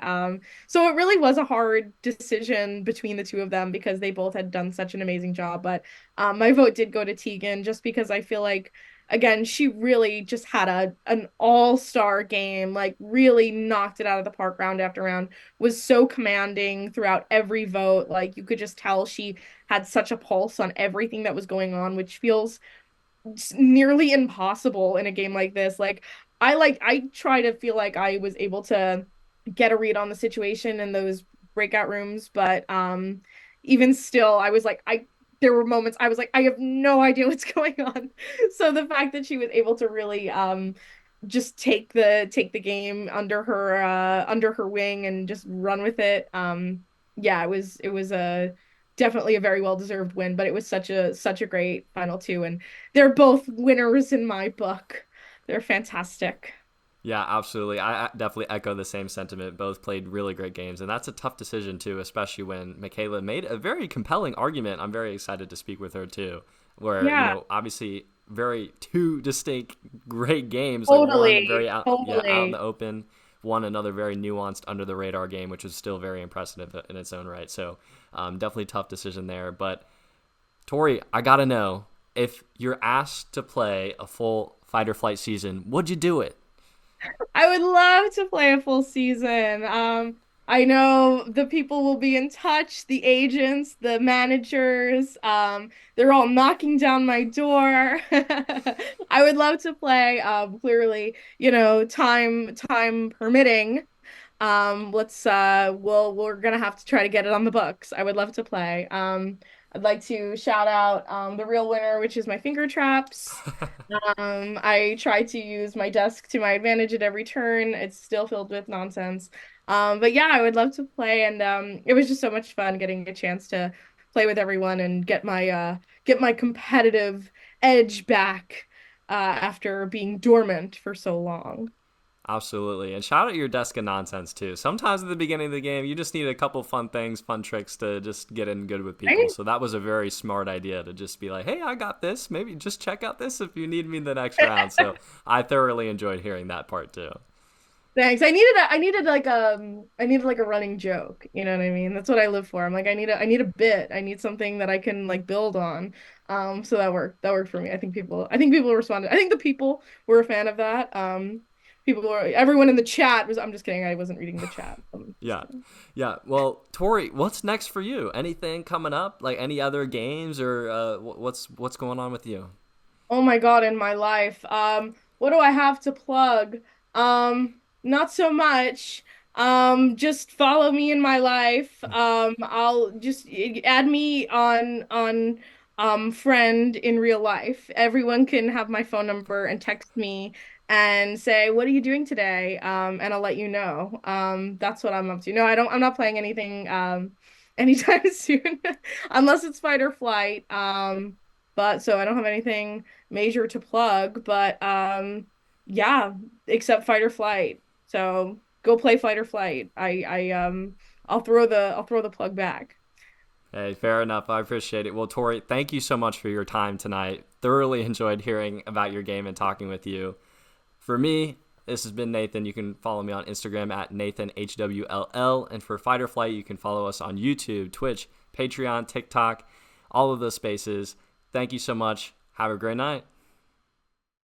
So it really was a hard decision between the two of them because they both had done such an amazing job. But my vote did go to Tegan just because I feel like, again, she really just had an all-star game, like really knocked it out of the park round after round, was so commanding throughout every vote. Like you could just tell she had such a pulse on everything that was going on, which feels nearly impossible in a game like this. I try to feel like I was able to get a read on the situation in those breakout rooms, but even still I was like I there were moments I was like I have no idea what's going on. So the fact that she was able to really just take the game under her wing and just run with it. Yeah, it was a definitely a very well deserved win, but it was such a great final two, and they're both winners in my book. They're fantastic. Yeah, absolutely. I definitely echo the same sentiment. Both played really great games, and that's a tough decision too, especially when Mikaela made a very compelling argument. I'm very excited to speak with her too, where Yeah, obviously very two distinct great games, like one totally, very out in the totally. open, one another very nuanced under the radar game, which was still very impressive in its own right. So definitely tough decision there. But Tori, I gotta know, if you're asked to play a full fight or flight season, would you do it? I would love to play a full season. I know the people will be in touch, the agents, the managers, they're all knocking down my door. I would love to play, clearly, time permitting. We're gonna have to try to get it on the books. I would love to play. I'd like to shout out the real winner, which is my finger traps. I try to use my desk to my advantage at every turn. It's still filled with nonsense. But yeah, I would love to play, and it was just so much fun getting a chance to play with everyone and get my competitive edge back after being dormant for so long. Absolutely. And shout out your desk of nonsense too. Sometimes at the beginning of the game, you just need a couple fun things, fun tricks to just get in good with people. Right? So that was a very smart idea to just be like, hey, I got this. Maybe just check out this if you need me the next round. So I thoroughly enjoyed hearing that part too. Thanks. I needed like a running joke. You know what I mean? That's what I live for. I'm like I need a bit. I need something that I can like build on. So that worked. That worked for me. I think people responded. I think the people were a fan of that. Everyone in the chat was, I'm just kidding. I wasn't reading the chat. Just Yeah. kidding. Yeah. Well, Tori, what's next for you? Anything coming up? Like any other games or what's going on with you? Oh my God, in my life. What do I have to plug? Not so much. Just follow me in my life. I'll just add me on friend in real life. Everyone can have my phone number and text me and say, "What are you doing today?" And I'll let you know. That's what I'm up to. No, I'm not playing anything anytime soon, unless it's fight or flight. But so I don't have anything major to plug, but yeah, except fight or flight. So go play fight or flight. I'll throw the plug back. Hey, fair enough. I appreciate it. Well, Tori, thank you so much for your time tonight. Thoroughly enjoyed hearing about your game and talking with you. For me, this has been Nathan. You can follow me on Instagram at NathanHWLL. And for Fight or Flight, you can follow us on YouTube, Twitch, Patreon, TikTok, all of those spaces. Thank you so much. Have a great night.